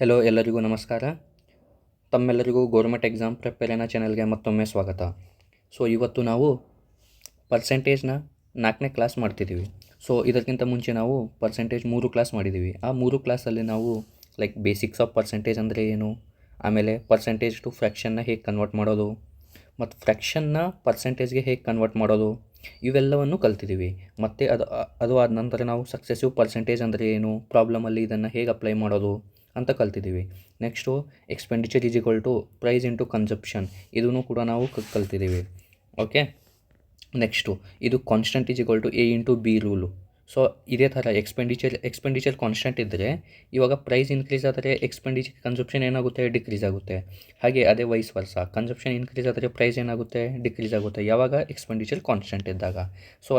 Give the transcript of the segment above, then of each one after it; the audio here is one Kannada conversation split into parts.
ಹೆಲೋ, ಎಲ್ಲರಿಗೂ ನಮಸ್ಕಾರ. ತಮ್ಮೆಲ್ಲರಿಗೂ ಗೌರ್ಮೆಂಟ್ ಎಕ್ಸಾಮ್ ಪ್ರಿಪೇರಿನ ಚಾನಲ್ಗೆ ಮತ್ತೊಮ್ಮೆ ಸ್ವಾಗತ. ಇವತ್ತು ನಾವು ಪರ್ಸೆಂಟೇಜ್ನ 4ನೇ ಕ್ಲಾಸ್ ಮಾಡ್ತಿದ್ದೀವಿ. ಇದಕ್ಕಿಂತ ಮುಂಚೆ ನಾವು ಪರ್ಸೆಂಟೇಜ್ 3 ಕ್ಲಾಸ್ ಮಾಡಿದ್ದೀವಿ. ಆ 3 ಕ್ಲಾಸಲ್ಲಿ ನಾವು ಬೇಸಿಕ್ಸ್ ಆಫ್ ಪರ್ಸೆಂಟೇಜ್ ಅಂದರೆ ಏನು, ಆಮೇಲೆ ಪರ್ಸೆಂಟೇಜ್ ಟು ಫ್ರ್ಯಾಕ್ಷನ್ನ ಹೇಗೆ ಕನ್ವರ್ಟ್ ಮಾಡೋದು, ಮತ್ತು ಫ್ರ್ಯಾಕ್ಷನ್ನ ಪರ್ಸೆಂಟೇಜ್ಗೆ ಹೇಗೆ ಕನ್ವರ್ಟ್ ಮಾಡೋದು, ಇವೆಲ್ಲವನ್ನು ಕಲ್ತಿದ್ದೀವಿ. ಮತ್ತು ಅದು ಆದ ನಂತರ ನಾವು ಸಕ್ಸೆಸಿವ್ ಪರ್ಸೆಂಟೇಜ್ ಅಂದರೆ ಏನು, ಪ್ರಾಬ್ಲಮಲ್ಲಿ ಇದನ್ನು ಹೇಗೆ ಅಪ್ಲೈ ಮಾಡೋದು ಅಂತ ಕಲ್ತಿದ್ದೀವಿ. Next expenditure is equal to price into consumption, ಇದನ್ನು ಕೂಡ ನಾವು ಕಲ್ತಿದ್ದೀವಿ. ಓಕೆ, ನೆಕ್ಸ್ಟು ಇದು constant is equal to A into B rule. ಇದೇ ಥರ ಎಕ್ಸ್ಪೆಂಡಿಚರ್ ಕಾನ್ಸ್ಟೆಂಟ್ ಇದ್ದರೆ ಇವಾಗ ಪ್ರೈಸ್ ಇನ್ಕ್ರೀಸ್ ಆದರೆ ಕನ್ಸಪ್ಷನ್ ಏನಾಗುತ್ತೆ, ಡಿಕ್ರೀಸ್ ಆಗುತ್ತೆ. ಹಾಗೆ ಅದೇ ವೈಸ್ ವರ್ಸ, ಕನ್ಸಪ್ಷನ್ ಇನ್ಕ್ರೀಸ್ ಆದರೆ ಪ್ರೈಸ್ ಏನಾಗುತ್ತೆ, ಡಿಕ್ರೀಸ್ ಆಗುತ್ತೆ. ಯಾವಾಗ ಎಕ್ಸ್ಪೆಂಡಿಚರ್ ಕಾನ್ಸ್ಟೆಂಟ್ ಇದ್ದಾಗ.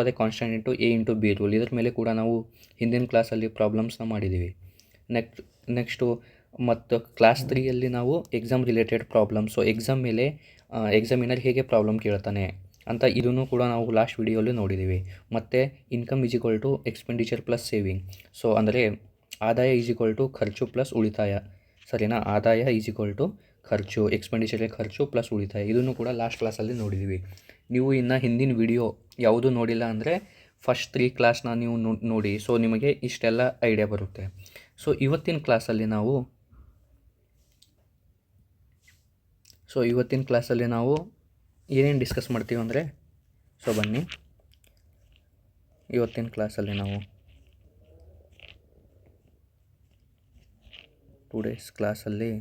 ಅದೇ constant into A into B rule, ಇದ್ರ ಮೇಲೆ ಕೂಡ ನಾವು ಹಿಂದಿನ ಕ್ಲಾಸಲ್ಲಿ ಪ್ರಾಬ್ಲಮ್ಸ್ನ ಮಾಡಿದ್ದೀವಿ. ನೆಕ್ಸ್ಟು ಮತ್ತು ಕ್ಲಾಸ್ 3ಯಲ್ಲಿ ನಾವು ಎಕ್ಸಾಮ್ ರಿಲೇಟೆಡ್ ಪ್ರಾಬ್ಲಮ್, ಎಕ್ಸಾಮಿನರ್ ಹೇಗೆ ಪ್ರಾಬ್ಲಮ್ ಕೇಳ್ತಾನೆ ಅಂತ ಇದನ್ನು ಕೂಡ ನಾವು ಲಾಸ್ಟ್ ವಿಡಿಯೋಲ್ಲಿ ನೋಡಿದ್ದೀವಿ. ಮತ್ತು income is equal to expenditure plus saving, ಅಂದರೆ ಆದಾಯ ಈಸ್ ಈಕ್ವಲ್ ಟು ಖರ್ಚು ಪ್ಲಸ್ ಉಳಿತಾಯ. ಸರಿನಾ, ಆದಾಯ ಈಸ್ ಈಕ್ವಲ್ ಟು ಖರ್ಚು, ಎಕ್ಸ್ಪೆಂಡಿಚರ್ಗೆ ಖರ್ಚು ಪ್ಲಸ್ ಉಳಿತಾಯ, ಇದನ್ನು ಕೂಡ ಲಾಸ್ಟ್ ಕ್ಲಾಸಲ್ಲಿ ನೋಡಿದ್ದೀವಿ. ನೀವು ಇನ್ನು ಹಿಂದಿನ ವಿಡಿಯೋ ಯಾವುದೂ ನೋಡಿಲ್ಲ ಅಂದರೆ ಫಸ್ಟ್ 3 ಕ್ಲಾಸ್ನ ನೀವು ನೋಡಿ, ನಿಮಗೆ ಇಷ್ಟೆಲ್ಲ ಐಡಿಯಾ ಬರುತ್ತೆ. ಇವತ್ತಿನ ಕ್ಲಾಸಲ್ಲಿ ನಾವು ಏನೇನು ಡಿಸ್ಕಸ್ ಮಾಡ್ತೀವಿ ಅಂದರೆ, ಬನ್ನಿ. ಇವತ್ತಿನ ಕ್ಲಾಸಲ್ಲಿ ನಾವು ಟುಡೇಸ್ ಕ್ಲಾಸಲ್ಲಿ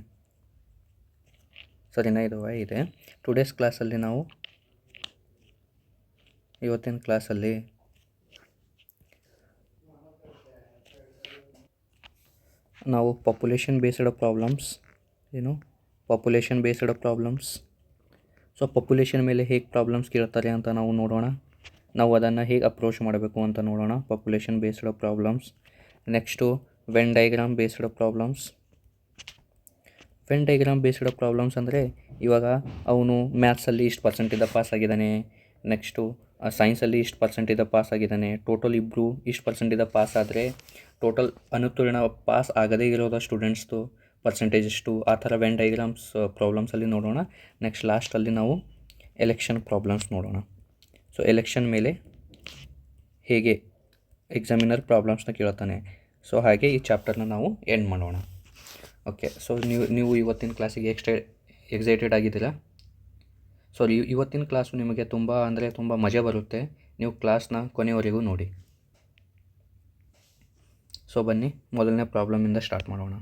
ಇವತ್ತಿನ ಕ್ಲಾಸಲ್ಲಿ ನಾವು ಪಾಪ್ಯುಲೇಷನ್ ಬೇಸ್ಡ್ ಪ್ರಾಬ್ಲಮ್ಸ್, ಪಾಪ್ಯುಲೇಷನ್ ಮೇಲೆ ಹೇಗೆ ಪ್ರಾಬ್ಲಮ್ಸ್ ಕೇಳ್ತಾರೆ ಅಂತ ನಾವು ನೋಡೋಣ. ನಾವು ಅದನ್ನು ಹೇಗೆ ಅಪ್ರೋಚ್ ಮಾಡಬೇಕು ಅಂತ ನೋಡೋಣ. Population based problems. Next when diagram based problems ಅಂದರೆ ಇವಾಗ ಅವನು ಮ್ಯಾಥ್ಸಲ್ಲಿ ಇಷ್ಟು ಪರ್ಸೆಂಟಿಂದ ಪಾಸ್ ಆಗಿದ್ದಾನೆ, ನೆಕ್ಸ್ಟು ಸೈನ್ಸಲ್ಲಿ ಇಷ್ಟು ಪರ್ಸೆಂಟಿಂದ ಪಾಸ್ ಆಗಿದ್ದಾನೆ, ಟೋಟಲ್ ಇಬ್ಬರು ಇಷ್ಟು ಪರ್ಸೆಂಟಿಂದ ಪಾಸ್ ಆದರೆ ಟೋಟಲ್ ಅನುತ್ತೀರ್ಣ ಪಾಸ್ ಆಗದೇ ಇರೋದ ಸ್ಟೂಡೆಂಟ್ಸ್ದು ಪರ್ಸೆಂಟೇಜ್ ಎಷ್ಟು, ಆ ಥರ ವೆನ್ ಡೈಗ್ರಾಮ್ಸ್ ಪ್ರಾಬ್ಲಮ್ಸಲ್ಲಿ ನೋಡೋಣ. ನೆಕ್ಸ್ಟ್ ಲಾಸ್ಟಲ್ಲಿ ನಾವು ಎಲೆಕ್ಷನ್ ಪ್ರಾಬ್ಲಮ್ಸ್ ನೋಡೋಣ. ಎಲೆಕ್ಷನ್ ಮೇಲೆ ಹೇಗೆ ಎಕ್ಸಾಮಿನರ್ ಪ್ರಾಬ್ಲಮ್ಸ್ನ ಕೇಳ್ತಾನೆ, ಹಾಗೆ ಈ ಚಾಪ್ಟರ್ನ ನಾವು ಎಂಡ್ ಮಾಡೋಣ. ಓಕೆ, ನೀವು ಇವತ್ತಿನ ಕ್ಲಾಸಿಗೆ ಎಕ್ಸೈಟೆಡ್ ಆಗಿದ್ದೀರಾ? ಇವತ್ತಿನ ಕ್ಲಾಸು ನಿಮಗೆ ತುಂಬ ಮಜಾ ಬರುತ್ತೆ. ನೀವು ಕ್ಲಾಸ್ನ ಕೊನೆಯವರೆಗೂ ನೋಡಿ. ಬನ್ನಿ, ಮೊದಲನೇ ಪ್ರಾಬ್ಲಮಿಂದ ಸ್ಟಾರ್ಟ್ ಮಾಡೋಣ.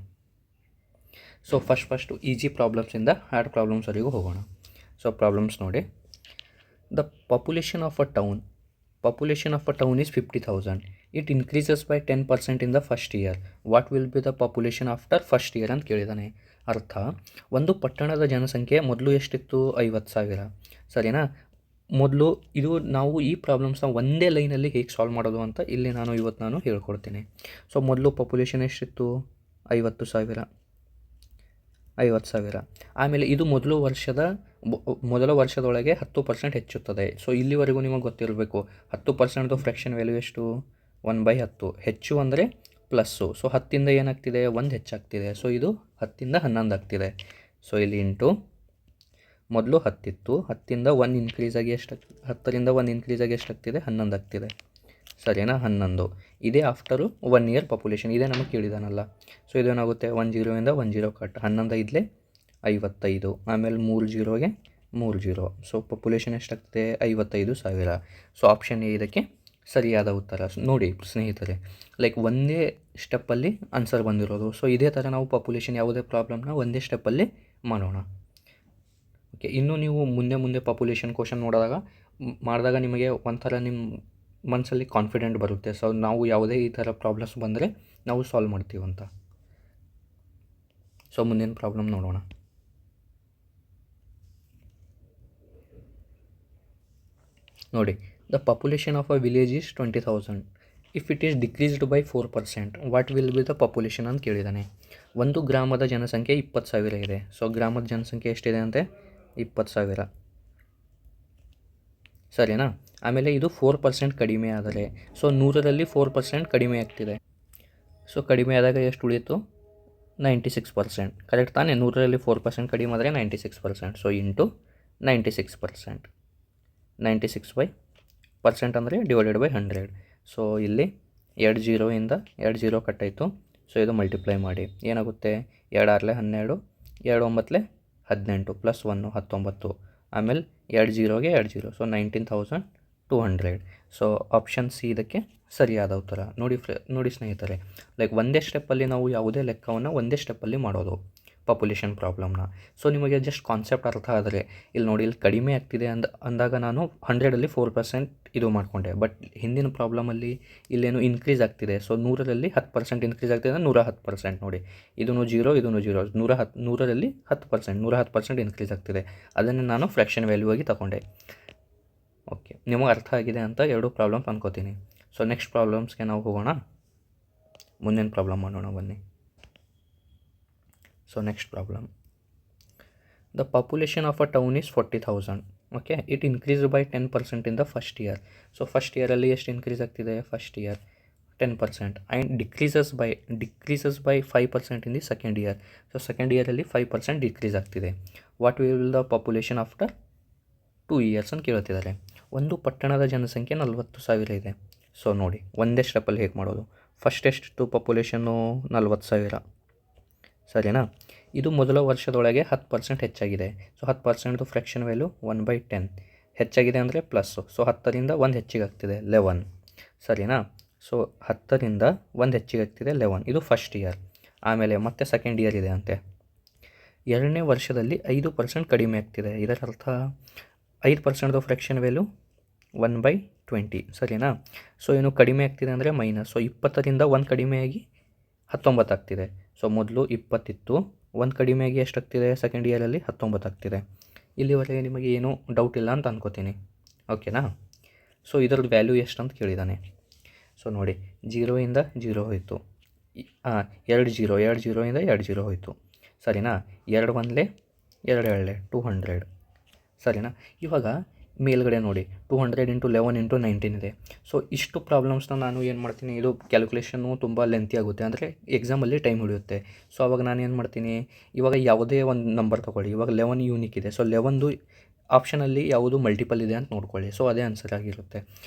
ಫಸ್ಟು ಈಜಿ ಪ್ರಾಬ್ಲಮ್ಸಿಂದ ಹಾರ್ಡ್ ಪ್ರಾಬ್ಲಮ್ಸ್ವರೆಗೂ ಹೋಗೋಣ. ಪ್ರಾಬ್ಲಮ್ಸ್ ನೋಡಿ. The population of a town is 50,000. It increases by 10% in the first year. What will be the population after first year ಅಂತ ಕೇಳಿದ್ದಾನೆ. ಅರ್ಥ, ಒಂದು ಪಟ್ಟಣದ ಜನಸಂಖ್ಯೆ ಮೊದಲು ಎಷ್ಟಿತ್ತು, 50,000. ಸರಿನಾ, ನಾವು ಈ ಪ್ರಾಬ್ಲಮ್ಸ್ನ ಒಂದೇ ಲೈನಲ್ಲಿ ಹೇಗೆ ಸಾಲ್ವ್ ಮಾಡೋದು ಅಂತ ಇಲ್ಲಿ ಇವತ್ತು ನಾನು ಹೇಳ್ಕೊಡ್ತೀನಿ. ಮೊದಲು ಪಾಪ್ಯುಲೇಷನ್ ಎಷ್ಟಿತ್ತು, 50,000. ಆಮೇಲೆ ಇದು ಮೊದಲ ವರ್ಷದೊಳಗೆ 10% ಹೆಚ್ಚುತ್ತದೆ. ಇಲ್ಲಿವರೆಗೂ ನಿಮಗೆ ಗೊತ್ತಿರಬೇಕು 10%ದು ಫ್ರ್ಯಾಕ್ಷನ್ ವ್ಯಾಲ್ಯೂ ಎಷ್ಟು, 1/10. ಹೆಚ್ಚು ಅಂದರೆ ಪ್ಲಸ್ಸು, 10ಇಂದ ಏನಾಗ್ತಿದೆ, 1 ಹೆಚ್ಚಾಗ್ತಿದೆ. ಇದು 10ಇಂದ 11 ಆಗ್ತಿದೆ. ಇಲ್ಲಿ ಇಂಟು, ಮೊದಲು 10 ಇತ್ತು, 10ರಿಂದ 1 ಇನ್ಕ್ರೀಸ್ ಆಗಿ 10ರಿಂದ ಎಷ್ಟಾಗ್ತಿದೆ, 11 ಆಗ್ತಿದೆ. ಸರಿನಾ, 11. ಇದೇ ಆಫ್ಟರು 1 ಇಯರ್ ಪಾಪ್ಯುಲೇಷನ್, ಇದೇ ನಮಗೆ ಕೇಳಿದಾನಲ್ಲ. ಇದೇನಾಗುತ್ತೆ, 10ಇಂದ 10 ಕಟ್, 11 ಐದಲೇ 55, ಆಮೇಲೆ 3 0ಗೆ 3 0. ಪಾಪ್ಯುಲೇಷನ್ ಎಷ್ಟಾಗ್ತದೆ, 55,000. ಆಪ್ಷನ್ ಎ ಇದಕ್ಕೆ ಸರಿಯಾದ ಉತ್ತರ. ನೋಡಿ ಸ್ನೇಹಿತರೆ, ಒಂದೇ ಸ್ಟೆಪ್ಪಲ್ಲಿ ಆನ್ಸರ್ ಬಂದಿರೋದು. ಇದೇ ಥರ ನಾವು ಪಾಪ್ಯುಲೇಷನ್ ಯಾವುದೇ ಪ್ರಾಬ್ಲಮ್ನ ಒಂದೇ ಸ್ಟೆಪ್ಪಲ್ಲಿ ಮಾಡೋಣ. ಓಕೆ, ಇನ್ನೂ ನೀವು ಮುಂದೆ ಪಾಪ್ಯುಲೇಷನ್ ಕ್ವಶನ್ ಮಾಡಿದಾಗ ನಿಮಗೆ ಒಂಥರ ನಿಮ್ಮ ಮನಸ್ಸಲ್ಲಿ ಕಾನ್ಫಿಡೆಂಟ್ ಬರುತ್ತೆ. ನಾವು ಯಾವುದೇ ಈ ಥರ ಪ್ರಾಬ್ಲಮ್ಸ್ ಬಂದರೆ ನಾವು ಸಾಲ್ವ್ ಮಾಡ್ತೀವಂತ. ಮುಂದಿನ ಪ್ರಾಬ್ಲಮ್ ನೋಡೋಣ. ನೋಡಿ, the population of a village is 20,000. If it is decreased by 4%, what will be the population ಅಂತ ಕೇಳಿದ್ದಾನೆ. ಒಂದು ಗ್ರಾಮದ ಜನಸಂಖ್ಯೆ 20,000 ಇದೆ. ಗ್ರಾಮದ ಜನಸಂಖ್ಯೆ ಎಷ್ಟಿದೆ ಅಂತೆ, 20,000. ಸರಿನಾ, ಆಮೇಲೆ ಇದು 4% ಕಡಿಮೆ ಆದರೆ, 100ರಲ್ಲಿ 4% ಕಡಿಮೆ ಆಗ್ತಿದೆ. ಕಡಿಮೆ ಆದಾಗ ಎಷ್ಟು ಉಳಿಯಿತು, 96%. ಕರೆಕ್ಟ್ ತಾನೇ? 100ರಲ್ಲಿ 4% ಕಡಿಮೆ ಆದರೆ 96%. So into 96%. 96/% ಅಂದರೆ /100. ಸೊ ಇಲ್ಲಿ 2 0 2 0 ಕಟ್ಟಾಯಿತು. ಸೊ ಇದು ಮಲ್ಟಿಪ್ಲೈ ಮಾಡಿ ಏನಾಗುತ್ತೆ? 2 6 12, 2 9 18 ಪ್ಲಸ್ 1 19, ಆಮೇಲೆ 2 0ಗೆ 2 0, ಸೊ 19,200. ಸೊ ಆಪ್ಷನ್ ಸಿ ಇದಕ್ಕೆ ಸರಿಯಾದ ಉತ್ತರ. ನೋಡಿ ಸ್ನೇಹಿತರೆ, ಲೈಕ್ ಒಂದೇ ಸ್ಟೆಪ್ಪಲ್ಲಿ ನಾವು ಯಾವುದೇ ಲೆಕ್ಕವನ್ನು ಒಂದೇ ಸ್ಟೆಪ್ಪಲ್ಲಿ ಮಾಡೋದು ಪಾಪ್ಯುಲೇಷನ್ ಪ್ರಾಬ್ಲಮ್ನ. ಸೊ ನಿಮಗೆ ಜಸ್ಟ್ ಕಾನ್ಸೆಪ್ಟ್ ಅರ್ಥ ಆದರೆ, ಇಲ್ಲಿ ನೋಡಿ, ಇಲ್ಲಿ ಕಡಿಮೆ ಆಗ್ತಿದೆ ಅಂದಾಗ ನಾನು 100ರಲ್ಲಿ 4% ಇದು ಮಾಡಿಕೊಂಡೆ. ಬಟ್ ಹಿಂದಿನ ಪ್ರಾಬ್ಲಮಲ್ಲಿ ಇಲ್ಲೇನು ಇನ್ಕ್ರೀಸ್ ಆಗ್ತಿದೆ. ಸೊ 100ರಲ್ಲಿ 10% ಇನ್ಕ್ರೀಸ್ ಆಗ್ತಿದೆ ಅಂದರೆ 110%. ನೋಡಿ, ಇದೂ 0, ಇದೂ 0, 100ರಲ್ಲಿ 10%, 110% ಇನ್ಕ್ರೀಸ್ ಆಗ್ತಿದೆ. ಅದನ್ನು ನಾನು ಫ್ರ್ಯಾಕ್ಷನ್ ವ್ಯಾಲ್ಯೂ ಆಗಿ ತಗೊಂಡೆ. ಓಕೆ, ನಿಮಗೆ ಅರ್ಥ ಆಗಿದೆ ಅಂತ 2 ಪ್ರಾಬ್ಲಮ್ಸ್ ಅನ್ಕೋತೀನಿ. ಸೊ ನೆಕ್ಸ್ಟ್ ಪ್ರಾಬ್ಲಮ್ಸ್ಗೆ ನಾವು ಹೋಗೋಣ. ಮುಂದಿನ ಪ್ರಾಬ್ಲಮ್ ಮಾಡೋಣ ಬನ್ನಿ. So next problem, the population of a town is 40,000. Okay, it increased by 10% in the first year. So first year ಅಲ್ಲಿ ಎಷ್ಟು ಇನ್ಕ್ರೀಸ್ ಆಗ್ತಿದೆ? First year 10% and decreases by 5% in the second year. So second ಇಯರಲ್ಲಿ 5% ಡಿಕ್ರೀಸ್ ಆಗ್ತಿದೆ. What will the population after 2 years ಅಂತ ಕೇಳ್ತಿದ್ದಾರೆ. ಒಂದು ಪಟ್ಟಣದ ಜನಸಂಖ್ಯೆ 40,000 ಇದೆ. ಸೊ ನೋಡಿ, ಒಂದೇ ಸ್ಟೆಪ್ಪಲ್ಲಿ ಹೇಗೆ ಮಾಡೋದು? ಫಸ್ಟ್ ಎಷ್ಟು ಪಾಪ್ಯುಲೇಷನ್ನು? 40,000, ಸರಿನಾ? ಇದು ಮೊದಲ ವರ್ಷದೊಳಗೆ 10% ಹೆಚ್ಚಾಗಿದೆ. ಸೊ 10%ದು ಫ್ರ್ಯಾಕ್ಷನ್ ವ್ಯಾಲ್ಯೂ 1/10 ಹೆಚ್ಚಾಗಿದೆ ಅಂದರೆ ಪ್ಲಸ್ಸು. ಸೊ 10ರಿಂದ 1 ಹೆಚ್ಚಿಗೆ ಆಗ್ತಿದೆ 11, ಸರಿನಾ? ಸೊ 10ರಿಂದ 1 ಹೆಚ್ಚಿಗೆ ಆಗ್ತಿದೆ 11. ಇದು ಫಸ್ಟ್ ಇಯರ್. ಆಮೇಲೆ ಮತ್ತೆ ಸೆಕೆಂಡ್ ಇಯರ್ ಇದೆ ಅಂತೆ. ಎರಡನೇ ವರ್ಷದಲ್ಲಿ 5% ಕಡಿಮೆ ಆಗ್ತಿದೆ. ಇದರ ಅರ್ಥ 5%ದು ಫ್ರ್ಯಾಕ್ಷನ್ ವ್ಯಾಲ್ಯೂ 1/20, ಸರಿನಾ? ಸೊ ಏನು ಕಡಿಮೆ ಆಗ್ತಿದೆ ಅಂದರೆ ಮೈನಸ್. ಸೊ 20ರಿಂದ 1 ಕಡಿಮೆಯಾಗಿ 19 ಆಗ್ತಿದೆ. ಸೊ ಮೊದಲು 20 ಇತ್ತು, 1 ಕಡಿಮೆಯಾಗಿ ಎಷ್ಟಾಗ್ತಿದೆ? ಸೆಕೆಂಡ್ ಇಯರಲ್ಲಿ 19 ಆಗ್ತಿದೆ. ಇಲ್ಲಿವರೆಗೆ ನಿಮಗೆ ಏನೂ ಡೌಟ್ ಇಲ್ಲ ಅಂತ ಅನ್ಕೋತೀನಿ, ಓಕೆನಾ? ಸೊ ಇದರದ್ದು ವ್ಯಾಲ್ಯೂ ಎಷ್ಟು ಅಂತ ಕೇಳಿದ್ದಾನೆ. ಸೊ ನೋಡಿ, 0ಇಂದ 0 ಹೋಯಿತು, 2 0, 2 0ಇಂದ 2 0 ಹೋಯಿತು, ಸರಿನಾ? 2 1 2 2 200, ಸರಿನಾ? ಇವಾಗ ಮೇಲ್ಗಡೆ ನೋಡಿ, 200 × 11 × 19 ಇದೆ. ಸೊ ಇಷ್ಟು ಪ್ರಾಬ್ಲಮ್ಸ್ನ ನಾನು ಏನು ಮಾಡ್ತೀನಿ, ಇದು ಕ್ಯಾಲ್ಕುಲೇಷನ್ನು ತುಂಬ ಲೆಂತಿ ಆಗುತ್ತೆ, ಅಂದರೆ ಎಕ್ಸಾಮಲ್ಲಿ ಟೈಮ್ ಹಿಡಿಯುತ್ತೆ. ಸೊ ಅವಾಗ ನಾನು ಏನು ಮಾಡ್ತೀನಿ, ಇವಾಗ ಯಾವುದೇ ಒಂದು ನಂಬರ್ ತೊಗೊಳ್ಳಿ. ಇವಾಗ 11 ಯೂನಿಕ್ ಇದೆ. ಸೊ 11ದು ಆಪ್ಷನಲ್ಲಿ ಯಾವುದು ಮಲ್ಟಿಪಲ್ ಇದೆ ಅಂತ ನೋಡ್ಕೊಳ್ಳಿ. ಸೊ ಅದೇ ಆನ್ಸರ್ ಆಗಿರುತ್ತೆ.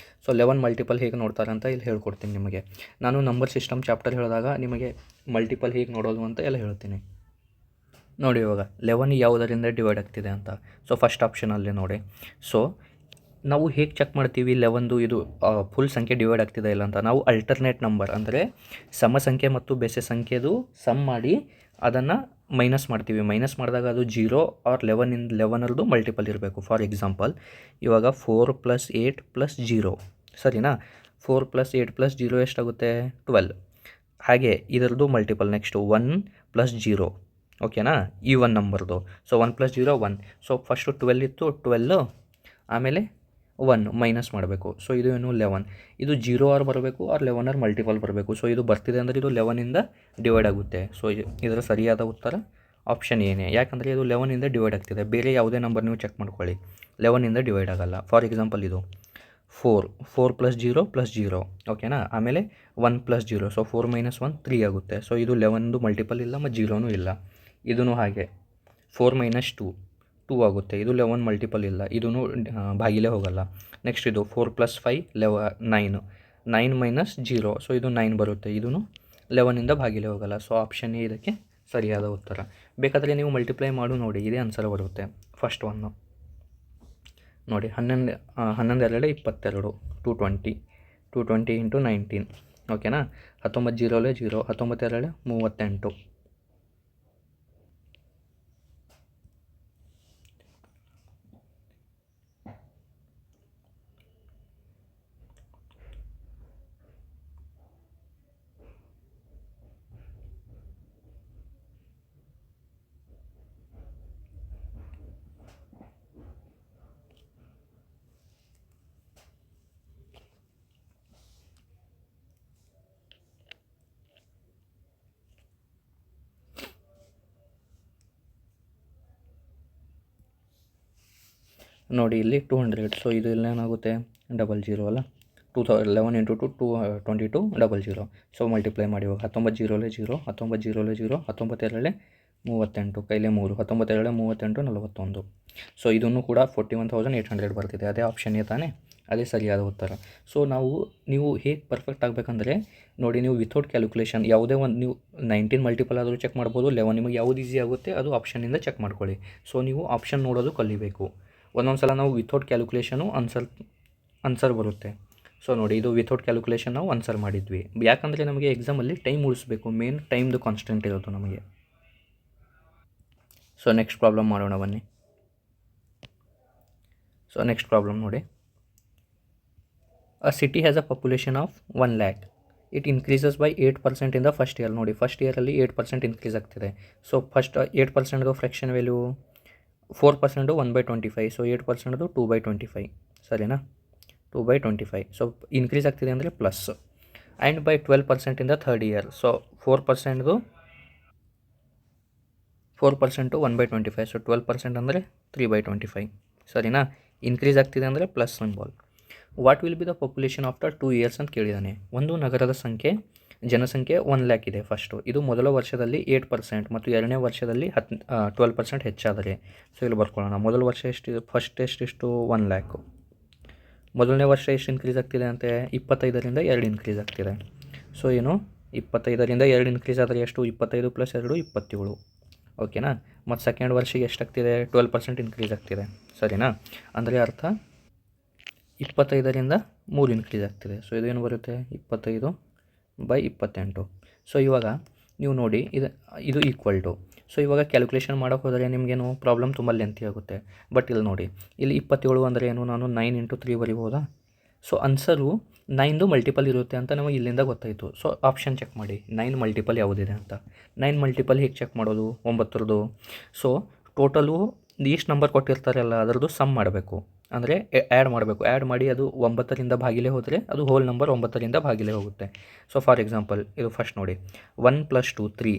ಸೊ 11 ಮಲ್ಟಿಪಲ್ ಹೇಗೆ ನೋಡ್ತಾರೆ ಅಂತ ಇಲ್ಲಿ ಹೇಳ್ಕೊಡ್ತೀನಿ ನಿಮಗೆ. ನಾನು ನಂಬರ್ ಸಿಸ್ಟಮ್ ಚಾಪ್ಟರ್ ಹೇಳಿದಾಗ ನಿಮಗೆ ಮಲ್ಟಿಪಲ್ ಹೇಗೆ ನೋಡೋದು ಅಂತ ಎಲ್ಲ ಹೇಳ್ತೀನಿ. ನೋಡಿ, ಇವಾಗ 11 ಯಾವುದರಿಂದ ಡಿವೈಡ್ ಆಗ್ತಿದೆ ಅಂತ. ಸೊ ಫಸ್ಟ್ ಆಪ್ಷನಲ್ಲಿ ನೋಡಿ. ಸೊ ನಾವು ಹೇಗೆ ಚೆಕ್ ಮಾಡ್ತೀವಿ 11ದು ಇದು ಫುಲ್ ಸಂಖ್ಯೆ ಡಿವೈಡ್ ಆಗ್ತಿದೆ ಇಲ್ಲ ಅಂತ? ನಾವು ಅಲ್ಟರ್ನೇಟ್ ನಂಬರ್ ಅಂದರೆ ಸಮ ಸಂಖ್ಯೆ ಮತ್ತು ಬೆಸ ಸಂಖ್ಯೆದು ಸಮ್ ಮಾಡಿ ಅದನ್ನು ಮೈನಸ್ ಮಾಡ್ತೀವಿ. ಮೈನಸ್ ಮಾಡಿದಾಗ ಅದು 0 ಆರ್ 11ರದ್ದು ಮಲ್ಟಿಪಲ್ ಇರಬೇಕು. ಫಾರ್ ಎಕ್ಸಾಂಪಲ್, ಇವಾಗ 4 + 8 + 0, ಸರಿನಾ? 4 + 8 + 0 ಎಷ್ಟಾಗುತ್ತೆ? 12. ಹಾಗೆ ಇದರದ್ದು ಮಲ್ಟಿಪಲ್ ನೆಕ್ಸ್ಟು 1 + 0, ಓಕೆನಾ? ಈ ಒನ್ ನಂಬರ್ದು. ಸೊ 1 + 0 1. ಸೊ ಫಸ್ಟು 12 ಇತ್ತು, 12, ಆಮೇಲೆ 1 ಮೈನಸ್ ಮಾಡಬೇಕು. ಸೊ ಇದು ಏನು? 11. ಇದು 0 ಆರ್ ಬರಬೇಕು ಆರ್ 11 ಮಲ್ಟಿಪಲ್ ಬರಬೇಕು. ಸೊ ಇದು ಬರ್ತಿದೆ ಅಂದರೆ ಇದು 11ಇಂದ ಡಿವೈಡ್ ಆಗುತ್ತೆ. ಸೊ ಇದರ ಸರಿಯಾದ ಉತ್ತರ ಆಪ್ಷನ್ ಏನೇ. ಯಾಕಂದರೆ ಇದು 11ಇಂದ ಡಿವೈಡ್ ಆಗ್ತಿದೆ. ಬೇರೆ ಯಾವುದೇ ನಂಬರ್ ನೀವು ಚೆಕ್ ಮಾಡ್ಕೊಳ್ಳಿ, 11ಇಂದ ಡಿವೈಡ್ ಆಗೋಲ್ಲ. ಫಾರ್ ಎಕ್ಸಾಂಪಲ್ ಇದು 4 + 0 + 0, ಓಕೆನಾ? ಆಮೇಲೆ 1 + 0, ಸೊ 4 - 1 3 ಆಗುತ್ತೆ. ಸೊ ಇದು 11ದು ಮಲ್ಟಿಪಲ್ ಇಲ್ಲ ಮತ್ತು 0ನೂ ಇಲ್ಲ. ಇದೂ ಹಾಗೆ 4 - 2 2 ಆಗುತ್ತೆ. ಇದು 11 ಮಲ್ಟಿಪಲ್ ಇಲ್ಲ, ಇದೂ ಭಾಗಿಲೇ ಹೋಗಲ್ಲ. ನೆಕ್ಸ್ಟ್ ಇದು 4 + 5 9, 9 - 0, ಸೊ ಇದು 9 ಬರುತ್ತೆ. ಇದೂ 11ಇಂದ ಭಾಗಿಲೇ ಹೋಗಲ್ಲ. ಸೊ ಆಪ್ಷನ್ ಎ ಇದಕ್ಕೆ ಸರಿಯಾದ ಉತ್ತರ. ಬೇಕಾದರೆ ನೀವು ಮಲ್ಟಿಪ್ಲೈ ಮಾಡು ನೋಡಿ, ಇದೇ ಆನ್ಸರ್ ಬರುತ್ತೆ. ಫಸ್ಟ್ ಒನ್ನು ನೋಡಿ, 11 2 22, 220, 220 × 19, ಓಕೆನಾ? 19 0 0, 19 2 38. ನೋಡಿ ಇಲ್ಲಿ 200. ಸೊ ಇದು ಏನಾಗುತ್ತೆ? 00 ಅಲ್ಲ. 11 ಇಂಟು 2200. ಸೊ ಮಲ್ಟಿಪ್ಲೈ ಮಾಡಿ ಇವಾಗ 19 0 0 19 0 0 19 38 ಕೈಲೇ 3 19 38 41. ಸೊ ಇದನ್ನು ಕೂಡ 41,800 ಬರ್ತಿದೆ. ಅದೇ ಆಪ್ಷನ್ ತಾನೇ, ಅದೇ ಸರಿಯಾದ ಉತ್ತರ. ಸೊ ನೀವು ಹೇಗೆ ಪರ್ಫೆಕ್ಟ್ ಆಗಬೇಕಂದ್ರೆ ನೋಡಿ, ನೀವು ವಿತೌಟ್ ಕ್ಯಾಲ್ಕುಲೇಷನ್ ಯಾವುದೇ ಒಂದು ನೀವು 19 ಮಲ್ಟಿಪಲ್ ಆದರೂ ಚೆಕ್ ಮಾಡ್ಬೋದು, 11 ನಿಮಗೆ ಯಾವುದು ಈಸಿ ಆಗುತ್ತೆ ಅದು ಆಪ್ಷನ್ನಿಂದ ಚೆಕ್ ಮಾಡ್ಕೊಳ್ಳಿ. ಸೊ ನೀವು ಆಪ್ಷನ್ ನೋಡೋದು ಕಲಿಬೇಕು. ಒಂದೊಂದು ಸಲ ನಾವು ವಿತೌಟ್ ಕ್ಯಾಲ್ಕುಲೇಷನು ಆನ್ಸರ್ ಬರುತ್ತೆ. ಸೊ ನೋಡಿ, ಇದು ವಿತೌಟ್ ಕ್ಯಾಲ್ಕುಲೇಷನ್ ನಾವು ಆನ್ಸರ್ ಮಾಡಿದ್ವಿ. ಯಾಕಂದರೆ ನಮಗೆ ಎಕ್ಸಾಮಲ್ಲಿ ಟೈಮ್ ಉಳಿಸ್ಬೇಕು, ಮೇನ್ ಟೈಮ್ದು ಕಾನ್ಸ್ಟೆಂಟ್ ಇರೋದು ನಮಗೆ. ಸೊ ನೆಕ್ಸ್ಟ್ ಪ್ರಾಬ್ಲಮ್ ಮಾಡೋಣ ಬನ್ನಿ. ಸೊ ನೆಕ್ಸ್ಟ್ ಪ್ರಾಬ್ಲಮ್ ನೋಡಿ, a city has a population of 1 lakh. It increases by 8% in the first year. ನೋಡಿ, ಫಸ್ಟ್ ಇಯರಲ್ಲಿ 8% ಇನ್ಕ್ರೀಸ್ ಆಗ್ತಿದೆ. So first 8% fraction value 4% 1/25. So 8% 2/25. ಸರಿನಾ, 2/25. ಸೊ ಇನ್ಕ್ರೀಸ್ ಆಗ್ತಿದೆ ಅಂದರೆ plus. And by 12% in the third year. So 4% 1/25. So 12% ಅಂದರೆ 3/25. ಸರಿನಾ, ಇನ್ಕ್ರೀಸ್ ಆಗ್ತಿದೆ ಅಂದರೆ plus symbol. What will be the population after 2 years ಅಂತ ಕೇಳಿದ್ದಾನೆ. ಒಂದು ನಗರದ ಜನಸಂಖ್ಯೆ 1 lakh ಇದೆ ಫಸ್ಟು. ಇದು ಮೊದಲ ವರ್ಷದಲ್ಲಿ 8% ಮತ್ತು ಎರಡನೇ ವರ್ಷದಲ್ಲಿ 12% ಹೆಚ್ಚಾದರೆ. ಸೊ ಇಲ್ಲಿ ಬರ್ಕೊಳ್ಳೋಣ. ಮೊದಲ ವರ್ಷ ಫಸ್ಟ್ ಎಷ್ಟಿಷ್ಟು 1 lakh. ಮೊದಲನೇ ವರ್ಷ ಎಷ್ಟು ಇನ್ಕ್ರೀಸ್ ಆಗ್ತಿದೆ ಅಂತೆ, 25ರಿಂದ 2 ಇನ್ಕ್ರೀಸ್ ಆಗ್ತಿದೆ. ಸೊ ಏನು, 25ರಿಂದ 2 ಇನ್ಕ್ರೀಸ್ ಆದರೆ ಎಷ್ಟು, 25 + 2 27. ಓಕೆನಾ. ಮತ್ತು ಸೆಕೆಂಡ್ ವರ್ಷಕ್ಕೆ ಎಷ್ಟಾಗ್ತಿದೆ, 12% ಇನ್ಕ್ರೀಸ್ ಆಗ್ತಿದೆ. ಸರಿನಾ, ಅಂದರೆ ಅರ್ಥ 25ರಿಂದ 3 ಇನ್ಕ್ರೀಸ್ ಆಗ್ತಿದೆ. ಸೊ ಇದೇನು ಬರುತ್ತೆ, 25/28. ಸೊ ಇವಾಗ ನೀವು ನೋಡಿ, ಇದು ಈಕ್ವಲ್ ಟು. ಸೊ ಇವಾಗ ಕ್ಯಾಲ್ಕುಲೇಷನ್ ಮಾಡೋಕ್ಕೆ ಹೋದರೆ ನಿಮಗೇನು ಪ್ರಾಬ್ಲಮ್ ತುಂಬ ಲೆಂತಿ ಆಗುತ್ತೆ. ಬಟ್ ಇಲ್ಲಿ ನೋಡಿ, ಇಲ್ಲಿ 27 ಅಂದರೆ ಏನು, ನಾನು 9 × 3 ಬರಿಬೋದಾ. ಸೊ ಆನ್ಸರು 9ದು ಮಲ್ಟಿಪಲ್ ಇರುತ್ತೆ ಅಂತ ನಮಗೆ ಇಲ್ಲಿಂದ ಗೊತ್ತಾಯಿತು. ಸೊ ಆಪ್ಷನ್ ಚೆಕ್ ಮಾಡಿ, 9 ಮಲ್ಟಿಪಲ್ ಯಾವುದಿದೆ ಅಂತ. 9 ಮಲ್ಟಿಪಲ್ ಹೇಗೆ ಚೆಕ್ ಮಾಡೋದು, 9ರದ್ದು. ಸೊ ಟೋಟಲು ಇಷ್ಟು ನಂಬರ್ ಕೊಟ್ಟಿರ್ತಾರಲ್ಲ ಅದರದ್ದು ಸಮ್ ಮಾಡಬೇಕು, ಅಂದರೆ ಆ್ಯಡ್ ಮಾಡಬೇಕು. ಆ್ಯಡ್ ಮಾಡಿ ಅದು 9ರಿಂದ ಭಾಗಿಲೆ ಹೋದರೆ ಅದು ಹೋಲ್ ನಂಬರ್ 9ರಿಂದ ಭಾಗಿಲೆ ಹೋಗುತ್ತೆ. ಸೊ ಫಾರ್ ಎಕ್ಸಾಂಪಲ್ ಇದು ಫಸ್ಟ್ ನೋಡಿ, 1 + 2 3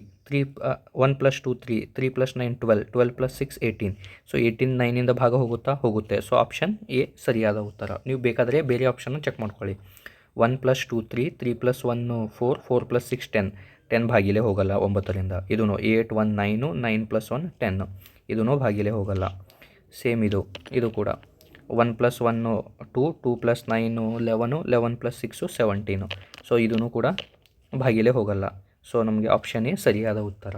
1 + 2 3 3 + 9 12 12 + 6 18. ಸೊ 18 9ಇಂದ ಭಾಗ ಹೋಗುತ್ತೆ. ಸೊ ಆಪ್ಷನ್ ಎ ಸರಿಯಾದ ಉತ್ತರ. ನೀವು ಬೇಕಾದರೆ ಬೇರೆ ಆಪ್ಷನ್ನು ಚೆಕ್ ಮಾಡ್ಕೊಳ್ಳಿ. 1 + 2 3 3 + 1 4 4 + 6 10 10 ಭಾಗಿಲೆ ಹೋಗಲ್ಲ 9ರಿಂದ. ಇದೂ 8 1 9 9 + 1 10 ಇದೂ ಭಾಗಿಲೆ ಹೋಗಲ್ಲ. ಸೇಮ್ ಇದು ಕೂಡ 1 + 1 2 2 + 9 11 11 + 6 17. ಸೊ ಇದೂ ಕೂಡ ಭಾಗಿಲೆ ಹೋಗಲ್ಲ. ಸೊ ನಮಗೆ ಆಪ್ಷನ್ ಎ ಸರಿಯಾದ ಉತ್ತರ.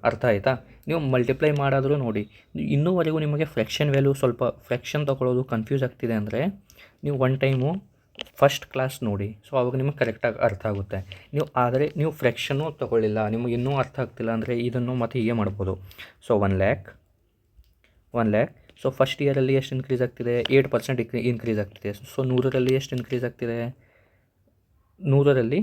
ಅರ್ಥ ಆಯಿತಾ. ನೀವು ಮಲ್ಟಿಪ್ಲೈ ಮಾಡಾದರೂ ನೋಡಿ, ಇನ್ನೂವರೆಗೂ ನಿಮಗೆ ಫ್ರ್ಯಾಕ್ಷನ್ ವ್ಯಾಲ್ಯೂ ಸ್ವಲ್ಪ ಫ್ರ್ಯಾಕ್ಷನ್ ತೊಗೊಳ್ಳೋದು ಕನ್ಫ್ಯೂಸ್ ಆಗ್ತಿದೆ ಅಂದರೆ ನೀವು ಒನ್ ಟೈಮು ಫಸ್ಟ್ ಕ್ಲಾಸ್ ನೋಡಿ. ಸೊ ಆವಾಗ ನಿಮಗೆ ಕರೆಕ್ಟಾಗಿ ಅರ್ಥ ಆಗುತ್ತೆ. ನೀವು ಫ್ರ್ಯಾಕ್ಷನ್ನು ತೊಗೊಳ್ಳಿಲ್ಲ, ನಿಮಗೆ ಇನ್ನೂ ಅರ್ಥ ಆಗ್ತಿಲ್ಲ ಅಂದರೆ ಇದನ್ನು ಮತ್ತೆ ಹೀಗೆ ಮಾಡ್ಬೋದು. So 1 lakh. ಸೊ ಫಸ್ಟ್ ಇಯರಲ್ಲಿ ಎಷ್ಟು ಇನ್ಕ್ರೀಸ್ ಆಗ್ತಿದೆ, 8% ಇನ್ಕ್ರೀಸ್ ಆಗ್ತಿದೆ. ಸೊ 100ರಲ್ಲಿ ಎಷ್ಟು ಇನ್ಕ್ರೀಸ್ ಆಗ್ತಿದೆ, 100ರಲ್ಲಿ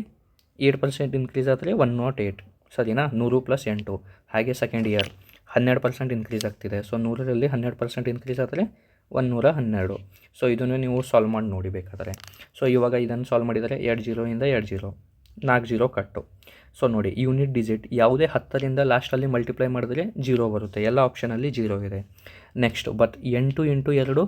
8% ಇನ್ಕ್ರೀಸ್ ಆದರೆ 108. ಸರಿನಾ, 100 + 8. ಹಾಗೆ ಸೆಕೆಂಡ್ ಇಯರ್ 12% ಇನ್ಕ್ರೀಸ್ ಆಗ್ತಿದೆ. ಸೊ 100ರಲ್ಲಿ 12% ಇನ್ಕ್ರೀಸ್ ಆದರೆ 112. ಸೊ ಇದನ್ನು ನೀವು ಸಾಲ್ವ್ ಮಾಡಿ ನೋಡಿ ಬೇಕಾದರೆ. ಸೊ ಇವಾಗ ಇದನ್ನು ಸಾಲ್ವ್ ಮಾಡಿದರೆ 2 0ಯಿಂದ 2 0 4 0 ಕಟ್ಟು. ಸೊ ನೋಡಿ, ಯೂನಿಟ್ ಡಿಜಿಟ್ ಯಾವುದೇ 10ರಿಂದ ಲಾಸ್ಟಲ್ಲಿ ಮಲ್ಟಿಪ್ಲೈ ಮಾಡಿದ್ರೆ 0 ಬರುತ್ತೆ. ಎಲ್ಲ ಆಪ್ಷನಲ್ಲಿ 0 ಇದೆ. Next 8 × 2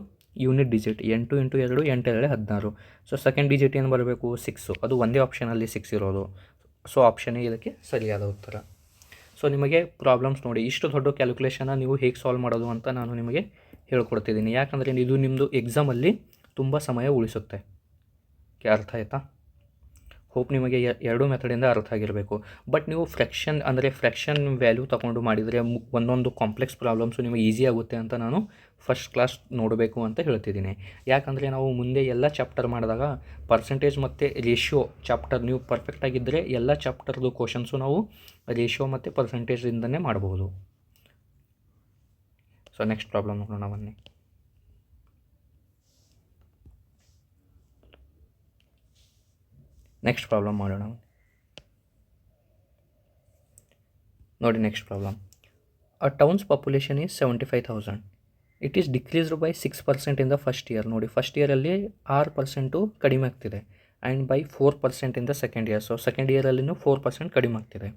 unit digit. 8 × 2 8 2 16. So second digit ಏನು ಬರಬೇಕು, 6. ಅದು ಒಂದೇ ಆಪ್ಷನಲ್ಲಿ 6 ಇರೋದು. ಸೊ ಆಪ್ಷನ್ನೇ ಇದಕ್ಕೆ ಸರಿಯಾದ ಉತ್ತರ. ಸೊ ನಿಮಗೆ ಪ್ರಾಬ್ಲಮ್ಸ್ ನೋಡಿ, ಇಷ್ಟು ದೊಡ್ಡ ಕ್ಯಾಲ್ಕುಲೇಷನ್ನ ನೀವು ಹೇಗೆ ಸಾಲ್ವ್ ಮಾಡೋದು ಅಂತ ನಾನು ನಿಮಗೆ ಹೇಳ್ಕೊಡ್ತಿದ್ದೀನಿ. ಯಾಕಂದರೆ ಇದು ನಿಮ್ಮದು ಎಕ್ಸಾಮಲ್ಲಿ ತುಂಬ ಸಮಯ ಉಳಿಸುತ್ತೆ. ಅರ್ಥ ಆಯಿತಾ. ಹೋಪ್ ನಿಮಗೆ ಎರಡೂ ಮೆಥಡಿಂದ ಅರ್ಥ ಆಗಿರಬೇಕು. ಬಟ್ ನೀವು ಫ್ರ್ಯಾಕ್ಷನ್ ವ್ಯಾಲ್ಯೂ ತೊಗೊಂಡು ಮಾಡಿದರೆ ಒಂದೊಂದು ಕಾಂಪ್ಲೆಕ್ಸ್ ಪ್ರಾಬ್ಲಮ್ಸು ನಿಮಗೆ ಈಸಿ ಆಗುತ್ತೆ ಅಂತ ನಾನು ಫಸ್ಟ್ ಕ್ಲಾಸ್ ನೋಡಬೇಕು ಅಂತ ಹೇಳ್ತಿದ್ದೀನಿ. ಯಾಕಂದರೆ ನಾವು ಮುಂದೆ ಎಲ್ಲ ಚಾಪ್ಟರ್ ಮಾಡಿದಾಗ ಪರ್ಸೆಂಟೇಜ್ ಮತ್ತು ರೇಷಿಯೋ ಚಾಪ್ಟರ್ ನೀವು ಪರ್ಫೆಕ್ಟಾಗಿದ್ದರೆ ಎಲ್ಲ ಚಾಪ್ಟರ್ದು ಕ್ವಶನ್ಸು ನಾವು ರೇಷಿಯೋ ಮತ್ತು ಪರ್ಸೆಂಟೇಜಿಂದನೇ ಮಾಡ್ಬೋದು. ಸೊ ನೆಕ್ಸ್ಟ್ ಪ್ರಾಬ್ಲಮ್ ನೋಡೋಣ ಬನ್ನಿ. ನೆಕ್ಸ್ಟ್ ಪ್ರಾಬ್ಲಮ್ ಮಾಡೋಣ ನೋಡಿ. Next problem, a town's population is 75,000. It is decreased by 6% in the first year. ನೋಡಿ, ಫಸ್ಟ್ ಇಯರಲ್ಲಿ 6% ಕಡಿಮೆ ಆಗ್ತಿದೆ. And by 4% in the second year. So second ಇಯರಲ್ಲಿನೂ 4% ಕಡಿಮೆ ಆಗ್ತಿದೆ.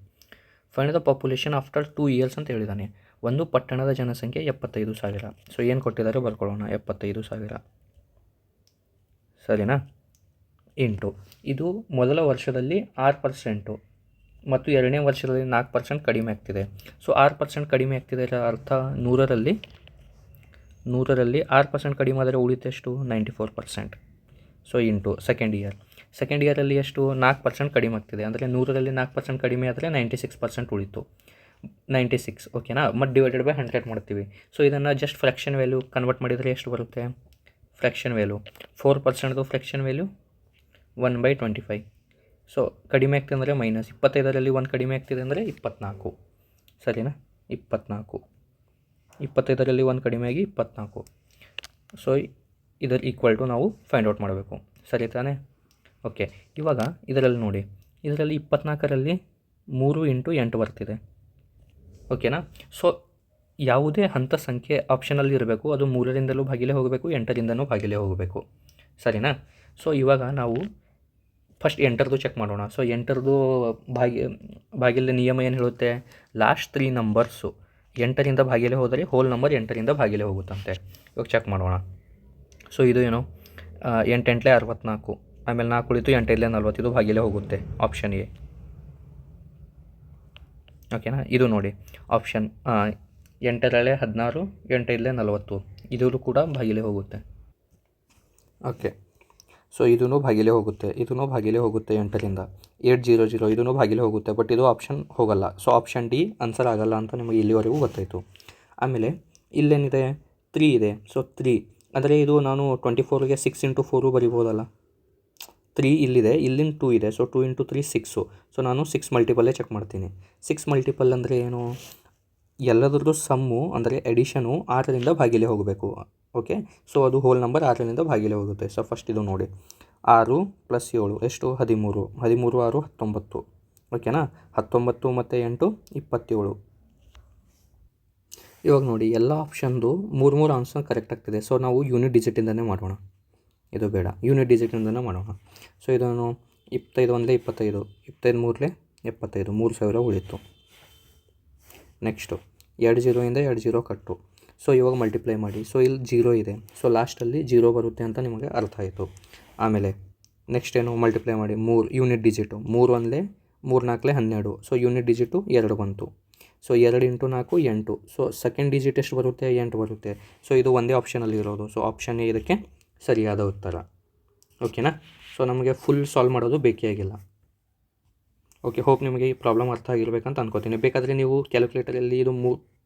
Find the population after 2 years ಅಂತ ಹೇಳಿದ್ದಾನೆ. ಒಂದು ಪಟ್ಟಣದ ಜನಸಂಖ್ಯೆ 75,000. ಸೊ ಏನು ಕೊಟ್ಟಿದ್ದಾರೆ ಬರ್ಕೊಳ್ಳೋಣ, 75,000. ಸರಿನಾ. ಇಂಟು ಇದು ಮೊದಲ ವರ್ಷದಲ್ಲಿ 6% ಮತ್ತು ಎರಡನೇ ವರ್ಷದಲ್ಲಿ 4% ಕಡಿಮೆ ಆಗ್ತಿದೆ. ಸೊ 6% ಕಡಿಮೆ ಆಗ್ತಿದೆ ಇದರ ಅರ್ಥ 100ರಲ್ಲಿ 6% ಕಡಿಮೆ ಆದರೆ ಉಳಿತೆಷ್ಟು 94%. ಸೊ ಇಂಟು ಸೆಕೆಂಡ್ ಇಯರಲ್ಲಿ ಎಷ್ಟು 4% ಕಡಿಮೆ ಆಗ್ತಿದೆ, ಅಂದರೆ 100ರಲ್ಲಿ 4% ಕಡಿಮೆ ಆದರೆ 96% ಉಳಿತು. 96 ಓಕೆನಾ. ಮತ್ತು ಡಿವೈಡೆಡ್ ಬೈ 100 ಮಾಡ್ತೀವಿ. ಸೊ ಇದನ್ನು ಜಸ್ಟ್ ಫ್ರ್ಯಾಕ್ಷನ್ ವ್ಯಾಲ್ಯೂ ಕನ್ವರ್ಟ್ ಮಾಡಿದರೆ ಎಷ್ಟು ಬರುತ್ತೆ? ಫ್ರ್ಯಾಕ್ಷನ್ ವ್ಯಾಲ್ಯೂ 4%ದು ಫ್ರ್ಯಾಕ್ಷನ್ ವ್ಯಾಲ್ಯೂ 1/25. ಸೊ ಕಡಿಮೆ ಆಗ್ತಿದೆ ಅಂದರೆ ಮೈನಸ್ 25ರಲ್ಲಿ 1 ಕಡಿಮೆ ಆಗ್ತಿದೆ ಅಂದರೆ 24, ಸರಿನಾ? 25ರಲ್ಲಿ 1 ಕಡಿಮೆ ಆಗಿ 24. ಸೊ ಇದರ ಈಕ್ವಲ್ ಟು ನಾವು ಫೈಂಡ್ ಔಟ್ ಮಾಡಬೇಕು, ಸರಿ ತಾನೇ? ಓಕೆ, ಇವಾಗ ಇದರಲ್ಲಿ ನೋಡಿ, ಇದರಲ್ಲಿ 24ರಲ್ಲಿ 3 × 8 ಬರ್ತಿದೆ, ಓಕೆನಾ. ಸೊ ಯಾವುದೇ ಹಂತ ಸಂಖ್ಯೆ ಆಪ್ಷನಲ್ಲಿ ಇರಬೇಕು, ಅದು 3ರಿಂದಲೂ ಭಾಗಿಲೆ ಹೋಗಬೇಕು, 8ರಿಂದಲೂ ಭಾಗಿಲೆ ಹೋಗಬೇಕು, ಸರಿನಾ? ಸೊ ಇವಾಗ ನಾವು ಫಸ್ಟ್ 8ರದ್ದು ಚೆಕ್ ಮಾಡೋಣ. ಸೊ 8ರದ್ದು ಭಾಗಿಲೆ ನಿಯಮ ಏನು ಹೇಳುತ್ತೆ? ಲಾಸ್ಟ್ 3 ನಂಬರ್ಸು 8ರಿಂದ ಭಾಗಿಲೆ ಹೋದರೆ ಹೋಲ್ ನಂಬರ್ 8ರಿಂದ ಭಾಗಿಲೆ ಹೋಗುತ್ತಂತೆ. ಇವಾಗ ಚೆಕ್ ಮಾಡೋಣ. ಸೊ ಇದು ಏನು? 8 × 8 = 64, ಆಮೇಲೆ 4 ಉಳಿತು, 8 × 5 = 40, ಇದು ಭಾಗಿಲೆ ಹೋಗುತ್ತೆ, ಆಪ್ಷನ್ ಎ, ಓಕೆನಾ. ಇದು ನೋಡಿ ಆಪ್ಷನ್ 8 × 16, 8 × 40, ಇದು ಕೂಡ ಭಾಗಿಲೆ ಹೋಗುತ್ತೆ. ಓಕೆ, ಸೊ ಇದೂ ಭಾಗಿಲೆ ಹೋಗುತ್ತೆ, 8ರಿಂದ 800 ಇದೂ ಭಾಗಿಲೆ ಹೋಗುತ್ತೆ, ಬಟ್ ಇದು ಆಪ್ಷನ್ ಹೋಗಲ್ಲ. ಸೊ ಆಪ್ಷನ್ ಡಿ ಆನ್ಸರ್ ಆಗಲ್ಲ ಅಂತ ನಿಮಗೆ ಇಲ್ಲಿವರೆಗೂ ಗೊತ್ತಾಯಿತು. ಆಮೇಲೆ ಇಲ್ಲೇನಿದೆ? 3 ಇದೆ. ಸೊ 3 ಅಂದರೆ ಇದು ನಾನು 24ಗೆ 6 × 4 ಬರಿಬೋದಲ್ಲ. 3 ಇಲ್ಲಿದೆ, ಇಲ್ಲಿನ 2 ಇದೆ. ಸೊ 2 × 3 6. ಸೊ ನಾನು 6 ಮಲ್ಟಿಪಲ್ಲೇ ಚೆಕ್ ಮಾಡ್ತೀನಿ. 6 ಮಲ್ಟಿಪಲ್ ಅಂದರೆ ಏನು? ಎಲ್ಲದರದ್ದು ಸಮ್ಮು ಅಂದರೆ ಎಡಿಷನು 6ರಿಂದ ಭಾಗಿಲೆ ಹೋಗಬೇಕು, ಓಕೆ. ಸೊ ಅದು ಹೋಲ್ ನಂಬರ್ 6ರಿಂದ ಭಾಗಿಲೆ ಹೋಗುತ್ತೆ. ಸೊ ಫಸ್ಟ್ ಇದು ನೋಡಿ, 6 + 7 ಎಷ್ಟು? 13, 13 6 19, ಓಕೆನಾ. 19 ಮತ್ತು 8 27. ಇವಾಗ ನೋಡಿ ಎಲ್ಲ ಆಪ್ಷನ್ದು 3 ಆನ್ಸರ್ ಕರೆಕ್ಟ್ ಆಗ್ತಿದೆ. ಸೊ ನಾವು ಯೂನಿಟ್ ಡಿಜಿಟಿಂದನೇ ಮಾಡೋಣ, ಇದು ಬೇಡ, ಯೂನಿಟ್ ಡಿಜಿಟಿಂದನೇ ಮಾಡೋಣ. ಸೊ ಇದನ್ನು 25 × 1 = 25, 25 × 3 = 75, 3000 ಉಳಿತು. ನೆಕ್ಸ್ಟು 20 ಯಿಂದ 20 ಕಟ್ಟು. ಸೊ ಇವಾಗ ಮಲ್ಟಿಪ್ಲೈ ಮಾಡಿ. ಸೊ ಇಲ್ಲಿ 0 ಇದೆ, ಸೊ ಲಾಸ್ಟಲ್ಲಿ 0 ಬರುತ್ತೆ ಅಂತ ನಿಮಗೆ ಅರ್ಥ ಆಯಿತು. ಆಮೇಲೆ ನೆಕ್ಸ್ಟ್ ಏನು? ಮಲ್ಟಿಪ್ಲೈ ಮಾಡಿ 3 unit digit, 3 × 1 = 3, 4 = 12. So unit digit 2 ಬಂತು. ಸೊ 2 × 4 = 8. ಸೊ ಸೆಕೆಂಡ್ ಡಿಜಿಟ್ ಎಷ್ಟು ಬರುತ್ತೆ? 8 ಬರುತ್ತೆ. ಸೊ ಇದು ಒಂದೇ ಆಪ್ಷನಲ್ಲಿ ಇರೋದು. ಸೊ ಆಪ್ಷನ್ ಎ ಇದಕ್ಕೆ ಸರಿಯಾದ ಉತ್ತರ, ಓಕೆನಾ. ಸೊ ನಮಗೆ ಫುಲ್ ಸಾಲ್ವ್ ಮಾಡೋದು ಬೇಕೇ ಆಗಿಲ್ಲ. ಓಕೆ, ಹೋಪ್ ನಿಮಗೆ ಈ ಪ್ರಾಬ್ಲಮ್ ಅರ್ಥ ಆಗಿರ್ಬೇಕಂತ ಅನ್ಕೋತೀನಿ. ಬೇಕಾದರೆ ನೀವು ಕ್ಯಾಲ್ಕುಲೇಟರಲ್ಲಿ ಇದು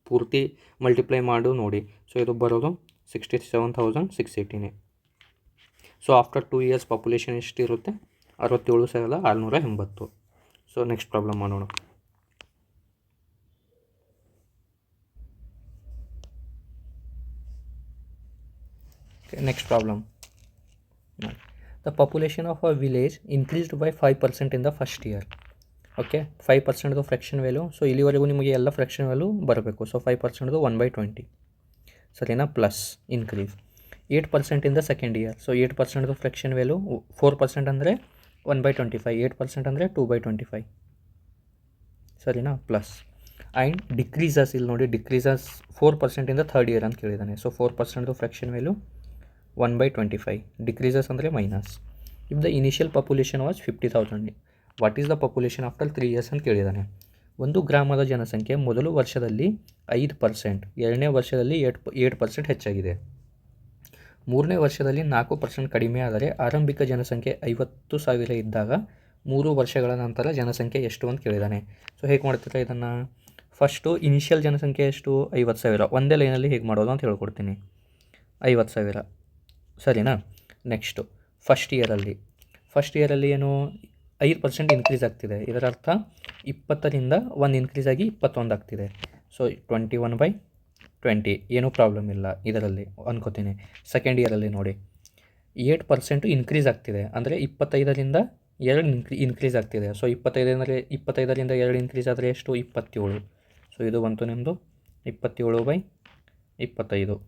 ಪೂರ್ತಿ ಮಲ್ಟಿಪ್ಲೈ ಮಾಡು ನೋಡಿ. ಸೊ ಇದು ಬರೋದು 67,618. ಸೊ ಆಫ್ಟರ್ 2 ಇಯರ್ಸ್ ಪಾಪ್ಯುಲೇಷನ್ ಎಷ್ಟಿರುತ್ತೆ? 67,680. ಸೊ ನೆಕ್ಸ್ಟ್ ಪ್ರಾಬ್ಲಮ್ ಮಾಡೋಣ. Next problem. The population of a village increased by 5% in the first year. Okay, 5%ದು ಫ್ರ್ಯಾಕ್ಷನ್ ವ್ಯಾಲ್ಯೂ. ಸೊ ಇಲ್ಲಿವರೆಗೂ ನಿಮಗೆ ಎಲ್ಲ ಫ್ರ್ಯಾಕ್ಷನ್ ವ್ಯಾಲ್ಯೂ ಬರಬೇಕು. ಸೊ 5%ದು 1/20, ಸರಿನಾ, plus increase 8% in the second year. So 8%ದು ಫ್ರ್ಯಾಕ್ಷನ್ ವ್ಯಾಲ್ಯೂ 4% ಅಂದರೆ 1/25, 8% ಅಂದರೆ 2/25, ಸರಿನಾ, ಪ್ಲಸ್ ಆ್ಯಂಡ್ ಡಿಕ್ರೀಸಸ್. ಇಲ್ಲಿ ನೋಡಿ decreases 4% in the third year ಅಂತ ಕೇಳಿದ್ದಾನೆ. ಸೊ 4%ದು ಫ್ರ್ಯಾಕ್ಷನ್ ವ್ಯಾಲ್ಯೂ 1/25, ಡಿಕ್ರೀಸಸ್ ಅಂದರೆ minus. If the initial population was 50,000, what is the population after 3 years ಅಂತ ಕೇಳಿದ್ದಾನೆ. ಒಂದು ಗ್ರಾಮದ ಜನಸಂಖ್ಯೆ ಮೊದಲು ವರ್ಷದಲ್ಲಿ 5%, ಎರಡನೇ ವರ್ಷದಲ್ಲಿ 8% ಹೆಚ್ಚಾಗಿದೆ, ಮೂರನೇ ವರ್ಷದಲ್ಲಿ 4% ಕಡಿಮೆ ಆದರೆ ಆರಂಭಿಕ ಜನಸಂಖ್ಯೆ 50,000 ಇದ್ದಾಗ 3 ವರ್ಷಗಳ ನಂತರ ಜನಸಂಖ್ಯೆ ಎಷ್ಟು ಅಂತ ಕೇಳಿದ್ದಾನೆ. ಸೊ ಹೇಗೆ ಮಾಡ್ತೀರಾ ಇದನ್ನು? ಫಸ್ಟು ಇನಿಷಿಯಲ್ ಜನಸಂಖ್ಯೆ ಎಷ್ಟು? 50,000. ಒಂದೇ ಲೈನಲ್ಲಿ ಹೇಗೆ ಮಾಡೋದು ಅಂತ ಹೇಳ್ಕೊಡ್ತೀನಿ. 50,000, ಸರಿನಾ. ನೆಕ್ಸ್ಟು ಫಸ್ಟ್ ಇಯರಲ್ಲಿ ಏನು? 5% ಇನ್ಕ್ರೀಸ್ ಆಗ್ತಿದೆ. ಇದರ ಅರ್ಥ 20ರಿಂದ 1 ಇನ್ಕ್ರೀಸ್ ಆಗಿ 21 ಆಗ್ತಿದೆ. ಸೊ 21/20, ಏನೂ ಪ್ರಾಬ್ಲಮ್ ಇಲ್ಲ ಇದರಲ್ಲಿ ಅನ್ಕೋತೀನಿ. ಸೆಕೆಂಡ್ ಇಯರಲ್ಲಿ ನೋಡಿ 8% ಇನ್ಕ್ರೀಸ್ ಆಗ್ತಿದೆ, ಅಂದರೆ 25ರಿಂದ 2 ಇನ್ಕ್ರೀಸ್ ಆಗ್ತಿದೆ. ಸೊ 25ರಿಂದ 2 ಇನ್ಕ್ರೀಸ್ ಆದರೆ ಎಷ್ಟು? 27. ಸೊ ಇದು ಬಂತು ನಿಮ್ಮದು 27/25.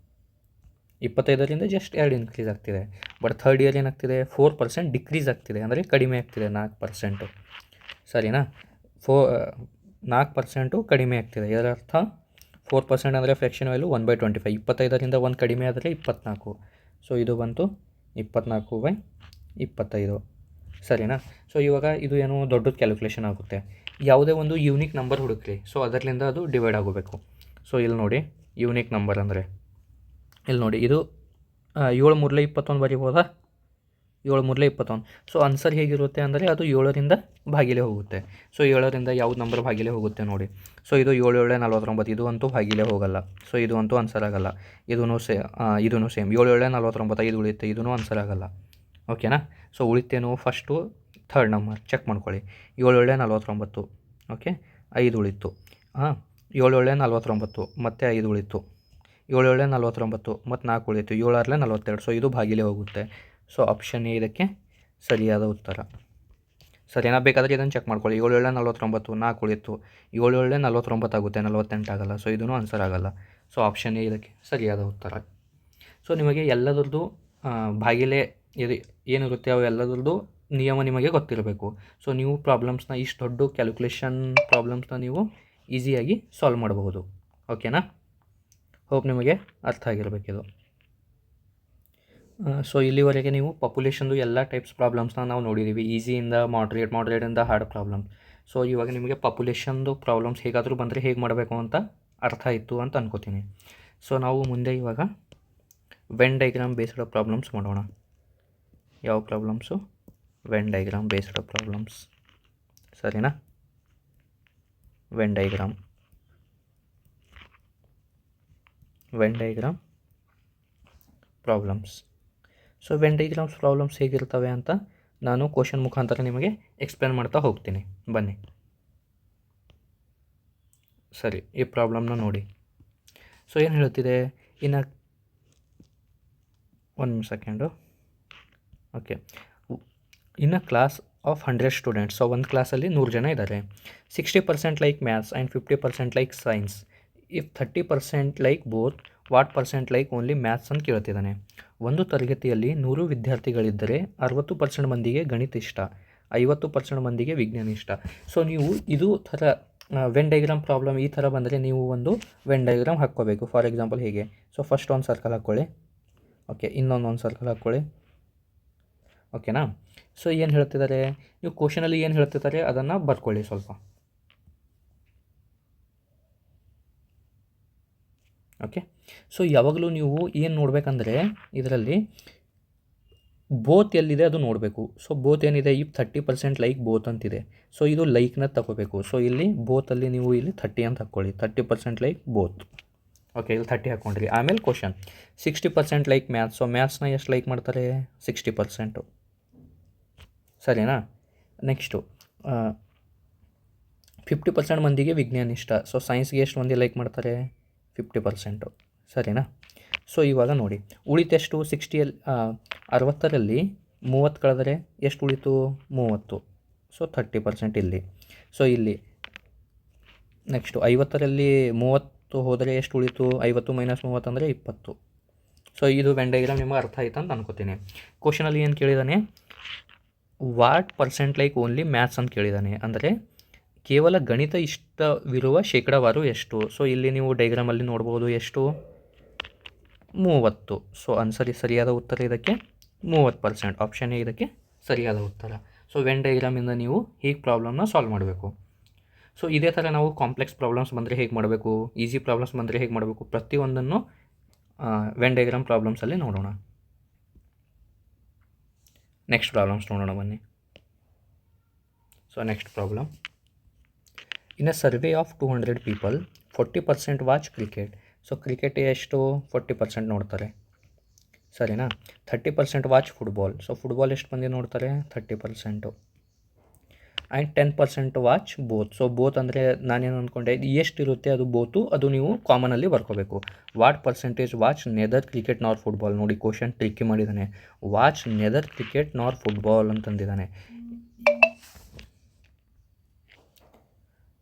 25ರಿಂದ ಜಸ್ಟ್ 2 ಇನ್ಕ್ರೀಸ್ ಆಗ್ತಿದೆ. ಬಟ್ ಥರ್ಡ್ ಇಯರ್ ಏನಾಗ್ತಿದೆ? 4% ಡಿಕ್ರೀಸ್ ಆಗ್ತಿದೆ, ಅಂದರೆ ಕಡಿಮೆ ಆಗ್ತಿದೆ 4%, ಸರಿನಾ. 4% ಕಡಿಮೆ ಆಗ್ತಿದೆ. ಇದರ ಅರ್ಥ 4% ಅಂದರೆ ಫ್ರ್ಯಾಕ್ಷನ್ ವ್ಯಾಲ್ಯೂ 1/25. 25ರಿಂದ 1 ಕಡಿಮೆ ಆದರೆ 24. ಸೊ ಇದು ಬಂತು 24/25. ಸರಿನಾ? ಸೊ ಇವಾಗ ಇದು ಏನು ದೊಡ್ಡದು ಕ್ಯಾಲ್ಕುಲೇಷನ್ ಆಗುತ್ತೆ. ಯಾವುದೇ ಒಂದು ಯೂನಿಕ್ ನಂಬರ್ ಹುಡುಕ್ರಿ. ಸೊ ಅದರಿಂದ ಅದು ಡಿವೈಡ್ ಆಗೋಬೇಕು. ಸೊ ಇಲ್ಲಿ ನೋಡಿ, ಯೂನಿಕ್ ನಂಬರ್ ಅಂದರೆ ಇಲ್ಲಿ ನೋಡಿ, ಇದು 7 ಮೂರಲೆ 21 ಬರಿಬೋದಾ? 7 ಮೂರಲೆ 21. ಸೊ ಆನ್ಸರ್ ಹೇಗಿರುತ್ತೆ ಅಂದರೆ ಅದು 7ರಿಂದ ಭಾಗಿಲೆ ಹೋಗುತ್ತೆ. ಸೊ 7ರಿಂದ ಯಾವ್ದು ನಂಬರ್ ಭಾಗಿಲೆ ಹೋಗುತ್ತೆ ನೋಡಿ. ಸೊ ಇದು 7 7 49, ಇದು ಅಂತೂ ಭಾಗಿಲೆ ಹೋಗಲ್ಲ. ಸೊ ಇದು ಅಂತೂ ಆನ್ಸರ್ ಆಗಲ್ಲ. ಇದೂ ಸೇಮ್ 7 7 49, ಇದು ಉಳಿಯುತ್ತೆ, ಇದೂ ಆನ್ಸರ್ ಆಗಲ್ಲ. ಓಕೆನಾ? ಸೊ ಉಳಿತೇನು? ಫಸ್ಟು ಥರ್ಡ್ ನಂಬರ್ ಚೆಕ್ ಮಾಡ್ಕೊಳ್ಳಿ. 7 7 49, ಓಕೆ, 5 ಉಳಿತು. 7 7 49 ಮತ್ತು 5 ಉಳಿತು. 7 7 49 ಮತ್ತು 4 ಉಳಿತು. 7 6 42. ಸೊ ಇದು ಭಾಗಿಲೆ ಹೋಗುತ್ತೆ. ಸೊ ಆಪ್ಷನ್ ಎ ಇದಕ್ಕೆ ಸರಿಯಾದ ಉತ್ತರ. ಸರಿನಾ? ಬೇಕಾದರೆ ಇದನ್ನು ಚೆಕ್ ಮಾಡ್ಕೊಳ್ಳಿ. 7 7 49, 4 ಉಳಿತು. 7 7 49 ಆಗುತ್ತೆ, 48 ಆಗಲ್ಲ. ಸೊ ಇದೂ ಆನ್ಸರ್ ಆಗಲ್ಲ. ಸೊ ಆಪ್ಷನ್ ಎ ಇದಕ್ಕೆ ಸರಿಯಾದ ಉತ್ತರ. ಸೊ ನಿಮಗೆ ಎಲ್ಲದರದ್ದು ಭಾಗಿಲೆ ಏನಿರುತ್ತೆ ಅವೆಲ್ಲದರದ್ದು ನಿಯಮ ನಿಮಗೆ ಗೊತ್ತಿರಬೇಕು. ಸೊ ನೀವು ಪ್ರಾಬ್ಲಮ್ಸ್ನ, ಇಷ್ಟು ದೊಡ್ಡ ಕ್ಯಾಲ್ಕುಲೇಷನ್ ಪ್ರಾಬ್ಲಮ್ಸ್ನ ನೀವು ಈಸಿಯಾಗಿ ಸಾಲ್ವ್ ಮಾಡಬಹುದು. ಓಕೆನಾ? ಹೋಪ್ ನಿಮಗೆ ಅರ್ಥ ಆಗಿರಬೇಕಿದು. ಸೊ ಇಲ್ಲಿವರೆಗೆ ನೀವು ಪಾಪ್ಯುಲೇಷನ್ದು ಎಲ್ಲ ಟೈಪ್ಸ್ ಪ್ರಾಬ್ಲಮ್ಸ್ನ ನಾವು ನೋಡಿದ್ದೀವಿ. ಈಸಿಯಿಂದ ಮಾಡ್ರೇಟಿಂದ ಹಾರ್ಡ್ ಪ್ರಾಬ್ಲಮ್. ಸೊ ಇವಾಗ ನಿಮಗೆ ಪಾಪ್ಯುಲೇಷನ್ದು ಪ್ರಾಬ್ಲಮ್ಸ್ ಹೇಗಾದರೂ ಬಂದರೆ ಹೇಗೆ ಮಾಡಬೇಕು ಅಂತ ಅರ್ಥ ಆಯಿತು ಅಂತ ಅನ್ಕೋತೀನಿ. ಸೊ ನಾವು ಮುಂದೆ ಇವಾಗ ವೆನ್ ಡೈಗ್ರಾಮ್ ಬೇಸ್ಡ್ ಪ್ರಾಬ್ಲಮ್ಸ್ ಮಾಡೋಣ. ಯಾವ problems? Venn diagram based problems. ಸರಿನಾ? Venn diagram problems. So Venn diagrams problems ಹೇಗಿರ್ತವೆ ಅಂತ ನಾನು ಕ್ವಶನ್ ಮುಖಾಂತರ ನಿಮಗೆ ಎಕ್ಸ್ಪ್ಲೇನ್ ಮಾಡ್ತಾ ಹೋಗ್ತೀನಿ. ಬನ್ನಿ. ಸರಿ, ಈ ಪ್ರಾಬ್ಲಮ್ನ ನೋಡಿ. ಸೊ ಏನು ಹೇಳ್ತಿದೆ? ಒಂದು second. Okay, in a class of 100 students. So ಒಂದು ಕ್ಲಾಸಲ್ಲಿ 100 ಜನ ಇದ್ದಾರೆ. 60% like maths and 50% like science. If 30% like both, what percent like only maths ಅಂತ ಕೇಳ್ತಿದ್ದಾನೆ. ಒಂದು ತರಗತಿಯಲ್ಲಿ 100 ವಿದ್ಯಾರ್ಥಿಗಳಿದ್ದರೆ 60% ಮಂದಿಗೆ ಗಣಿತ ಇಷ್ಟ, 50% ಮಂದಿಗೆ ವಿಜ್ಞಾನ ಇಷ್ಟ. ಸೊ ನೀವು ಇದು ಥರ ವೆನ್ ಡೈಗ್ರಾಮ್ ಪ್ರಾಬ್ಲಮ್ ಈ ಥರ ಬಂದರೆ ನೀವು ಒಂದು ವೆನ್ ಡೈಗ್ರಾಮ್ ಹಾಕ್ಕೋಬೇಕು. ಫಾರ್ ಎಕ್ಸಾಂಪಲ್ ಹೇಗೆ? ಸೊ ಫಸ್ಟ್ ಒಂದು ಸರ್ಕಲ್ ಹಾಕ್ಕೊಳ್ಳಿ. ಓಕೆ, ಇನ್ನೊಂದು ಸರ್ಕಲ್ ಹಾಕ್ಕೊಳ್ಳಿ. ಓಕೆನಾ? ಸೊ ಏನು ಹೇಳ್ತಿದ್ದಾರೆ? ನೀವು ಕ್ವಶನಲ್ಲಿ ಏನು ಹೇಳ್ತಿದ್ದಾರೆ ಅದನ್ನು ಬರ್ಕೊಳ್ಳಿ ಸ್ವಲ್ಪ. ಓಕೆ, ಸೊ ಯಾವಾಗಲೂ ನೀವು ಏನು ನೋಡಬೇಕಂದ್ರೆ ಇದರಲ್ಲಿ ಬೋತ್ ಎಲ್ಲಿದೆ ಅದು ನೋಡಬೇಕು. ಸೊ ಬೋತ್ ಏನಿದೆ? ಇಫ್ 30% ಲೈಕ್ ಬೋತ್ ಅಂತಿದೆ. ಸೊ ಇದು ಲೈಕ್ನ ತಗೋಬೇಕು. ಸೊ ಇಲ್ಲಿ ಬೋತಲ್ಲಿ ನೀವು ಇಲ್ಲಿ 30 ಅಂತ ಹಾಕ್ಕೊಳ್ಳಿ. 30% ಲೈಕ್ ಬೋತ್. ಓಕೆ, ಇಲ್ಲಿ 30 ಹಾಕ್ಕೊಂಡ್ರಿ. ಆಮೇಲೆ ಕ್ವಶನ್ 60% ಲೈಕ್ ಮ್ಯಾಥ್ಸ್. ಸೊ ಮ್ಯಾಥ್ಸ್ನ ಎಷ್ಟು ಲೈಕ್ ಮಾಡ್ತಾರೆ? 60%. ಸರಿನಾ? ನೆಕ್ಸ್ಟು 50% ಮಂದಿಗೆ ವಿಜ್ಞಾನ ಇಷ್ಟ. ಸೊ ಸೈನ್ಸ್ಗೆ ಎಷ್ಟು ಮಂದಿ ಲೈಕ್ ಮಾಡ್ತಾರೆ? 50%. ಸರಿನಾ? ಸೊ ಇವಾಗ ನೋಡಿ, ಉಳಿತೆಷ್ಟು? 60ರಲ್ಲಿ 30 ಕಳೆದರೆ ಎಷ್ಟು ಉಳಿತು? 30. ಸೊ 30% ಇಲ್ಲಿ. ಸೊ ಇಲ್ಲಿ ನೆಕ್ಸ್ಟು 50ರಲ್ಲಿ 30 ಹೋದರೆ ಎಷ್ಟು ಉಳಿತು? 50 - 30 ಅಂದರೆ 20. ಸೊ ಇದು ವೆನ್ ಡೈಗ್ರಾಮ್ ನಿಮಗೆ ಅರ್ಥ ಆಯ್ತು ಅಂತ ಅನ್ಕೋತೀನಿ. ಕ್ವಶನಲ್ಲಿ ಏನು ಕೇಳಿದ್ದಾನೆ? What percent like only maths ಅಂತ ಕೇಳಿದ್ದಾನೆ. ಅಂದರೆ ಕೇವಲ ಗಣಿತ ಇಷ್ಟವಿರುವ ಶೇಕಡಾವಾರು ಎಷ್ಟು? ಸೊ ಇಲ್ಲಿ ನೀವು ಡೈಗ್ರಾಮಲ್ಲಿ ನೋಡ್ಬೋದು ಎಷ್ಟು? 30. ಸೊ ಸರಿಯಾದ ಉತ್ತರ ಇದಕ್ಕೆ 30%. ಆಪ್ಷನ್ ಎ ಇದಕ್ಕೆ ಸರಿಯಾದ ಉತ್ತರ. ಸೊ ವೆನ್ ಡೈಗ್ರಾಮಿಂದ ನೀವು ಹೀಗೆ ಪ್ರಾಬ್ಲಮ್ನ ಸಾಲ್ವ್ ಮಾಡಬೇಕು. ಸೊ ಇದೇ ಥರ ನಾವು ಕಾಂಪ್ಲೆಕ್ಸ್ ಪ್ರಾಬ್ಲಮ್ಸ್ ಬಂದರೆ ಹೇಗೆ ಮಾಡಬೇಕು, ಈಸಿ ಪ್ರಾಬ್ಲಮ್ಸ್ ಬಂದರೆ ಹೇಗೆ ಮಾಡಬೇಕು, ಪ್ರತಿಯೊಂದನ್ನು ವೆನ್ ಡೈಗ್ರಾಮ್ ಪ್ರಾಬ್ಲಮ್ಸಲ್ಲಿ ನೋಡೋಣ. ನೆಕ್ಸ್ಟ್ ಪ್ರಾಬ್ಲಮ್ಸ್ ನೋಡೋಣ ಬನ್ನಿ. So next problem. In a survey of 200 people 40% watch cricket. So cricket ಎಷ್ಟು? 40% ನೋಡ್ತಾರೆ. ಸರಿನಾ? 30% ವಾಚ್ ಫುಟ್ಬಾಲ್. ಸೊ ಫುಟ್ಬಾಲ್ ಎಷ್ಟು ಮಂದಿ ನೋಡ್ತಾರೆ? 30%. And 10% watch both. So both ಅಂದರೆ ನಾನೇನು ಅಂದ್ಕೊಂಡೆ, ಎಷ್ಟಿರುತ್ತೆ ಅದು ಬೋತು, ಅದು ನೀವು ಕಾಮನಲ್ಲಿ ಬರ್ಕೋಬೇಕು. What percentage watch neither cricket nor football. ನೋಡಿ ಕ್ವಶನ್ ಟ್ರಿಕ್ಕಿ ಮಾಡಿದ್ದಾನೆ. Watch neither cricket nor football ಅಂತಂದಿದ್ದಾನೆ.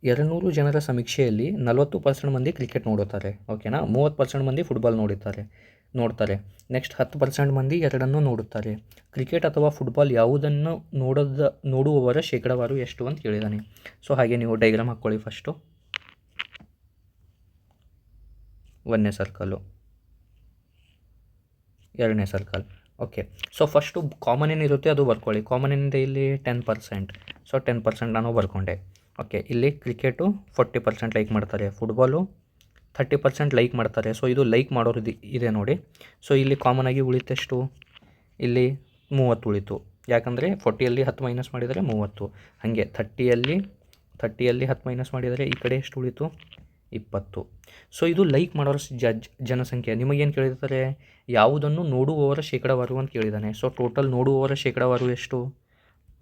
200 ಜನರ ಸಮೀಕ್ಷೆಯಲ್ಲಿ 40% ಮಂದಿ ಕ್ರಿಕೆಟ್ ನೋಡುತ್ತಾರೆ. ಓಕೆನಾ? 30% ಮಂದಿ ಫುಟ್ಬಾಲ್ ನೋಡ್ತಾರೆ. ನೆಕ್ಸ್ಟ್ 10% ಮಂದಿ ಎರಡನ್ನೂ ನೋಡುತ್ತಾರೆ. ಕ್ರಿಕೆಟ್ ಅಥವಾ ಫುಟ್ಬಾಲ್ ಯಾವುದನ್ನು ನೋಡುವವರ ಶೇಕಡಾವಾರು ಎಷ್ಟು ಅಂತ ಕೇಳಿದ್ದಾನೆ. ಸೊ ಹಾಗೆ ನೀವು ಡೈಗ್ರಾಮ್ ಹಾಕ್ಕೊಳ್ಳಿ. ಫಸ್ಟು ಒಂದನೇ ಸರ್ಕಲ್ಲು, ಎರಡನೇ circle. Okay. So first common ಏನಿರುತ್ತೆ ಅದು ಬರ್ಕೊಳ್ಳಿ. ಕಾಮನ್ ಏನಿದೆ ಇಲ್ಲಿ 10%. ಸೊ 10% ನಾನು ಬರ್ಕೊಂಡೆ. ಓಕೆ. ಇಲ್ಲಿ ಕ್ರಿಕೆಟು 40% ಲೈಕ್ ಮಾಡ್ತಾರೆ, ಫುಟ್ಬಾಲು 30% ಲೈಕ್ ಮಾಡ್ತಾರೆ. ಸೊ ಇದು ಲೈಕ್ ಮಾಡೋರು ಇದೆ ನೋಡಿ. ಸೊ ಇಲ್ಲಿ ಕಾಮನಾಗಿ ಉಳಿತೆಷ್ಟು, ಇಲ್ಲಿ 30 ಉಳಿತು. ಯಾಕಂದರೆ 40ಯಲ್ಲಿ 10 ಮೈನಸ್ ಮಾಡಿದರೆ 30. ಹಾಗೆ 30ಯಲ್ಲಿ 10 ಮೈನಸ್ ಮಾಡಿದರೆ ಈ ಕಡೆ ಎಷ್ಟು ಉಳಿತು, 20. ಸೊ ಇದು ಲೈಕ್ ಮಾಡೋರ ಜನಸಂಖ್ಯೆ. ನಿಮಗೇನು ಕೇಳಿರ್ತಾರೆ, ಯಾವುದನ್ನು ನೋಡುವವರ ಶೇಕಡಾವಾರು ಅಂತ ಕೇಳಿದ್ದಾನೆ. ಸೊ ಟೋಟಲ್ ನೋಡುವವರ ಶೇಕಡಾವಾರು ಎಷ್ಟು,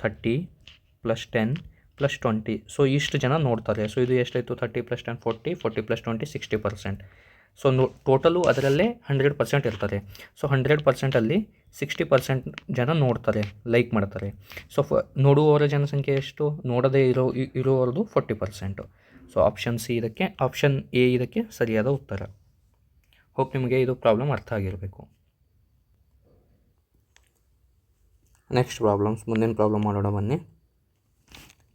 30 + 10 + 20. ಸೊ ಇಷ್ಟು ಜನ ನೋಡ್ತಾರೆ. ಸೊ ಇದು ಎಷ್ಟಾಯಿತು, 30 + 10 40, 40 + 20 60%. ಸೊ ಟೋಟಲು ಅದರಲ್ಲೇ 100% ಇರ್ತಾರೆ. ಸೊ 100%ಅಲ್ಲಿ 60% ಜನ ನೋಡ್ತಾರೆ, ಲೈಕ್ ಮಾಡ್ತಾರೆ. ಸೊ ನೋಡುವವರ ಜನಸಂಖ್ಯೆ ಎಷ್ಟು, ನೋಡದೇ ಇರೋರದು 40%. ಸೊ ಆಪ್ಷನ್ ಸಿ ಇದಕ್ಕೆ, ಆಪ್ಷನ್ ಎ ಇದಕ್ಕೆ ಸರಿಯಾದ ಉತ್ತರ. ಹೋಪ್ ನಿಮಗೆ ಇದು ಪ್ರಾಬ್ಲಮ್ ಅರ್ಥ ಆಗಿರಬೇಕು. ನೆಕ್ಸ್ಟ್ ಪ್ರಾಬ್ಲಮ್ಸ್, ಮುಂದಿನ ಪ್ರಾಬ್ಲಮ್ ಮಾಡೋಣ ಬನ್ನಿ.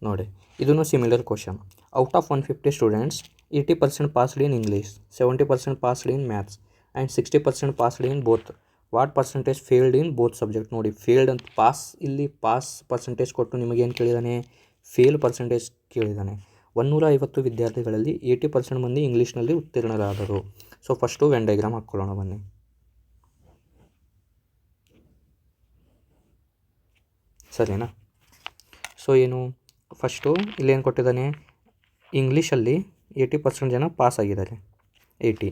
ನೋಡಿ, ಇದೂ similar question. Out of 150 students 80% passed in English, 70% passed in maths and 60% passed in both. What percentage failed in both subject. ನೋಡಿ, ಫೇಲ್ಡ್ ಅಂತ ಇಲ್ಲಿ ಪಾಸ್ ಪರ್ಸೆಂಟೇಜ್ ಕೊಟ್ಟು ನಿಮಗೇನು ಕೇಳಿದ್ದಾನೆ, ಫೇಲ್ ಪರ್ಸೆಂಟೇಜ್ ಕೇಳಿದ್ದಾನೆ. 150 ವಿದ್ಯಾರ್ಥಿಗಳಲ್ಲಿ 80% ಮಂದಿ ಇಂಗ್ಲೀಷ್ನಲ್ಲಿ ಉತ್ತೀರ್ಣರಾದರು. ಸೊ ಫಸ್ಟು ವೆನ್ ಡೈಗ್ರಾಮ್ ಹಾಕ್ಕೊಳ್ಳೋಣ ಬನ್ನಿ. ಸರಿನಾ? ಸೊ ಏನು, ಫಸ್ಟು ಇಲ್ಲೇನು ಕೊಟ್ಟಿದ್ದಾನೆ, ಇಂಗ್ಲೀಷಲ್ಲಿ 80% ಜನ ಪಾಸ್ ಆಗಿದ್ದಾರೆ, 80.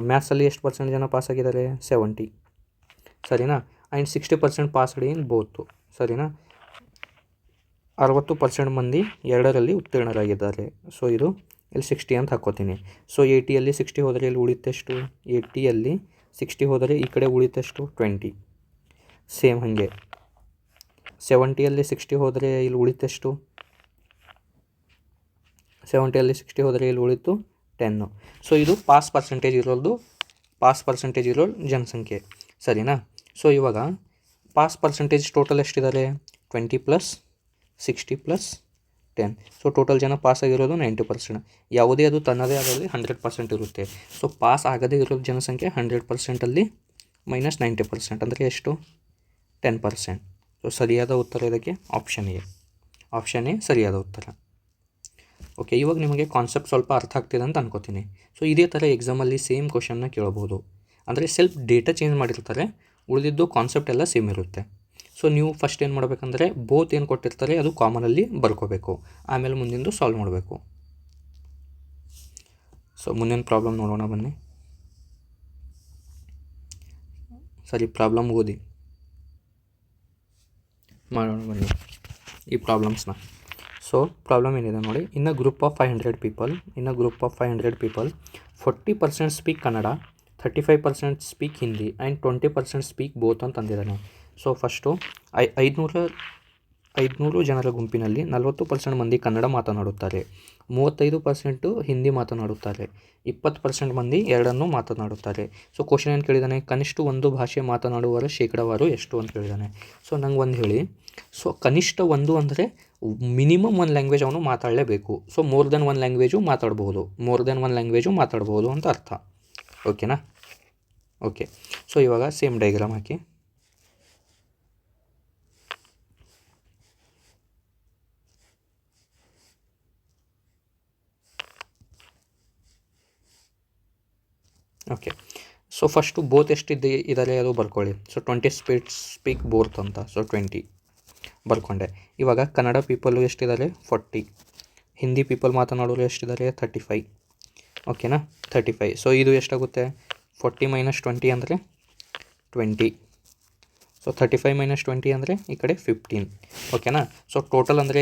ಮ್ಯಾಥ್ಸಲ್ಲಿ ಎಷ್ಟು ಪರ್ಸೆಂಟ್ ಜನ ಪಾಸ್ ಆಗಿದ್ದಾರೆ, 70. ಸರಿನಾ? And 60% passed in both. ಸರಿನಾ? 60% ಮಂದಿ ಎರಡರಲ್ಲಿ ಉತ್ತೀರ್ಣರಾಗಿದ್ದಾರೆ. ಸೊ ಇದು ಇಲ್ಲಿ 60 ಅಂತ ಹಾಕ್ಕೋತೀನಿ. ಸೊ 80ಯಲ್ಲಿ 60 ಹೋದರೆ ಇಲ್ಲಿ ಉಳಿತೆಷ್ಟು, 80ಯಲ್ಲಿ 60 ಹೋದರೆ ಈ ಕಡೆ ಉಳಿತೆಷ್ಟು, 20. ಸೇಮ್ ಹಾಗೆ 70ಯಲ್ಲಿ 60 ಹೋದರೆ ಇಲ್ಲಿ ಉಳಿತೆಷ್ಟು, 70ಯಲ್ಲಿ 60 ಹೋದರೆ ಇಲ್ಲಿ ಉಳಿತು 10. ಸೊ ಇದು ಪಾಸ್ ಪರ್ಸೆಂಟೇಜ್ ಇರೋದು ಜನಸಂಖ್ಯೆ. ಸರಿನಾ? ಸೊ ಇವಾಗ ಪಾಸ್ ಪರ್ಸೆಂಟೇಜ್ ಟೋಟಲ್ ಎಷ್ಟಿದ್ದಾರೆ, 20 + 60 + 10. ಸೊ ಟೋಟಲ್ ಜನ ಪಾಸ್ ಆಗಿರೋದು 90%. ಯಾವುದೇ ಅದು ತನ್ನದೇ ಆದಲ್ಲಿ 100% ಇರುತ್ತೆ. ಸೊ ಪಾಸ್ ಆಗದೇ ಇರೋದು ಜನಸಂಖ್ಯೆ 100%ಅಲ್ಲಿ -90% ಅಂದರೆ ಎಷ್ಟು, 10%. ಸೊ ಸರಿಯಾದ ಉತ್ತರ ಇದಕ್ಕೆ ಆಪ್ಷನ್ ಎ ಸರಿಯಾದ ಉತ್ತರ. ಓಕೆ, ಇವಾಗ ನಿಮಗೆ ಕಾನ್ಸೆಪ್ಟ್ ಸ್ವಲ್ಪ ಅರ್ಥ ಆಗ್ತಿದೆ ಅಂತ ಅನ್ಕೋತೀನಿ. ಸೊ ಇದೇ ಥರ ಎಕ್ಸಾಮಲ್ಲಿ ಸೇಮ್ ಕ್ವಶನ್ನ ಕೇಳಬಹುದು. ಅಂದರೆ ಸ್ವಲ್ಪ ಡೇಟಾ ಚೇಂಜ್ ಮಾಡಿರ್ತಾರೆ, ಉಳಿದಿದ್ದು ಕಾನ್ಸೆಪ್ಟ್ ಎಲ್ಲ ಸೇಮ್ ಇರುತ್ತೆ. ಸೊ ನೀವು ಫಸ್ಟ್ ಏನು ಮಾಡಬೇಕಂದ್ರೆ, ಬೋತ್ ಏನು ಕೊಟ್ಟಿರ್ತಾರೆ ಅದು ಕಾಮನಲ್ಲಿ ಬರ್ಕೋಬೇಕು, ಆಮೇಲೆ ಮುಂದಿಂದು ಸಾಲ್ವ್ ಮಾಡಬೇಕು. ಸೊ ಮುಂದಿನ ಪ್ರಾಬ್ಲಮ್ ನೋಡೋಣ ಬನ್ನಿ. ಸರಿ, ಪ್ರಾಬ್ಲಮ್ ಓದಿ ಮಾಡೋಣ ಬನ್ನಿ ಈ ಪ್ರಾಬ್ಲಮ್ಸ್ನ. ಸೊ ಪ್ರಾಬ್ಲಮ್ ಏನಿದೆ ನೋಡಿ, in a group of 500 people 40% speak Kannada, 35% speak Hindi and 20% speak both ಅಂತ ಅಂದಿದ್ದಾನೆ. ಸೊ ಫಸ್ಟು 500 ಜನರ ಗುಂಪಿನಲ್ಲಿ 40% ಮಂದಿ ಕನ್ನಡ ಮಾತನಾಡುತ್ತಾರೆ, 35% ಹಿಂದಿ ಮಾತನಾಡುತ್ತಾರೆ, 20% ಮಂದಿ ಎರಡನ್ನೂ ಮಾತನಾಡುತ್ತಾರೆ. ಸೊ ಕ್ವಶನ್ ಏನು ಕೇಳಿದ್ದಾನೆ, ಕನಿಷ್ಠ ಒಂದು ಭಾಷೆ ಮಾತನಾಡುವವರ ಶೇಕಡಾವಾರು ಎಷ್ಟು ಅಂತ ಕೇಳಿದ್ದಾನೆ. ಸೊ ನಂಗೆ ಒಂದು ಹೇಳಿ, ಸೊ ಕನಿಷ್ಠ ಒಂದು ಅಂದರೆ ಮಿನಿಮಮ್ ಒಂದು ಲ್ಯಾಂಗ್ವೇಜ್ ಅವನು ಮಾತಾಡಲೇಬೇಕು. So more than one language ಮಾತಾಡ್ಬೋದು ಅಂತ ಅರ್ಥ. ಓಕೆನಾ? ಓಕೆ. ಸೊ ಇವಾಗ ಸೇಮ್ ಡೈಗ್ರಾಮ್ ಹಾಕಿ. ಓಕೆ. ಸೊ ಫಸ್ಟು ಬೋತ್ ಎಷ್ಟಿದೆ ಇದ್ದಾರೆ ಅದು ಬರ್ಕೊಳ್ಳಿ. ಸೊ 20 ಸ್ಪೀಕ್ ಬೋತ್ ಅಂತ. ಸೊ 20 ಬರ್ಕೊಂಡೆ. ಇವಾಗ ಕನ್ನಡ ಪೀಪಲ್ಲು ಎಷ್ಟಿದ್ದಾರೆ, 40. ಹಿಂದಿ ಪೀಪಲ್ ಮಾತನಾಡೋರು ಎಷ್ಟಿದ್ದಾರೆ, 35. ಓಕೆನಾ? 35. ಸೊ ಇದು ಎಷ್ಟಾಗುತ್ತೆ, 40 - 20 ಅಂದರೆ 20. ಸೊ 35 - 20 ಅಂದರೆ ಈ ಕಡೆ 15. ಓಕೆನಾ? ಸೊ ಟೋಟಲ್ ಅಂದರೆ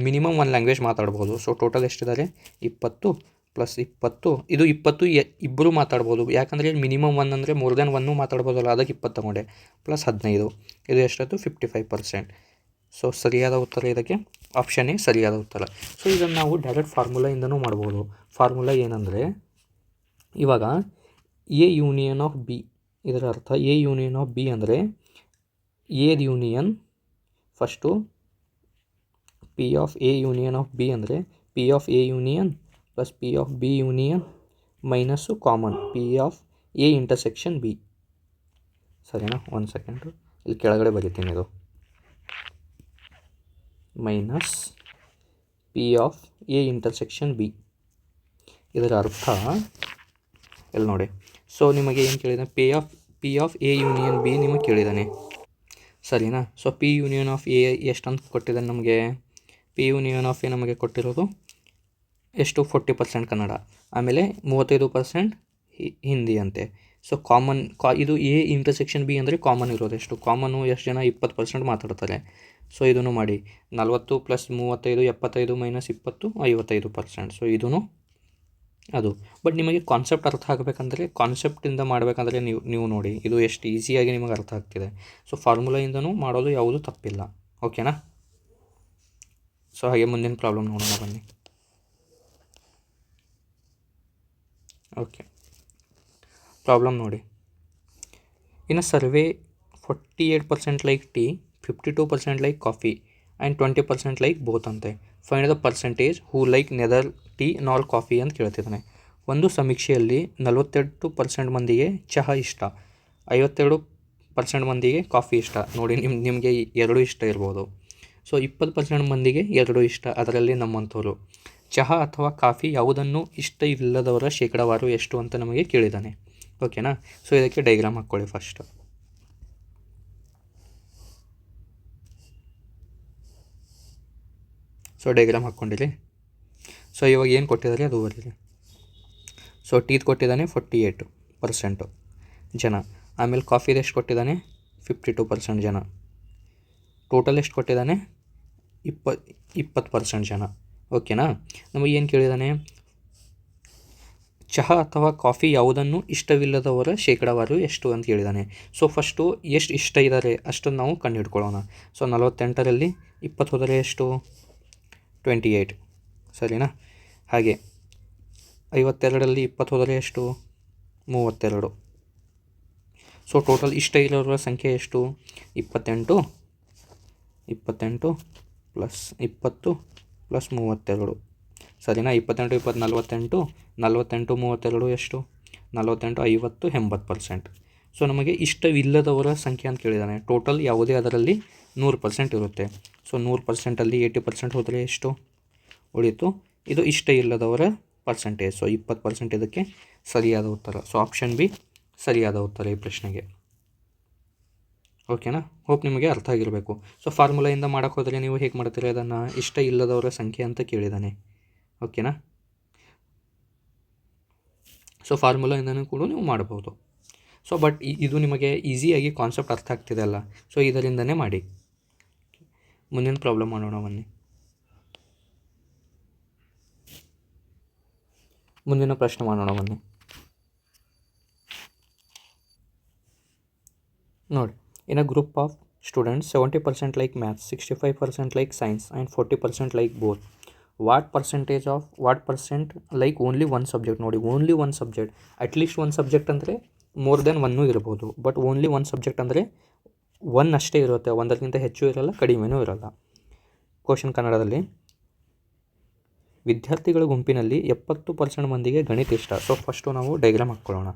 ಮಿನಿಮಮ್ ಒಂದು ಲ್ಯಾಂಗ್ವೇಜ್ ಮಾತಾಡ್ಬೋದು. ಸೊ ಟೋಟಲ್ ಎಷ್ಟಿದ್ದಾರೆ, 20 + 20. ಇದು 20 ಇಬ್ಬರು ಮಾತಾಡ್ಬೋದು, ಯಾಕಂದರೆ ಮಿನಿಮಮ್ ಒನ್ ಅಂದರೆ ಮೋರ್ ದೆನ್ ಒನ್ನು ಮಾತಾಡ್ಬೋದಲ್ಲ, ಅದಕ್ಕೆ 20 ತಗೊಂಡೆ, +15. ಇದು ಎಷ್ಟಾಯಿತು, 55%. ಸೊ ಸರಿಯಾದ ಉತ್ತರ ಇದಕ್ಕೆ ಆಪ್ಷನ್ ಎ ಸರಿಯಾದ ಉತ್ತರ. ಸೊ ಇದನ್ನು ನಾವು ಡೈರೆಕ್ಟ್ ಫಾರ್ಮುಲಾಯಿಂದನೂ ಮಾಡ್ಬೋದು. ಫಾರ್ಮುಲಾ ಏನಂದರೆ, ಇವಾಗ ಎ ಯೂನಿಯನ್ ಆಫ್ ಬಿ, ಇದರ ಅರ್ಥ ಎ ಯೂನಿಯನ್ ಆಫ್ ಬಿ ಅಂದರೆ A union, first P of A union of B ಅಂದರೆ P of A union + P of B union minus common P of A intersection B. ಸರಿನಾ? 1 ಸೆಕೆಂಡು. ಇಲ್ಲಿ ಕೆಳಗಡೆ ಬರಿತೀನಿ ಇದು minus P of A intersection B. ಇದರ ಅರ್ಥ ಇಲ್ಲಿ ನೋಡಿ. ಸೊ ನಿಮಗೆ ಏನು ಕೇಳಿದಾನೆ, P of A union B ನಿಮಗೆ ಕೇಳಿದ್ದಾನೆ, ಸರಿನಾ. So P union of A ಎಷ್ಟಂತ ಕೊಟ್ಟಿದ್ದಾನೆ ನಮಗೆ, ಪಿ ಯೂನಿಯನ್ ಆಫ್ ಎ ನಮಗೆ ಕೊಟ್ಟಿರೋದು ಎಷ್ಟು 40% ಕನ್ನಡ, ಆಮೇಲೆ 35% ಹಿಂದಿ ಅಂತೆ. ಸೊ ಇದು ಎ ಇಂಟರ್ಸೆಕ್ಷನ್ ಬಿ ಅಂದರೆ ಕಾಮನ್ ಇರೋದು ಎಷ್ಟು, ಕಾಮನು ಎಷ್ಟು ಜನ 20% ಮಾತಾಡ್ತಾರೆ. ಸೊ ಇದನ್ನು ಮಾಡಿ 40 + 35 75 - 20 55%. ಸೊ ಇದೂ ಅದು. ಬಟ್ ನಿಮಗೆ ಕಾನ್ಸೆಪ್ಟ್ ಅರ್ಥ ಆಗಬೇಕಂದ್ರೆ, ಕಾನ್ಸೆಪ್ಟಿಂದ ಮಾಡಬೇಕಂದ್ರೆ ನೀವು ನೋಡಿ ಇದು ಎಷ್ಟು ಈಸಿಯಾಗಿ ನಿಮಗೆ ಅರ್ಥ ಆಗ್ತಿದೆ. ಸೊ ಫಾರ್ಮುಲಾಯಿಂದನೂ ಮಾಡೋದು ಯಾವುದು ತಪ್ಪಿಲ್ಲ, ಓಕೆನಾ. ಸೊ ಹಾಗೆ ಮುಂದಿನ ಪ್ರಾಬ್ಲಮ್ ನೋಡೋಣ ಬನ್ನಿ. ಓಕೆ, ಪ್ರಾಬ್ಲಮ್ ನೋಡಿ. In a survey 48% like tea, 52% like coffee and 20% like both ಅಂತೆ. Find the percentage who like neither tea nor coffee ಅಂತ ಕೇಳ್ತಿದ್ದಾನೆ. ಒಂದು ಸಮೀಕ್ಷೆಯಲ್ಲಿ 42% ಮಂದಿಗೆ ಚಹಾ ಇಷ್ಟ, 52% ಮಂದಿಗೆ ಕಾಫಿ ಇಷ್ಟ. ನೋಡಿ ನಿಮಗೆ ಎರಡೂ ಇಷ್ಟ ಇರ್ಬೋದು. ಸೊ 20% ಮಂದಿಗೆ ಎರಡೂ ಇಷ್ಟ, ಅದರಲ್ಲಿ ನಮ್ಮಂಥವ್ರು. ಚಹಾ ಅಥವಾ ಕಾಫಿ ಯಾವುದನ್ನು ಇಷ್ಟ ಇಲ್ಲದವರ ಶೇಕಡಾವಾರು ಎಷ್ಟು ಅಂತ ನಮಗೆ ಕೇಳಿದ್ದಾನೆ, ಓಕೆನಾ. ಸೊ ಇದಕ್ಕೆ ಡೈಗ್ರಾಮ್ ಹಾಕ್ಕೊಳ್ಳಿ ಫಸ್ಟ್. ಸೊ ಡೈಗ್ರಾಮ್ ಹಾಕ್ಕೊಂಡಿರಿ. ಸೊ ಇವಾಗ ಏನು ಕೊಟ್ಟಿದ್ದಾರೆ ಅದು ಬರೀರಿ. ಸೊ ಟೀದು ಕೊಟ್ಟಿದ್ದಾನೆ 48% ಜನ, ಆಮೇಲೆ ಕಾಫಿದು ಎಷ್ಟು ಕೊಟ್ಟಿದ್ದಾನೆ 52% ಜನ, ಟೋಟಲ್ ಎಷ್ಟು ಕೊಟ್ಟಿದ್ದಾನೆ 20% ಜನ, ಓಕೆನಾ. ನಮಗೆ ಏನು ಕೇಳಿದ್ದಾನೆ, ಚಹಾ ಅಥವಾ ಕಾಫಿ ಯಾವುದನ್ನು ಇಷ್ಟವಿಲ್ಲದವರ ಶೇಕಡಾವಾರು ಎಷ್ಟು ಅಂತ ಹೇಳಿದ್ದಾನೆ. ಸೊ ಫಸ್ಟು ಎಷ್ಟು ಇಷ್ಟ ಇದ್ದಾರೆ ಅಷ್ಟನ್ನು ನಾವು ಕಂಡುಹಿಡ್ಕೊಳ್ಳೋಣ. ಸೊ 48ರಲ್ಲಿ 20 ಹೋದರೆ ಎಷ್ಟು 28, ಸರಿನಾ. ಹಾಗೆ 52ರಲ್ಲಿ 20 ಹೋದರೆ ಎಷ್ಟು 32. ಸೊ ಟೋಟಲ್ ಇಷ್ಟ ಇರೋರ ಸಂಖ್ಯೆ ಎಷ್ಟು 28 ಪ್ಲಸ್ 20 ಪ್ಲಸ್ 32, ಸರಿನಾ. 28 20 48, 48 32 ಎಷ್ಟು 48 50 80%. ಸೊ ನಮಗೆ ಇಷ್ಟವಿಲ್ಲದವರ ಸಂಖ್ಯೆ ಅಂತ ಕೇಳಿದ್ದಾನೆ. ಟೋಟಲ್ ಯಾವುದೇ ಅದರಲ್ಲಿ 100% ಇರುತ್ತೆ. ಸೊ 100%ಅಲ್ಲಿ 80% ಹೋದರೆ ಎಷ್ಟು ಉಳಿತು, ಇದು ಇಷ್ಟ ಇಲ್ಲದವರ ಪರ್ಸೆಂಟೇಜ್. ಸೊ 20% ಇದಕ್ಕೆ ಸರಿಯಾದ ಉತ್ತರ. ಸೊ ಆಪ್ಷನ್ ಬಿ ಸರಿಯಾದ ಉತ್ತರ ಈ ಪ್ರಶ್ನೆಗೆ, ಓಕೆನಾ. ಹೋಪ್ ನಿಮಗೆ ಅರ್ಥ ಆಗಿರಬೇಕು. ಸೊ ಫಾರ್ಮುಲಾಯಿಂದ ಮಾಡೋಕ್ಕೆ ಹೋದರೆ ನೀವು ಹೇಗೆ ಮಾಡ್ತೀರಾ, ಅದನ್ನು ಇಷ್ಟ ಇಲ್ಲದವರ ಸಂಖ್ಯೆ ಅಂತ ಕೇಳಿದ್ದಾನೆ, ಓಕೆನಾ. ಸೊ ಫಾರ್ಮುಲಾಯಿಂದನೂ ಕೂಡ ನೀವು ಮಾಡ್ಬೋದು. ಸೊ ಬಟ್ ಇದು ನಿಮಗೆ ಈಸಿಯಾಗಿ ಕಾನ್ಸೆಪ್ಟ್ ಅರ್ಥ ಆಗ್ತಿದೆ ಅಲ್ಲ, ಸೊ ಇದರಿಂದನೇ ಮಾಡಿ. ಮುಂದಿನ ಪ್ರಾಬ್ಲಮ್ ಮಾಡೋಣ ಬನ್ನಿ. ಮುಂದಿನ ಪ್ರಶ್ನೆ ಮಾಡೋಣ ಬನ್ನಿ. ನೋಡಿ, in a group of students 70% like maths, 65% like science and 40% like both. What percent like only one subject. ನೋಡಿ, ಓನ್ಲಿ ಒನ್ ಸಬ್ಜೆಕ್ಟ್, ಅಟ್ಲೀಸ್ಟ್ ಒಂದು ಸಬ್ಜೆಕ್ಟ್ ಅಂದರೆ ಮೋರ್ ದೆನ್ ಒನ್ನೂ ಇರ್ಬೋದು, ಬಟ್ ಓನ್ಲಿ ಒನ್ ಸಬ್ಜೆಕ್ಟ್ ಅಂದರೆ ಒನ್ ಅಷ್ಟೇ ಇರುತ್ತೆ, ಒಂದಕ್ಕಿಂತ ಹೆಚ್ಚು ಇರಲ್ಲ, ಕಡಿಮೆನೂ ಇರಲ್ಲ. ಕ್ವಶನ್ ಕನ್ನಡದಲ್ಲಿ, ವಿದ್ಯಾರ್ಥಿಗಳ ಗುಂಪಿನಲ್ಲಿ 70% ಮಂದಿಗೆ ಗಣಿತ ಇಷ್ಟ. ಸೊ ಫಸ್ಟು ನಾವು ಡೈಗ್ರಾಮ್ ಹಾಕ್ಕೊಳ್ಳೋಣ,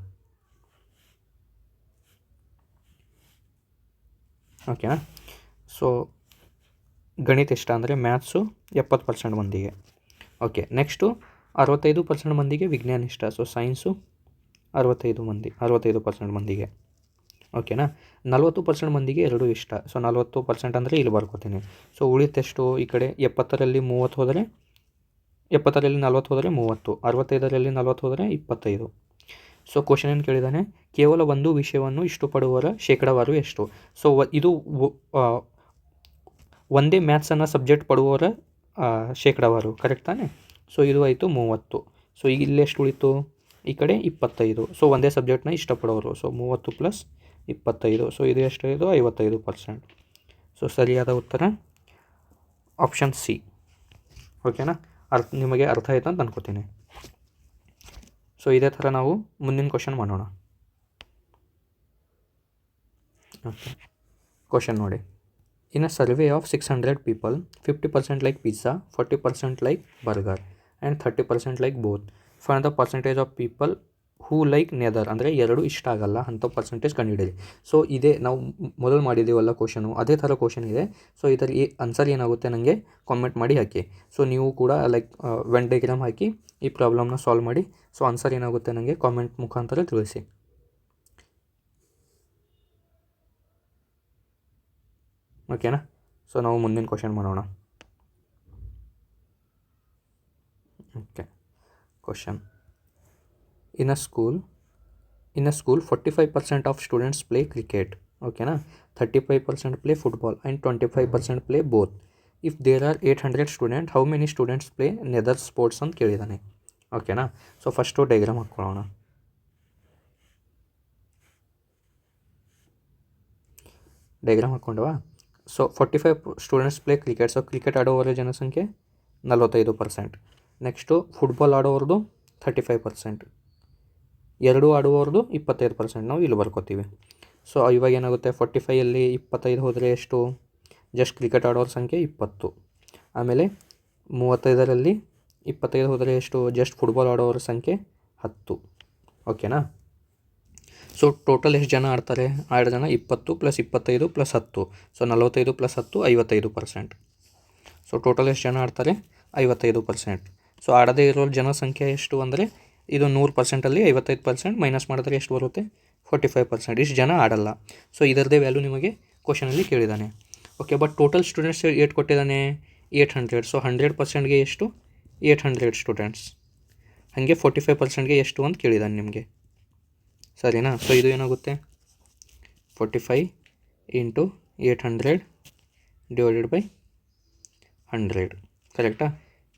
ಓಕೆನಾ. ಸೊ ಗಣಿತ ಇಷ್ಟ ಅಂದರೆ ಮ್ಯಾಥ್ಸು 70% ಮಂದಿಗೆ, ಓಕೆ. ನೆಕ್ಸ್ಟು 65% ಮಂದಿಗೆ ವಿಜ್ಞಾನ ಇಷ್ಟ. ಸೊ ಸೈನ್ಸು 65% ಮಂದಿಗೆ, ಓಕೆನಾ. 40% ಮಂದಿಗೆ ಎರಡೂ ಇಷ್ಟ. ಸೊ 40% ಅಂದರೆ ಇಲ್ಲಿ ಬರ್ಕೋತೀನಿ. ಸೊ ಉಳಿತೆಷ್ಟು ಈ ಕಡೆ 70ರಲ್ಲಿ 30 ಹೋದರೆ 70ರಲ್ಲಿ 40 ಹೋದರೆ 30, 65ರಲ್ಲಿ 40 ಹೋದರೆ 25. ಸೊ ಕ್ವಶನ್ ಏನು ಕೇಳಿದ್ದಾನೆ, ಕೇವಲ ಒಂದು ವಿಷಯವನ್ನು ಇಷ್ಟಪಡುವವರ ಶೇಕಡಾವಾರು ಎಷ್ಟು. ಸೊ ಇದು ಒಂದೇ ಮ್ಯಾಥ್ಸನ್ನು ಸಬ್ಜೆಕ್ಟ್ ಪಡುವವರ ಶೇಕಡಾವಾರು, ಕರೆಕ್ಟ್ ತಾನೆ. ಸೊ ಇದು ಆಯಿತು 30. ಸೊ ಈಗ ಇಲ್ಲೆಷ್ಟು ಉಳಿತು, ಈ ಕಡೆ 25. ಸೊ ಒಂದೇ ಸಬ್ಜೆಕ್ಟ್ನ ಇಷ್ಟಪಡೋರು. So 30 plus 25. ಸೊ ಇದು ಎಷ್ಟಾಯಿತು 55%. ಸೊ ಸರಿಯಾದ ಉತ್ತರ ಆಪ್ಷನ್ ಸಿ, ಓಕೆನಾ. ನಿಮಗೆ ಅರ್ಥ ಆಯ್ತು ಅಂತ ಅನ್ಕೋತೀನಿ. ಸೊ ಇದೇ ಥರ ನಾವು ಮುಂದಿನ ಕ್ವಶನ್ ಮಾಡೋಣ. ಓಕೆ, ಕ್ವಶನ್ ನೋಡಿ. In a survey of 600 people, 50% like pizza, 40% like burger and 30% like both. Find the percentage of people who like neither ಅಂದರೆ ಎರಡು ಇಷ್ಟ ಆಗಲ್ಲ ಅಂಥ ಪರ್ಸೆಂಟೇಜ್ ಕಂಡುಹಿಡಿಯಿರಿ. ಸೊ ಇದೇ ನಾವು ಮೊದಲು ಮಾಡಿದ್ದೀವಲ್ಲ ಕ್ವಶನು, ಅದೇ ಥರ ಕ್ವಶನ್ ಇದೆ. ಸೊ ಇದರ ಆನ್ಸರ್ ಏನಾಗುತ್ತೆ ನನಗೆ ಕಾಮೆಂಟ್ ಮಾಡಿ ಹಾಕಿ. ಸೊ ನೀವು ಕೂಡ ಲೈಕ್ ವೆನ್ ಡೈಗ್ರಾಮ್ ಹಾಕಿ ಈ ಪ್ರಾಬ್ಲಮ್ನ ಸಾಲ್ವ್ ಮಾಡಿ. ಸೊ ಆನ್ಸರ್ ಏನಾಗುತ್ತೆ ನನಗೆ ಕಾಮೆಂಟ್ ಮುಖಾಂತರ ತಿಳಿಸಿ. ಓಕೆನಾ? ಸೊ ನಾವು ಮುಂದಿನ ಕ್ವಶನ್ ಮಾಡೋಣ. Okay, question. In a school 45% of students play cricket. ಓಕೆನಾ? 35% play football and 25% play both. If there are 800 students, how many students play neither sports ಅಂತ ಕೇಳಿದ್ದಾನೆ. ಓಕೆನಾ? ಸೊ ಫಸ್ಟು ಡೈಗ್ರಾಮ್ ಹಾಕ್ಕೊಳ್ಳೋಣ. ಡೈಗ್ರಾಮ್ ಹಾಕ್ಕೊಂಡವಾ? So 45 students play cricket. So cricket ಆಡೋವರ ಜನಸಂಖ್ಯೆ 45%. ನೆಕ್ಸ್ಟು ಫುಟ್ಬಾಲ್ ಆಡೋವ್ರದ್ದು 35%. ಎರಡೂ ಆಡುವವ್ರದ್ದು 25% ನಾವು ಇಲ್ಲಿ ಬರ್ಕೋತೀವಿ. ಸೊ ಇವಾಗ ಏನಾಗುತ್ತೆ, 45ಯಲ್ಲಿ 25 ಹೋದರೆ ಎಷ್ಟು? ಜಸ್ಟ್ ಕ್ರಿಕೆಟ್ ಆಡೋರ ಸಂಖ್ಯೆ 20. ಆಮೇಲೆ 35ರಲ್ಲಿ 25 ಹೋದರೆ ಎಷ್ಟು? ಜಸ್ಟ್ ಫುಟ್ಬಾಲ್ ಆಡೋರ ಸಂಖ್ಯೆ 10. ಓಕೆನಾ? ಸೊ ಟೋಟಲ್ ಎಷ್ಟು ಜನ ಆಡ್ತಾರೆ? 2 ಜನ. 20 + 25 + 10. ಸೊ 45 + 10 55%. ಸೊ ಟೋಟಲ್ ಎಷ್ಟು ಜನ ಆಡ್ತಾರೆ? 55%. ಸೊ ಆಡದೇ ಇರೋ ಜನಸಂಖ್ಯೆ ಎಷ್ಟು ಅಂದರೆ ಇದು 100%ಅಲ್ಲಿ 55% ಮೈನಸ್ ಮಾಡಿದ್ರೆ ಎಷ್ಟು ಬರುತ್ತೆ? 45%. ಇಷ್ಟು ಜನ ಆಡಲ್ಲ. ಸೊ ಇದರದೇ ವ್ಯಾಲ್ಯೂ ನಿಮಗೆ ಕ್ವಶನಲ್ಲಿ ಕೇಳಿದ್ದಾನೆ. ಓಕೆ, ಬಟ್ ಟೋಟಲ್ ಸ್ಟೂಡೆಂಟ್ಸ್ ಎಷ್ಟು ಕೊಟ್ಟಿದ್ದಾನೆ? 800. ಸೊ 100%ಗೆ ಎಷ್ಟು? 800 ಸ್ಟೂಡೆಂಟ್ಸ್. ಹಾಗೆ 45%ಗೆ ಎಷ್ಟು ಅಂತ ಕೇಳಿದ್ದಾನೆ ನಿಮಗೆ. ಸರಿನಾ? ಸೊ ಇದು ಏನಾಗುತ್ತೆ? 45 × 800 / 100. ಕರೆಕ್ಟಾ?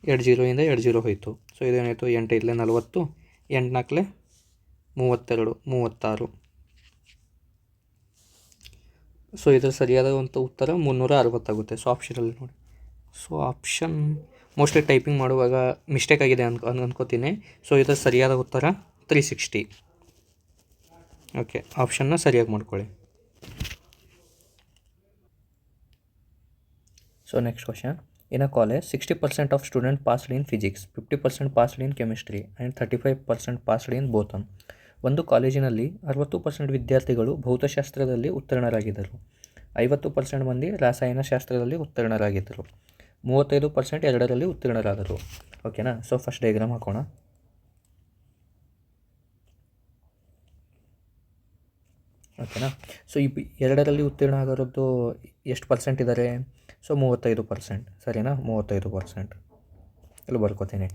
2 0 2 0 ಹೋಯಿತು. ಸೊ ಇದೇನಾಯಿತು? 8 5 40, 8 4 32, 36. ಸೊ ಇದರ ಸರಿಯಾದಂಥ ಉತ್ತರ 360 ಆಗುತ್ತೆ. ಸೊ ಆಪ್ಷನಲ್ಲಿ ನೋಡಿ. ಸೊ ಆಪ್ಷನ್ ಮೋಸ್ಟ್ಲಿ ಟೈಪಿಂಗ್ ಮಾಡುವಾಗ ಮಿಸ್ಟೇಕ್ ಆಗಿದೆ ಅನ್ಕೋತೀನಿ. ಸೊ ಇದರ ಸರಿಯಾದ ಉತ್ತರ 360. ಓಕೆ, ಆಪ್ಷನ್ನ ಸರಿಯಾಗಿ ಮಾಡ್ಕೊಳ್ಳಿ. So next question. In a college, 60% of students passed in physics, 50% passed in chemistry and 35% passed in both. ಒಂದು ಕಾಲೇಜಿನಲ್ಲಿ 60% ವಿದ್ಯಾರ್ಥಿಗಳು ಭೌತಶಾಸ್ತ್ರದಲ್ಲಿ ಉತ್ತೀರ್ಣರಾಗಿದ್ದರು, 50% ಮಂದಿ ರಾಸಾಯನಶಾಸ್ತ್ರದಲ್ಲಿ ಉತ್ತೀರ್ಣರಾಗಿದ್ದರು, 35% ಎರಡರಲ್ಲಿ ಉತ್ತೀರ್ಣರಾದರು. ಓಕೆನಾ? ಸೊ ಫಸ್ಟ್ ಡೈಗ್ರಾಮ್ ಹಾಕೋಣ. ಓಕೆನಾ? ಸೊ ಈ ಎರಡರಲ್ಲಿ ಉತ್ತೀರ್ಣ ಆಗಿರೋದು ಎಷ್ಟು ಪರ್ಸೆಂಟ್ ಇದ್ದಾರೆ? ಸೊ 35%. ಸರಿನಾ? 35% ಇಲ್ಲಿ ಬರ್ಕೋತೀನಿ.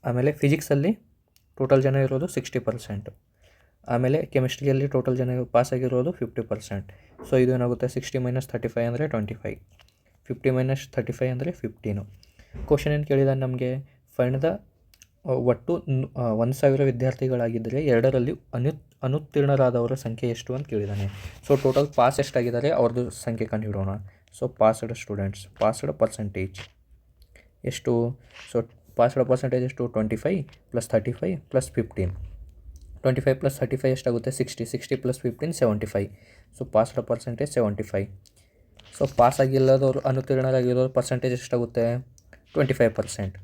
ಆಮೇಲೆ ಫಿಸಿಕ್ಸಲ್ಲಿ ಟೋಟಲ್ ಜನ ಇರೋದು 60%. ಆಮೇಲೆ ಕೆಮಿಸ್ಟ್ರಿಯಲ್ಲಿ ಟೋಟಲ್ ಜನ ಪಾಸಾಗಿರೋದು 50%. ಸೊ ಇದು ಏನಾಗುತ್ತೆ? 60 - 35 ಅಂದರೆ 25. 50 - 35 ಅಂದರೆ 15. ಕ್ವಶನ್ ಏನು ಕೇಳಿದಾನೆ ನಮಗೆ? ಫೈಂಡ್ ದ ಒಟ್ಟು 1000 ವಿದ್ಯಾರ್ಥಿಗಳಾಗಿದ್ದರೆ ಎರಡರಲ್ಲಿ ಅನುತ್ತೀರ್ಣರಾದವರ ಸಂಖ್ಯೆ ಎಷ್ಟು ಅಂತ ಕೇಳಿದ್ದಾನೆ. ಸೊ ಟೋಟಲ್ ಪಾಸ್ ಎಷ್ಟಾಗಿದ್ದಾರೆ ಅವ್ರದ್ದು ಸಂಖ್ಯೆ ಕಂಡುಹಿಡೋಣ. So passed students, passed percentage ಎಷ್ಟು? ಸೊ ಪಾಸ್ಡ್ ಪರ್ಸೆಂಟೇಜ್ ಎಷ್ಟು? 25 + 35 + 15. 25 + 35 ಎಷ್ಟಾಗುತ್ತೆ? 60. 60 + 15 75. So passed percentage 75. So pass ಆಗಿಲ್ಲದವರು ಅನುತ್ತೀರ್ಣರಾಗಿರೋರು ಪರ್ಸೆಂಟೇಜ್ ಎಷ್ಟಾಗುತ್ತೆ? 25%.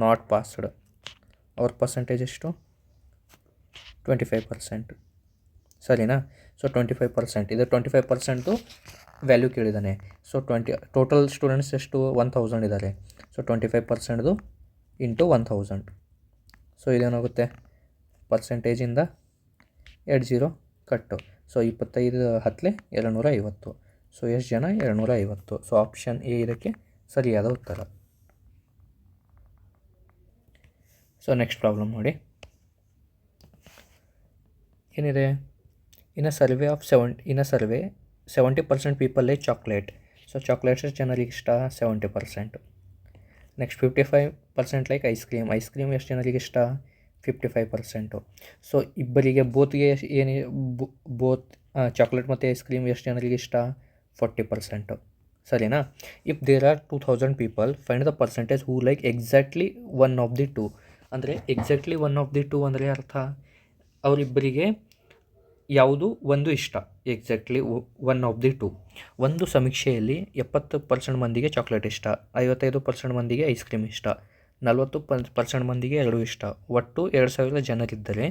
ನಾಟ್ ಪಾಸ್ಡ್ ಅವ್ರ ಪರ್ಸೆಂಟೇಜ್ ಎಷ್ಟು? 25%. ಸರಿನಾ? ಸೊ 25%. ಇದು 25%ದು ವ್ಯಾಲ್ಯೂ ಕೇಳಿದ್ದಾನೆ. ಸೊ ಟೋಟಲ್ ಸ್ಟೂಡೆಂಟ್ಸ್ ಎಷ್ಟು? 1000 ಇದ್ದಾರೆ. ಸೊ 25%ದು × 1000. ಸೊ ಇದೇನಾಗುತ್ತೆ? ಪರ್ಸೆಂಟೇಜಿಂದ 20 ಕಟ್ಟು. ಸೊ 25 10 250. ಸೊ ಎಷ್ಟು ಜನ? 250. ಸೊ ಆಪ್ಷನ್ ಎ ಇದಕ್ಕೆ ಸರಿಯಾದ ಉತ್ತರ. ಸೊ ನೆಕ್ಸ್ಟ್ ಪ್ರಾಬ್ಲಮ್ ನೋಡಿ. ಏನಿದೆ? In a survey 70% people like chocolate. So chocolates ಜನರಿಗೆ ಇಷ್ಟ? 70%. ನೆಕ್ಸ್ಟ್ 55% ಲೈಕ್ ಐಸ್ ಕ್ರೀಮ್ ಎಷ್ಟು ಜನರಿಗೆ ಇಷ್ಟ? 55%. ಸೊ ಇಬ್ಬರಿಗೆ ಬೋತ್ಗೆ ಚಾಕ್ಲೇಟ್ ಮತ್ತು ಐಸ್ ಕ್ರೀಮ್ ಎಷ್ಟು ಜನರಿಗೆ ಇಷ್ಟ? 40%. ಸರಿನಾ? If there are 2000 people, find the percentage who like exactly one of the two. ಅಂದರೆ exactly one of the two ಅಂದರೆ ಅರ್ಥ ಅವರಿಬ್ಬರಿಗೆ ಯಾವುದು ಒಂದು ಇಷ್ಟ. Exactly one of the two. ಒಂದು ಸಮೀಕ್ಷೆಯಲ್ಲಿ 70% ಮಂದಿಗೆ ಚಾಕ್ಲೇಟ್ ಇಷ್ಟ, 55% ಮಂದಿಗೆ ಐಸ್ ಕ್ರೀಮ್ ಇಷ್ಟ, 40% ಮಂದಿಗೆ 2 ಇಷ್ಟ. ಒಟ್ಟು 2000 ಜನರಿದ್ದರೆ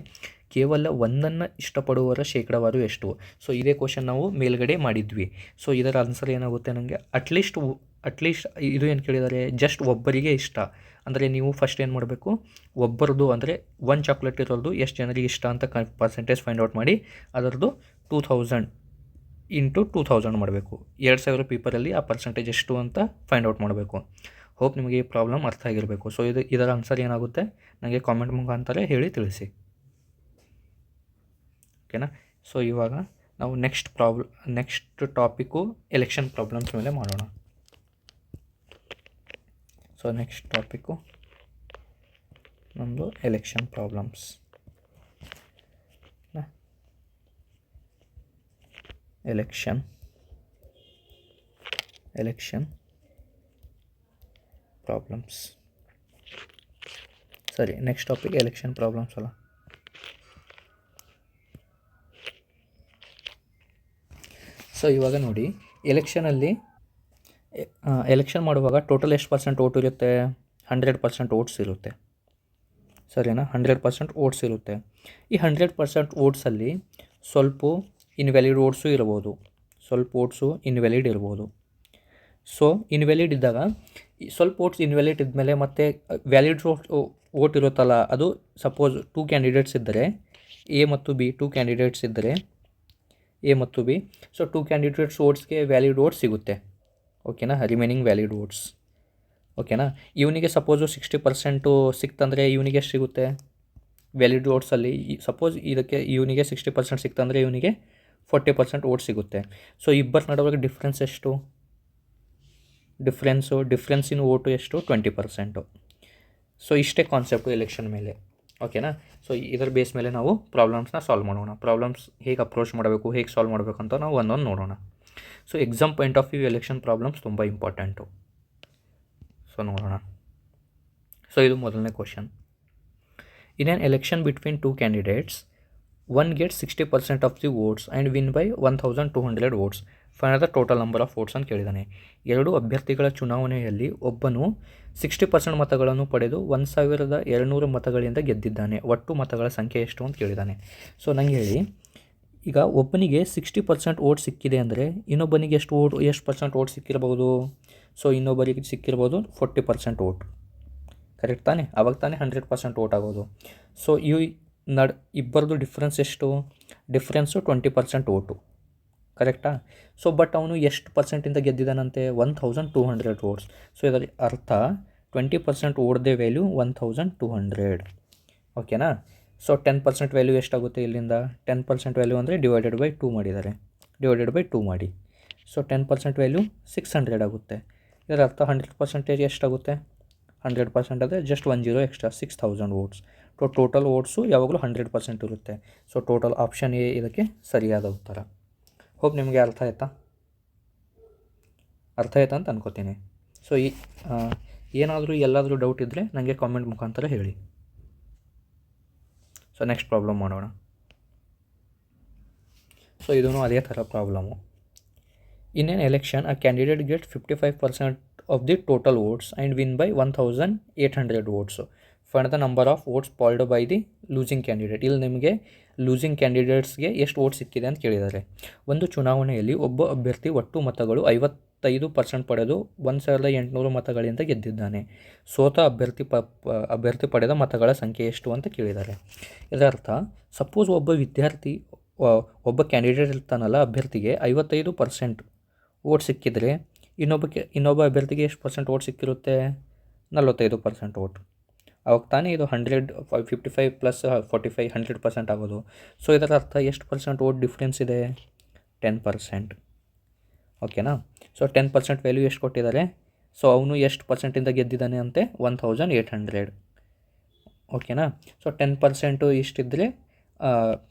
ಕೇವಲ ಒಂದನ್ನು ಇಷ್ಟಪಡುವವರ ಶೇಕಡಾವಾರು ಎಷ್ಟು? ಸೊ ಇದೇ ಕ್ವಶನ್ ನಾವು ಮೇಲ್ಗಡೆ ಮಾಡಿದ್ವಿ. ಸೊ ಇದರ ಆನ್ಸರ್ ಏನಾಗುತ್ತೆ ನನಗೆ ಅಟ್ಲೀಸ್ಟ್ ಇದು ಏನು ಕೇಳಿದ್ದಾರೆ, ಜಸ್ಟ್ ಒಬ್ಬರಿಗೆ ಇಷ್ಟ ಅಂದರೆ ನೀವು ಫಸ್ಟ್ ಏನು ಮಾಡಬೇಕು, ಒಬ್ಬರದು ಅಂದರೆ 1 ಚಾಕ್ಲೇಟ್ ಇರೋದು ಎಷ್ಟು ಜನರಿಗೆ ಇಷ್ಟ ಅಂತ ಪರ್ಸೆಂಟೇಜ್ ಫೈಂಡ್ ಔಟ್ ಮಾಡಿ ಅದರದ್ದು 2000 ಇಂಟು 2000 ಮಾಡಬೇಕು. 2000 ಪೀಪರಲ್ಲಿ ಆ ಪರ್ಸೆಂಟೇಜ್ ಎಷ್ಟು ಅಂತ ಫೈಂಡ್ ಔಟ್ ಮಾಡಬೇಕು. ಹೋಪ್ ನಿಮಗೆ ಈ ಪ್ರಾಬ್ಲಮ್ ಅರ್ಥ ಆಗಿರಬೇಕು. ಸೊ ಇದರ ಆನ್ಸರ್ ಏನಾಗುತ್ತೆ ನನಗೆ ಕಾಮೆಂಟ್ ಮುಖಾಂತರ ಹೇಳಿ ತಿಳಿಸಿ. ಓಕೆನಾ. ಸೊ ಇವಾಗ ನಾವು ನೆಕ್ಸ್ಟ್ ಟಾಪಿಕ್ಕು ಎಲೆಕ್ಷನ್ ಪ್ರಾಬ್ಲಮ್ಸ್ ಮೇಲೆ ಮಾಡೋಣ. ಸೊ ನೆಕ್ಸ್ಟ್ ಟಾಪಿಕ್ಕು ನಮ್ಮದು ಎಲೆಕ್ಷನ್ ಪ್ರಾಬ್ಲಮ್ಸ್. Election problems. ಸರಿ, ನೆಕ್ಸ್ಟ್ ಟಾಪಿಕ್ ಎಲೆಕ್ಷನ್ ಪ್ರಾಬ್ಲಮ್ಸ್ ಅಲ್ಲ. ಸೊ ಇವಾಗ ನೋಡಿ, ಎಲೆಕ್ಷನ್ ಮಾಡುವಾಗ ಟೋಟಲ್ ಎಷ್ಟು ಪರ್ಸೆಂಟ್ ಓಟ್ ಇರುತ್ತೆ? 100% ಓಟ್ಸ್ ಇರುತ್ತೆ. ಸರಿನಾ? 100% ಓಟ್ಸ್ ಇರುತ್ತೆ. ಈ 100% ಓಟ್ಸಲ್ಲಿ ಸ್ವಲ್ಪ ಇನ್ವ್ಯಾಲಿಡ್ ಓಟ್ಸು ಇರ್ಬೋದು, ಸ್ವಲ್ಪ ಓಟ್ಸು ಇನ್ವ್ಯಾಲಿಡ್ ಇರ್ಬೋದು. ಸೊ ಇನ್ವ್ಯಾಲಿಡ್ ಇದ್ದಾಗ ಸ್ವಲ್ಪ ಓಟ್ಸ್ ಇನ್ವ್ಯಾಲಿಡ್ ಇದ್ಮೇಲೆ ಮತ್ತೆ ವ್ಯಾಲಿಡ್ ಓಟ್ ಇರುತ್ತಲ್ಲ, ಅದು ಸಪೋಸ್ 2 ಕ್ಯಾಂಡಿಡೇಟ್ಸ್ ಇದ್ದರೆ ಎ ಮತ್ತು ಬಿ, 2 ಕ್ಯಾಂಡಿಡೇಟ್ಸ್ ಇದ್ದರೆ ಎ ಮತ್ತು ಬಿ. ಸೊ 2 ಕ್ಯಾಂಡಿಡೇಟ್ಸ್ ಓಟ್ಸ್ಗೆ ವ್ಯಾಲಿಡ್ ಓಟ್ಸ್ ಸಿಗುತ್ತೆ. ಓಕೆನಾ, ರಿಮೈನಿಂಗ್ ವ್ಯಾಲಿಡ್ ಓಟ್ಸ್. ಓಕೆನಾ. ಇವನಿಗೆ ಸಪೋಸು 60% ಸಿಕ್ತಂದರೆ ಇವನಿಗೆ ಎಷ್ಟು ಸಿಗುತ್ತೆ ವ್ಯಾಲಿಡ್ ಓಟ್ಸಲ್ಲಿ? ಸಪೋಸ್ ಇವನಿಗೆ 60% ಸಿಕ್ತಂದರೆ ಇವನಿಗೆ 40% ಓಟ್ ಸಿಗುತ್ತೆ. ಸೊ ಇಬ್ಬರ ನಡುವೆ ಡಿಫ್ರೆನ್ಸ್ ಎಷ್ಟು? ಡಿಫ್ರೆನ್ಸ್ ಇನ್ ಓಟು ಎಷ್ಟು? 20%. ಸೊ ಇಷ್ಟೇ ಕಾನ್ಸೆಪ್ಟು ಎಲೆಕ್ಷನ್ ಮೇಲೆ. ಓಕೆನಾ. ಸೊ ಇದರ ಬೇಸ್ ಮೇಲೆ ನಾವು ಪ್ರಾಬ್ಲಮ್ಸ್ನ ಸಾಲ್ವ್ ಮಾಡೋಣ. ಪ್ರಾಬ್ಲಮ್ಸ್ ಹೇಗೆ ಅಪ್ರೋಚ್ ಮಾಡಬೇಕು, ಹೇಗೆ ಸಾಲ್ವ್ ಮಾಡಬೇಕು ಅಂತ ನಾವು ಒಂದೊಂದು ನೋಡೋಣ. So exam point of view election problems ತುಂಬ ಇಂಪಾರ್ಟೆಂಟು. ಸೊ ನೋಡೋಣ. ಸೊ ಇದು ಮೊದಲನೇ question. In an election between 2 candidates, one gets 60% of the votes and win by 1200 votes. Find the total number of votes ಅಂತ ಕೇಳಿದ್ದಾನೆ. 2 ಅಭ್ಯರ್ಥಿಗಳ ಚುನಾವಣೆಯಲ್ಲಿ ಒಬ್ಬನು 60% ಮತಗಳನ್ನು ಪಡೆದು 1200 ಮತಗಳಿಂದ ಗೆದ್ದಿದ್ದಾನೆ. ಒಟ್ಟು ಮತಗಳ ಸಂಖ್ಯೆ ಎಷ್ಟು ಅಂತ ಕೇಳಿದ್ದಾನೆ. ಸೊ ನಂಗೆ ಹೇಳಿ, ಈಗ ಒಬ್ಬನಿಗೆ 60% ಓಟ್ ಸಿಕ್ಕಿದೆ ಅಂದರೆ ಇನ್ನೊಬ್ಬನಿಗೆ ಎಷ್ಟು ಪರ್ಸೆಂಟ್ ಓಟ್ ಸಿಕ್ಕಿರ್ಬೋದು? ಸೊ ಇನ್ನೊಬ್ಬರಿಗೆ ಸಿಕ್ಕಿರ್ಬೋದು 40% ಓಟ್. ಕರೆಕ್ಟ್ ತಾನೆ? ಅವಾಗ ತಾನೇ 100% ಓಟ್ ಆಗೋದು. ಸೊ ಇಬ್ಬರದು ಡಿಫ್ರೆನ್ಸ್ ಎಷ್ಟು? Difference 20% vote. ಕರೆಕ್ಟಾ? ಸೊ ಬಟ್ ಅವನು ಎಷ್ಟು ಪರ್ಸೆಂಟಿಂದ ಗೆದ್ದಿದ್ದಾನಂತೆ? 1200 ವೋಟ್ಸ್. ಸೊ ಇದರ ಅರ್ಥ 20% ಓಟ್ದೇ ವ್ಯಾಲ್ಯೂ 1200. ಓಕೆನಾ. ಸೊ 10% ವ್ಯಾಲ್ಯೂ ಎಷ್ಟಾಗುತ್ತೆ ಇಲ್ಲಿಂದ? 10% ವ್ಯಾಲ್ಯೂ ಅಂದರೆ ಡಿವೈಡೆಡ್ ಬೈ 2 ಮಾಡಿದ್ದಾರೆ. ಡಿವೈಡೆಡ್ ಬೈ 2 ಮಾಡಿ. ಸೊ 10% ವ್ಯಾಲ್ಯೂ 600 ಆಗುತ್ತೆ. ಇದರ ಅರ್ಥ 100% ಎಷ್ಟಾಗುತ್ತೆ? 100% ಅಂದರೆ just 10 extra, 6000 votes. Total votes ಯಾವಾಗಲೂ 100% ಇರುತ್ತೆ. ಸೊ ಟೋಟಲ್ ಆಪ್ಷನ್ ಎ ಇದಕ್ಕೆ ಸರಿಯಾದ ಉತ್ತರ. ಹೋಪ್ ನಿಮಗೆ ಅರ್ಥ ಆಯ್ತಾ ಅಂತ ಅನ್ಕೋತೀನಿ. ಸೊ ಎಲ್ಲಾದರೂ ಡೌಟ್ ಇದ್ದರೆ ನನಗೆ ಕಾಮೆಂಟ್ ಮುಖಾಂತರ ಹೇಳಿ. ಸೊ ನೆಕ್ಸ್ಟ್ ಪ್ರಾಬ್ಲಮ್ ಮಾಡೋಣ. ಸೊ ಇದೂ ಅದೇ ಥರ problem. In an election a candidate get 55% of the total votes and win by 1800 votes. Find the number of votes polled by the losing candidate. ಇಲ್ಲಿ ನಿಮಗೆ ಲೂಸಿಂಗ್ ಕ್ಯಾಂಡಿಡೇಟ್ಸ್ಗೆ ಎಷ್ಟು ವೋಟ್ ಸಿಕ್ಕಿದೆ ಅಂತ ಕೇಳಿದ್ದಾರೆ. ಒಂದು ಚುನಾವಣೆಯಲ್ಲಿ ಒಬ್ಬ ಅಭ್ಯರ್ಥಿ ಒಟ್ಟು ಮತಗಳು 55% ಪಡೆದು 1800 ಮತಗಳಿಂದ ಗೆದ್ದಿದ್ದಾನೆ. ಸೋತ ಅಭ್ಯರ್ಥಿ ಪಡೆದ ಮತಗಳ ಸಂಖ್ಯೆ ಎಷ್ಟು ಅಂತ ಕೇಳಿದ್ದಾರೆ. ಇದರರ್ಥ ಸಪೋಸ್ ಒಬ್ಬ ಕ್ಯಾಂಡಿಡೇಟ್ ಇರ್ತಾನಲ್ಲ, ಅಭ್ಯರ್ಥಿಗೆ 55% ವೋಟ್ ಸಿಕ್ಕಿದರೆ ಇನ್ನೊಬ್ಬ ಅಭ್ಯರ್ಥಿಗೆ ಎಷ್ಟು ಪರ್ಸೆಂಟ್ ವೋಟ್ ಸಿಕ್ಕಿರುತ್ತೆ? 45% ವೋಟ್. ಅವಾಗ ತಾನೇ ಇದು 55 + 45 100% ಆಗೋದು. ಸೊ ಇದರ ಅರ್ಥ ಎಷ್ಟು ಪರ್ಸೆಂಟ್ ವೋಟ್ ಡಿಫ್ರೆನ್ಸ್ ಇದೆ? 10%. ಓಕೆನಾ. ಸೊ 10% ವ್ಯಾಲ್ಯೂ ಎಷ್ಟು ಕೊಟ್ಟಿದ್ದಾರೆ? ಸೊ ಅವನು ಎಷ್ಟು ಪರ್ಸೆಂಟಿಂದ ಗೆದ್ದಿದ್ದಾನೆ ಅಂತೆ? 1800. ಓಕೆನಾ. ಸೊ 10% ಇಷ್ಟಿದ್ದರೆ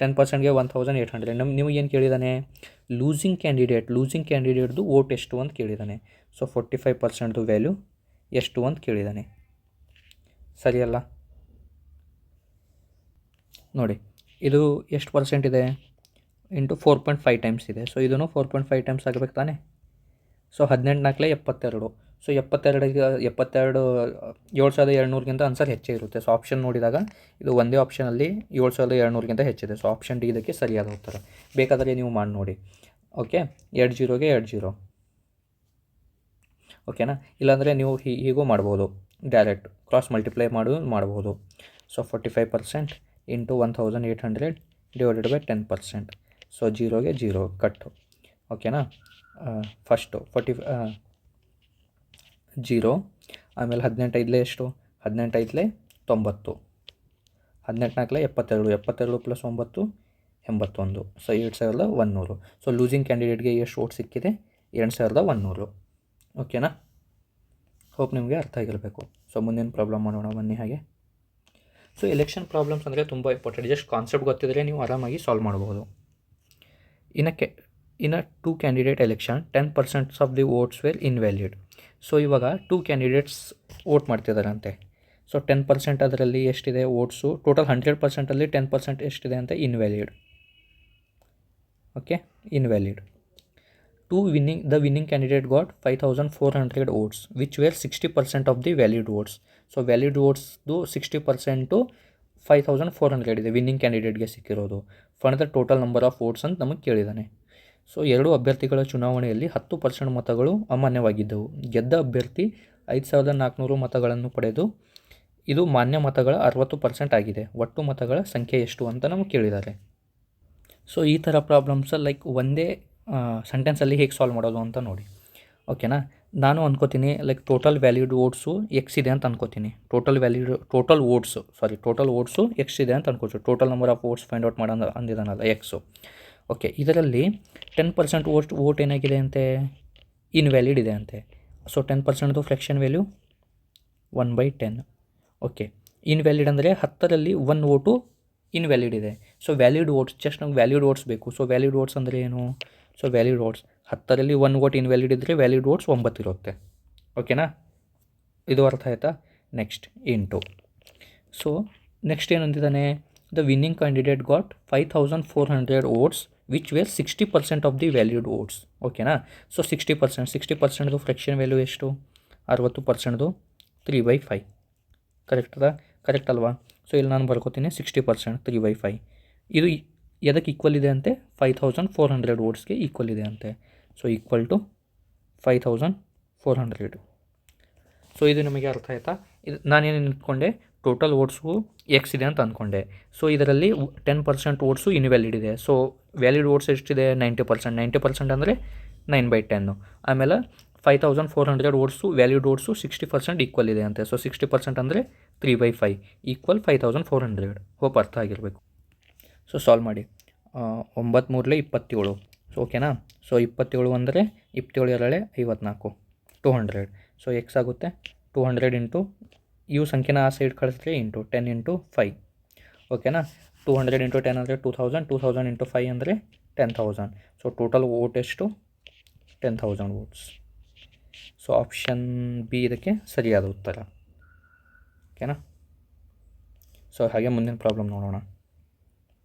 10%ಗೆ 1800. ನಿಮಗೆ ಏನು ಕೇಳಿದ್ದಾನೆ? ಲೂಸಿಂಗ್ ಕ್ಯಾಂಡಿಡೇಟ್ದು ವೋಟ್ ಎಷ್ಟು ಅಂತ ಕೇಳಿದ್ದಾನೆ. ಸೊ 45% ವ್ಯಾಲ್ಯೂ ಎಷ್ಟು ಅಂತ ಕೇಳಿದ್ದಾನೆ. ಸರಿಯಲ್ಲ? ನೋಡಿ, ಇದು ಎಷ್ಟು ಪರ್ಸೆಂಟ್ ಇದೆ? ಇಂಟು 4.5 ಟೈಮ್ಸ್ ಇದೆ. ಸೊ ಇದನ್ನು 4.5 ಟೈಮ್ಸ್ ಆಗಬೇಕು ತಾನೆ. ಸೊ 18 × 4 = 72. ಸೊ 7,200ಗಿಂತ ಆನ್ಸರ್ ಹೆಚ್ಚೇ ಇರುತ್ತೆ. ಸೊ ಆಪ್ಷನ್ ನೋಡಿದಾಗ ಇದು ಒಂದೇ ಆಪ್ಷನಲ್ಲಿ 7,200ಗಿಂತ ಹೆಚ್ಚಿದೆ. ಸೊ ಆಪ್ಷನ್ ಡಿ ಇದಕ್ಕೆ ಸರಿಯಾದ ಉತ್ತರ. ಬೇಕಾದರೆ ನೀವು ಮಾಡಿ ನೋಡಿ. ಓಕೆ, 2 0 ಓಕೆನಾ. ಇಲ್ಲಾಂದರೆ ನೀವು ಹೀಗೂ ಮಾಡ್ಬೋದು, ಡೈರೆಕ್ಟ್ ಕ್ರಾಸ್ ಮಲ್ಟಿಪ್ಲೈ ಮಾಡ್ಬೋದು. So 45% into 1,800 divided by 10%. So 0 ಕಟ್ಟು. ಓಕೆನಾ. ಫಸ್ಟು 0, ಆಮೇಲೆ 18 ಐದಲೇ ಎಷ್ಟು, 18 ಐದಲೇ 90, 18 ನಾಲ್ಕಲೇ 72, 72 ಪ್ಲಸ್ 9 81. ಸೊ 7,100. ಸೊ ಲೂಸಿಂಗ್ ಕ್ಯಾಂಡಿಡೇಟ್ಗೆ ಎಷ್ಟು ವೋಟ್ ಸಿಕ್ಕಿದೆ, 7,100. ಓಕೆನಾ. ಹೋಪ್ ನಿಮಗೆ ಅರ್ಥ ಆಗಿರಬೇಕು. ಸೊ ಮುಂದಿನ ಪ್ರಾಬ್ಲಮ್ ಮಾಡೋಣ ಬನ್ನಿ. ಹಾಗೆ ಸೊ ಎಲೆಕ್ಷನ್ ಪ್ರಾಬ್ಲಮ್ಸ್ ಅಂದರೆ ತುಂಬ ಇಂಪಾರ್ಟೆಂಟ್. ಜಸ್ಟ್ ಕಾನ್ಸೆಪ್ಟ್ ಗೊತ್ತಿದ್ದರೆ ನೀವು ಆರಾಮಾಗಿ ಸಾಲ್ವ್ ಮಾಡ್ಬೋದು. In a 2 candidate election 10% of the votes were invalid. So ಇವಾಗ 2 ಕ್ಯಾಂಡಿಡೇಟ್ಸ್ ವೋಟ್ ಮಾಡ್ತಿದ್ದಾರಂತೆ. ಸೊ 10% ಅದರಲ್ಲಿ ಎಷ್ಟಿದೆ ವೋಟ್ಸು, ಟೋಟಲ್ 100%ಅಲ್ಲಿ 10% ಎಷ್ಟಿದೆ ಅಂತ invalid. Okay, invalid. The winning candidate got 5,400 votes, which were 60% of the valid votes. So valid ವೋಟ್ಸ್ದು 60% 5,400 ಇದೆ ವಿನ್ನಿಂಗ್ ಕ್ಯಾಂಡಿಡೇಟ್ಗೆ ಸಿಕ್ಕಿರೋದು. Find the total number of votes ಅಂತ ನಮಗೆ ಕೇಳಿದ್ದಾನೆ. ಸೊ 2 ಅಭ್ಯರ್ಥಿಗಳ ಚುನಾವಣೆಯಲ್ಲಿ 10% ಮತಗಳು ಅಮಾನ್ಯವಾಗಿದ್ದವು. ಗೆದ್ದ ಅಭ್ಯರ್ಥಿ 5,400 ಮತಗಳನ್ನು ಪಡೆದು ಇದು ಮಾನ್ಯ ಮತಗಳ 60% ಆಗಿದೆ. ಒಟ್ಟು ಮತಗಳ ಸಂಖ್ಯೆ ಎಷ್ಟು ಅಂತ ನಮಗೆ ಕೇಳಿದ್ದಾರೆ. ಸೊ ಈ ಥರ ಪ್ರಾಬ್ಲಮ್ಸ್ ಲೈಕ್ ಒಂದೇ ಸೆಂಟೆನ್ಸಲ್ಲಿ ಹೇಗೆ ಸಾಲ್ವ್ ಮಾಡೋದು ಅಂತ ನೋಡಿ. ಓಕೆನಾ. ನಾನು ಅನ್ಕೋತೀನಿ like total valid votes X ಇದೆ ಅಂತ ಅನ್ಕೋತೀನಿ. ಟೋಟಲ್ ವೋಟ್ಸು ಎಕ್ಸ್ ಇದೆ ಅಂತ ಅನ್ಕೋತೀವಿ. Total number of votes find out ಮಾಡೋದು ಅಂದಿದ್ದಾನಲ್ಲ, ಎಕ್ಸು. ಓಕೆ, ಇದರಲ್ಲಿ 10% ವೋಟ್ ಏನಾಗಿದೆ ಅಂತೆ, ಇನ್ವ್ಯಾಲಿಡ್ ಇದೆ ಅಂತೆ. ಸೊ 10%ದು ಫ್ರ್ಯಾಕ್ಷನ್ ವ್ಯಾಲ್ಯೂ 1/10. ಓಕೆ, ಇನ್ವ್ಯಾಲಿಡ್ ಅಂದರೆ 10ರಲ್ಲಿ 1 ವೋಟು ಇನ್ವ್ಯಾಲಿಡ್ ಇದೆ. ಸೊ ವ್ಯಾಲಿಡ್ ವೋಟ್ಸ್, ಜಸ್ಟ್ ನಮ್ಗೆ ವ್ಯಾಲಿಡ್ ವೋಟ್ಸ್ ಬೇಕು. ಸೊ ವ್ಯಾಲಿಡ್ ವೋಟ್ಸ್ ಅಂದರೆ ಏನು, ಸೊ ವ್ಯಾಲಿಡ್ ವೋಟ್ಸ್ 10ರಲ್ಲಿ 1 ವೋಟ್ ಇನ್ವ್ಯಾಲಿಡ್ ಇದ್ದರೆ ವ್ಯಾಲಿಡ್ ವೋಟ್ಸ್ 9 ಇರುತ್ತೆ. ಓಕೆನಾ, ಇದು ಅರ್ಥ ಆಯಿತಾ. Next into. ಸೊ ನೆಕ್ಸ್ಟ್ ಏನಂತಿದ್ದಾನೆ, the winning candidate got 5,400 votes which were 60% of the valid votes. ಓಕೆನಾ. ಸೊ 60%ದು ಫ್ರ್ಯಾಕ್ಷನ್ ವ್ಯಾಲ್ಯೂ ಎಷ್ಟು, 60%ದು 3/5. ಕರೆಕ್ಟ್ ಅಲ್ವಾ. ಸೊ ಇಲ್ಲಿ ನಾನು ಬರ್ಕೋತೀನಿ 60% 3/5. ಇದು ಎದಕ್ಕೆ ಈಕ್ವಲ್ ಇದೆ ಅಂತೆ, 5,400 ವೋಟ್ಸ್ಗೆ ಈಕ್ವಲ್ ಇದೆ ಅಂತೆ. So equal to 5,400. ಸೊ ಇದು ನಿಮಗೆ ಅರ್ಥ ಆಯಿತಾ. ಇದು ನಾನೇನು ಅಂದ್ಕೊಂಡೆ, ಟೋಟಲ್ ವೋಟ್ಸು ಎಕ್ಸ್ ಇದೆ ಅಂತ ಅಂದ್ಕೊಂಡೆ. ಸೊ ಇದರಲ್ಲಿ 10% ವೋಟ್ಸು ಇನ್ವ್ಯಾಲಿಡ್ ಇದೆ. ಸೊ ವ್ಯಾಲಿಡ್ ವೋಟ್ಸ್ ಎಷ್ಟಿದೆ, 90% ಅಂದರೆ 9/10. ಆಮೇಲೆ 5,400 ವೋಟ್ಸು ವ್ಯಾಲಿಡ್ ವೋಟ್ಸು 60% ಈಕ್ವಲ್ ಇದೆ ಅಂತೆ. ಸೊ 60% ಅಂದರೆ 3/5 ಈಕ್ವಲ್ 5,400. ಹೋಪ್ ಅರ್ಥ ಆಗಿರಬೇಕು. ಸೊ ಸಾಲ್ವ್ ಮಾಡಿ. 9 3 27. ಸೊ ಓಕೆನಾ. ಸೊ 27 ಅಂದರೆ 27 54, 200. ಸೊ ಎಕ್ಸ್ ಆಗುತ್ತೆ 200 ಇಂಟು ಇವು ಸಂಖ್ಯೆನ ಆ ಸೈಡ್ ಕಳಿಸಿದ್ರೆ ಇಂಟು 10 ಇಂಟು 5. ಓಕೆನಾ. 200 ಇಂಟು 10 ಅಂದರೆ 2,000, 2,000 ಇಂಟು 5 ಅಂದರೆ 10,000. ಸೊ ಟೋಟಲ್ ವೋಟ್ ಎಷ್ಟು, 10,000 ವೋಟ್ಸ್. ಸೊ ಆಪ್ಷನ್ ಬಿ ಇದಕ್ಕೆ ಸರಿಯಾದ ಉತ್ತರ. ಓಕೆನಾ. ಸೊ ಹಾಗೆ ಮುಂದಿನ ಪ್ರಾಬ್ಲಮ್ ನೋಡೋಣ.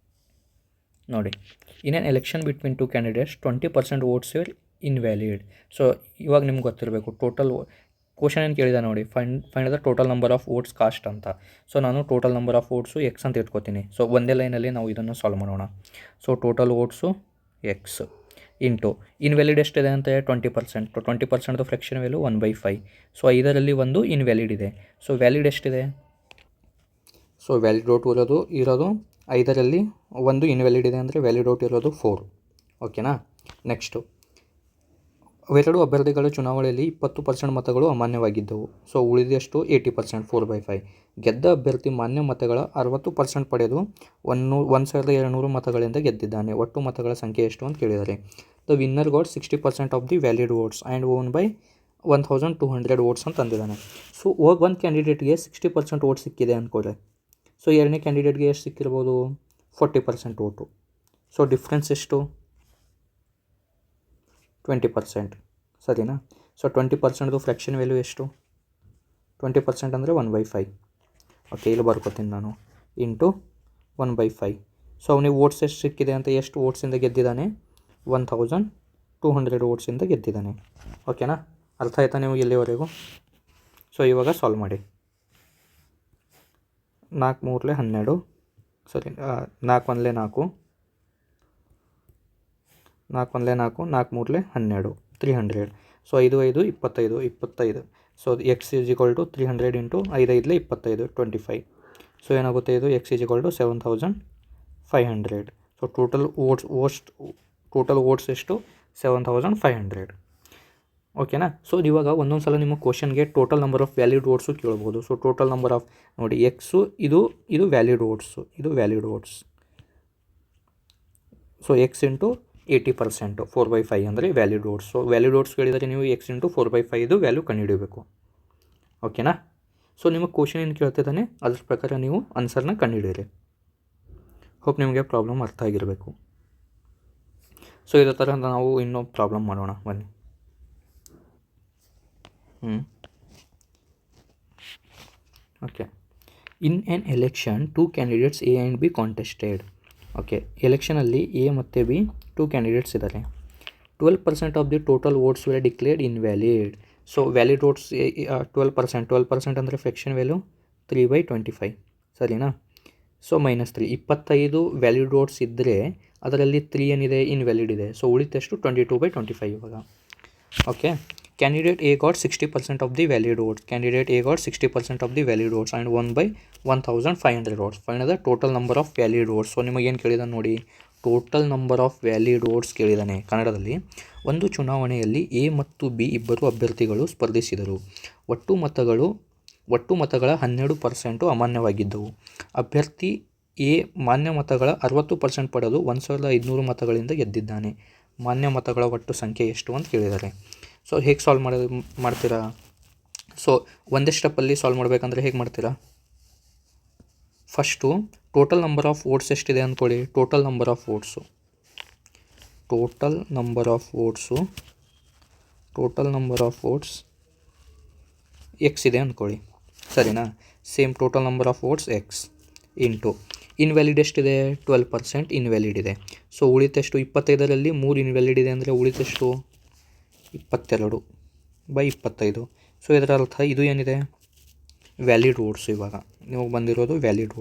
ನೋಡಿ, in an election between 2 candidates 20% votes were invalid. So ಇವಾಗ ನಿಮ್ಗೆ ಗೊತ್ತಿರಬೇಕು ಟೋಟಲ್ ಕ್ವಶನ್ ಏನು ಕೇಳಿದ ನೋಡಿ, find the total number of votes cast ಅಂತ. ಸೊ ನಾನು total number of votes x ಅಂತ ಇಟ್ಕೋತೀನಿ. ಸೊ ಒಂದೇ ಲೈನಲ್ಲಿ ನಾವು ಇದನ್ನು ಸಾಲ್ವ್ ಮಾಡೋಣ. So total votes x into invalid ಎಷ್ಟಿದೆ ಅಂತ 20%. 20%ದು ಫ್ರ್ಯಾಕ್ಷನ್ ವ್ಯಾಲ್ಯೂ 1/5. ಸೊ 5ರಲ್ಲಿ 1 ಇನ್ವ್ಯಾಲಿಡ್ ಇದೆ. ಸೊ ವ್ಯಾಲಿಡ್ ಎಷ್ಟಿದೆ, ಸೊ ವ್ಯಾಲಿಡ್ ವೋಟ್ ಇರೋದು 5ರಲ್ಲಿ 1 ಇನ್ವ್ಯಾಲಿಡ್ ಇದೆ ಅಂದರೆ ವ್ಯಾಲಿಡ್ ವೋಟ್ ಇರೋದು 4. ಓಕೆನಾ. ನೆಕ್ಸ್ಟು, ಅವೆರಡು ಅಭ್ಯರ್ಥಿಗಳ ಚುನಾವಣೆಯಲ್ಲಿ 20% ಮತಗಳು ಅಮಾನ್ಯವಾಗಿದ್ದವು. ಸೊ ಉಳಿದಷ್ಟು 80%, 4/5. ಗೆದ್ದ ಅಭ್ಯರ್ಥಿ ಮಾನ್ಯ ಮತಗಳ 60% ಪಡೆದು 1,700 ಮತಗಳಿಂದ ಗೆದ್ದಿದ್ದಾನೆ. ಒಟ್ಟು ಮತಗಳ ಸಂಖ್ಯೆ ಎಷ್ಟು ಅಂತ ಕೇಳಿದ್ದಾರೆ. The winner got 60% of the valid votes and won by 1,200 votes ಅಂತ ಅಂದಿದ್ದಾನೆ. ಸೊ ಒಂದು ಕ್ಯಾಂಡಿಡೇಟ್ಗೆ 60% ವೋಟ್ ಸಿಕ್ಕಿದೆ ಅಂದ್ಕೊಳ್ಳಿ. ಸೊ ಎರಡನೇ ಕ್ಯಾಂಡಿಡೇಟ್ಗೆ ಎಷ್ಟು ಸಿಕ್ಕಿರ್ಬೋದು, 40% ವೋಟು. ಸೊ ಡಿಫ್ರೆನ್ಸ್ ಎಷ್ಟು, 20%. ಸರಿನಾ. ಸೊ 20%ದು ಫ್ರ್ಯಾಕ್ಷನ್ ವ್ಯಾಲ್ಯೂ ಎಷ್ಟು, 20% ಅಂದರೆ 1/5. ಓಕೆ, ಇಲ್ಲಿ ಬರ್ಕೋತೀನಿ ನಾನು ಇಂಟು 1/5. ಸೊ ಅವನಿಗೆ ವೋಟ್ಸ್ ಎಷ್ಟು ಸಿಕ್ಕಿದೆ ಅಂತ, ಎಷ್ಟು ವೋಟ್ಸಿಂದ ಗೆದ್ದಿದ್ದಾನೆ, 1,200 ವೋಟ್ಸಿಂದ ಗೆದ್ದಿದ್ದಾನೆ. ಓಕೆನಾ, ಅರ್ಥ ಆಯ್ತಾ ನೀವು ಇಲ್ಲಿವರೆಗೂ? ಸೊ ಇವಾಗ ಸಾಲ್ವ್ ಮಾಡಿ. 4 3 12, ಸಾರಿ 4 1 4, 4 1 4, 4 3 12, 300. So 5 5 25, 25. So X is equal to 300 into 5 5 25, 25. So ಏನಾಗುತ್ತೆ ಇದು x is equal to 7500. So total votes ಎಷ್ಟು? 7500. ಓಕೆನಾ? ಸೊ ಇವಾಗ ಒಂದೊಂದು ಸಲ ನಿಮ್ಮ ಕ್ವಶನ್ಗೆ total number of valid votes ಕೇಳ್ಬೋದು. ಸೊ ಟೋಟಲ್ ನಂಬರ್ ಆಫ್ ನೋಡಿ ಎಕ್ಸು ಇದು ವ್ಯಾಲಿಡ್ ಓಟ್ಸು, ಇದು valid votes. So x into 80%, 4/5 ಅಂದರೆ valid votes. So valid votes ಕೇಳಿದರೆ ನೀವು ಎಕ್ಸ್ ಇಂಟು 4/5 ವ್ಯಾಲ್ಯೂ ಕಂಡುಹಿಡಿಯಬೇಕು. ಓಕೆನಾ? ಸೊ ನಿಮಗೆ ಕ್ವಶನ್ ಏನು ಕೇಳ್ತಿದ್ದಾನೆ ಅದ್ರ ಪ್ರಕಾರ ನೀವು ಆನ್ಸರ್ನ ಕಂಡುಹಿಡಿಯಿರಿ. ಹೋಪ್ ನಿಮಗೆ ಪ್ರಾಬ್ಲಮ್ ಅರ್ಥ ಆಗಿರಬೇಕು. ಸೊ ಇದೇ ಥರ ನಾವು ಇನ್ನೂ ಪ್ರಾಬ್ಲಮ್ ಮಾಡೋಣ ಬನ್ನಿ. Okay. In an election 2 candidates A and B contested. Okay, ಎಲೆಕ್ಷನಲ್ಲಿ ಎ ಮತ್ತು ಬಿ 2 ಕ್ಯಾಂಡಿಡೇಟ್ಸ್ ಇದ್ದಾರೆ. 12% of the total votes were declared invalid. So valid votes 12% ಅಂದರೆ ಫ್ರ್ಯಾಕ್ಷನ್ ವ್ಯಾಲ್ಯೂ 3/25, ಸರಿನಾ? ಸೊ -3, 25 ವ್ಯಾಲಿಡ್ ವೋಟ್ಸ್ ಇದ್ದರೆ ಅದರಲ್ಲಿ 3 ಏನಿದೆ ಇನ್ವ್ಯಾಲಿಡ್ ಇದೆ. ಸೊ ಉಳಿತಷ್ಟು 22/25 ಇವಾಗ. Okay, candidate A got 60% of the valid votes. Candidate A got 60% of the valid votes and 1/1500 votes. Find the total number of valid votes. So ನಿಮಗೇನು ಕೇಳಿದಾನೆ ನೋಡಿ, total number of valid votes ಕೇಳಿದ್ದಾನೆ ಕನ್ನಡದಲ್ಲಿ. ಒಂದು ಚುನಾವಣೆಯಲ್ಲಿ ಎ ಮತ್ತು ಬಿ ಇಬ್ಬರು ಅಭ್ಯರ್ಥಿಗಳು ಸ್ಪರ್ಧಿಸಿದರು. ಒಟ್ಟು ಮತಗಳ 12% ಅಮಾನ್ಯವಾಗಿದ್ದವು. ಅಭ್ಯರ್ಥಿ ಎ ಮಾನ್ಯ ಮತಗಳ 60% ಪಡೆದು 1500 ಮತಗಳಿಂದ ಗೆದ್ದಿದ್ದಾನೆ. ಮಾನ್ಯ ಮತಗಳ ಒಟ್ಟು ಸಂಖ್ಯೆ ಎಷ್ಟು ಅಂತ ಕೇಳಿದ್ದಾರೆ. ಸೊ ಹೇಗೆ ಸಾಲ್ವ್ ಮಾಡ್ತೀರಾ? ಸೊ ಒಂದೇ ಸ್ಟೆಪ್ಪಲ್ಲಿ ಸಾಲ್ವ್ ಮಾಡಬೇಕಂದ್ರೆ ಹೇಗೆ ಮಾಡ್ತೀರಾ? First total number of votes ಎಷ್ಟಿದೆ ಅಂದ್ಕೊಳ್ಳಿ. Total number of votes X ಇದೆ ಅಂದ್ಕೊಳ್ಳಿ, ಸರಿನಾ? Same total number of votes X into invalid ಎಷ್ಟಿದೆ? 12% ಇನ್ವ್ಯಾಲಿಡ್ ಇದೆ. ಸೊ ಉಳಿತೆಷ್ಟು? 25ರಲ್ಲಿ 3 ಇನ್ವ್ಯಾಲಿಡ್ ಇದೆ ಅಂದರೆ ಉಳಿತೆಷ್ಟು? 22/25. ಸೊ ಇದರ ಅರ್ಥ ಇದು ಏನಿದೆ? Valid votes. ಇವಾಗ ನಿಮಗೆ ಬಂದಿರೋದು ವ್ಯಾಲಿಡ್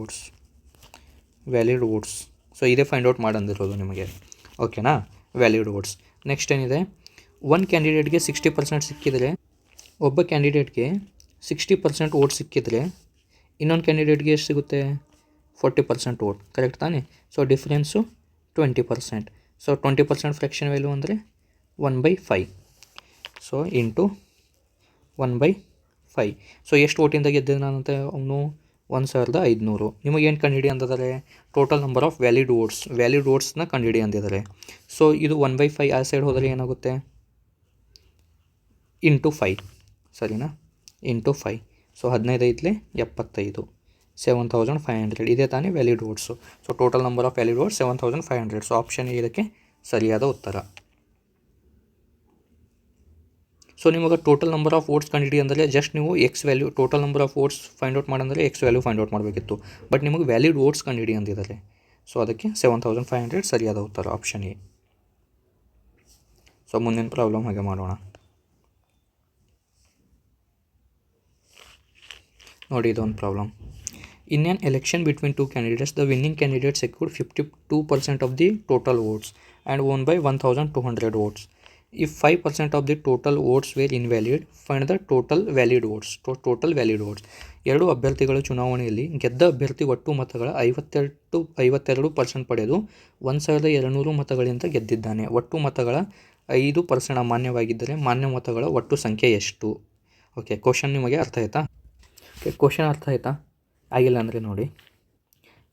ವೋಟ್ಸ್. ಸೊ ಇದೇ ಫೈಂಡ್ ಔಟ್ ಮಾಡಂದಿರೋದು ನಿಮಗೆ. ಓಕೆನಾ? Valid votes. ನೆಕ್ಸ್ಟ್ ಏನಿದೆ? ಒಂದು ಕ್ಯಾಂಡಿಡೇಟ್ಗೆ 60% ಸಿಕ್ಕಿದರೆ, ಒಬ್ಬ ಕ್ಯಾಂಡಿಡೇಟ್ಗೆ 60% ವೋಟ್ ಸಿಕ್ಕಿದರೆ ಇನ್ನೊಂದು ಕ್ಯಾಂಡಿಡೇಟ್ಗೆ ಎಷ್ಟು ಸಿಗುತ್ತೆ? 40% ವೋಟ್. ಕರೆಕ್ಟ್ ತಾನೇ? So difference 20%. So 20% fraction value ಅಂದರೆ 1/5. So into 1/5. ಸೊ ಎಷ್ಟು ವೋಟಿಂದ ಗೆದ್ದಿದ್ದಾನಂತೆ ಅವನು? 1500. ನಿಮಗೇನು ಕಂಡುಹಿಡಿ ಅಂದಿದ್ದಾರೆ? ಟೋಟಲ್ ನಂಬರ್ ಆಫ್ ವ್ಯಾಲಿಡ್ ವೋಟ್ಸ್ನ ಕಂಡುಹಿಡಿ ಅಂದಿದ್ದಾರೆ. ಸೊ ಇದು 1/5 ಆ ಸೈಡ್ ಹೋದರೆ ಏನಾಗುತ್ತೆ? ಇಂಟು 5, ಸರಿನಾ? ಇಂಟು 5. ಸೊ 15 75, 7500. ಇದೇ ತಾನೇ valid votes. So total number of valid votes 7500. So option ಇದಕ್ಕೆ ಸರಿಯಾದ ಉತ್ತರ. ಸೊ ನಿಮಗೆ ಟೋಟಲ್ ನಂಬರ್ ಆಫ್ ವೋಟ್ಸ್ ಕಂಡುಹಿಡಿ ಅಂದರೆ ಜಸ್ಟ್ ನೀವು x value, total number of votes find out ಮಾಡಂದರೆ ಎಕ್ಸ್ ವ್ಯಾಲ್ಯೂ ಫೈಂಡ್ ಔಟ್ ಮಾಡಬೇಕಿತ್ತು. ಬಟ್ ನಿಮಗೆ ವ್ಯಾಲಿಡ್ ವೋಟ್ಸ್ ಕಂಡುಹಿಡಿ ಅಂದಿದ್ದಾರೆ. ಸೊ ಅದಕ್ಕೆ 7500 ಸರಿಯಾದ ಉತ್ತರ, ಆಪ್ಷನ್ ಎ. ಸೊ ಮುಂದಿನ ಪ್ರಾಬ್ಲಮ್ ಹಾಗೆ ಮಾಡೋಣ. ನೋಡಿ ಇದೊಂದು problem. In an election between 2 candidates, the winning candidate secured 52% of the total votes and won by 1200 votes. If 5% of the total votes were invalid, find the total valid votes. ಎರಡು ಅಭ್ಯರ್ಥಿಗಳು ಚುನಾವಣೆಯಲ್ಲಿ ಗೆದ್ದ ಅಭ್ಯರ್ಥಿ ಒಟ್ಟು ಮತಗಳ 52% ಪಡೆದು 1200 ಮತಗಳಿಂದ ಗೆದ್ದಿದ್ದಾನೆ. ಒಟ್ಟು ಮತಗಳ 5% ಅಮಾನ್ಯವಾಗಿದ್ದರೆ ಮಾನ್ಯ ಮತಗಳ ಒಟ್ಟು ಸಂಖ್ಯೆ ಎಷ್ಟು? ಓಕೆ, ಕ್ವಶನ್ ನಿಮಗೆ ಅರ್ಥ ಆಯ್ತಾ? ಕ್ವಶನ್ ಅರ್ಥ ಆಯ್ತಾ? ಆಗಿಲ್ಲ ಅಂದರೆ ನೋಡಿ,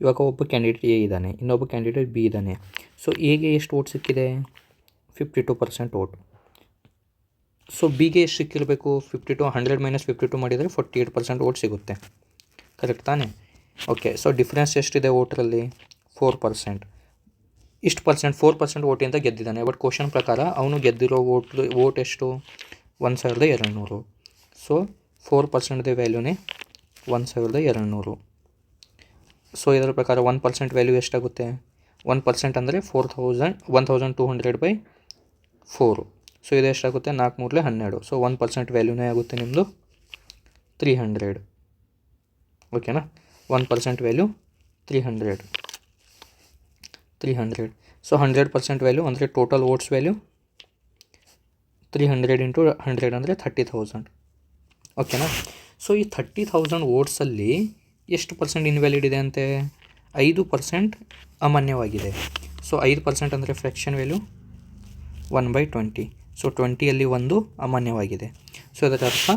ಇವಾಗ ಒಬ್ಬ ಕ್ಯಾಂಡಿಡೇಟ್ ಎ ಇದ್ದಾನೆ, ಇನ್ನೊಬ್ಬ ಕ್ಯಾಂಡಿಡೇಟ್ ಬಿ ಇದ್ದಾನೆ. ಸೊ ಎಗೆ ಎಷ್ಟು ವೋಟ್ ಸಿಕ್ಕಿದೆ? 52% ವೋಟ್. ಸೊ ಬಿಗೆ ಎಷ್ಟು ಸಿಕ್ಕಿರಬೇಕು? 52. 100 - 52 ಮಾಡಿದರೆ 48% ವೋಟ್ ಸಿಗುತ್ತೆ. ಕರೆಕ್ಟ್ ತಾನೇ? ಓಕೆ, ಸೊ ಡಿಫ್ರೆನ್ಸ್ ಎಷ್ಟಿದೆ ವೋಟ್ರಲ್ಲಿ? 4%. ಇಷ್ಟು 4% ವೋಟಿಂದ ಗೆದ್ದಿದ್ದಾನೆ. ಬಟ್ ಕ್ವಶನ್ ಪ್ರಕಾರ ಅವನು ಗೆದ್ದಿರೋ ವೋಟ್ ಎಷ್ಟು? 1200. ಸೊ 4%ದ ವ್ಯಾಲ್ಯೂನೇ 1200. ಸೊ ಇದರ ಪ್ರಕಾರ 1% ವ್ಯಾಲ್ಯೂ ಎಷ್ಟಾಗುತ್ತೆ? 1% ಅಂದರೆ 1200/4. ಸೊ ಇದು ಎಷ್ಟಾಗುತ್ತೆ 4 ಮೂರಲೆ 12. ಸೊ 1% ವ್ಯಾಲ್ಯೂನೇ ಆಗುತ್ತೆ ನಿಮ್ಮದು 300. ಓಕೆನಾ, 1% ವ್ಯಾಲ್ಯೂ 300. ಸೊ 100% ವ್ಯಾಲ್ಯೂ ಅಂದರೆ ಟೋಟಲ್ ವೋಟ್ಸ್ ವ್ಯಾಲ್ಯೂ 300 ಇಂಟು 100 ಅಂದರೆ 30,000. ಓಕೆನಾ. ಸೊ ಈ 30,000 ವೋಟ್ಸಲ್ಲಿ ಎಷ್ಟು ಪರ್ಸೆಂಟ್ ಇನ್ವ್ಯಾಲಿಡ್ ಇದೆ ಅಂತೆ? 5% ಅಮಾನ್ಯವಾಗಿದೆ. ಸೊ 5% ಅಂದರೆ ಫ್ರ್ಯಾಕ್ಷನ್ ವ್ಯಾಲ್ಯೂ 1/20. ಸೊ 20ಯಲ್ಲಿ 1 ಅಮಾನ್ಯವಾಗಿದೆ. ಸೊ ಅದರ ಅರ್ಥ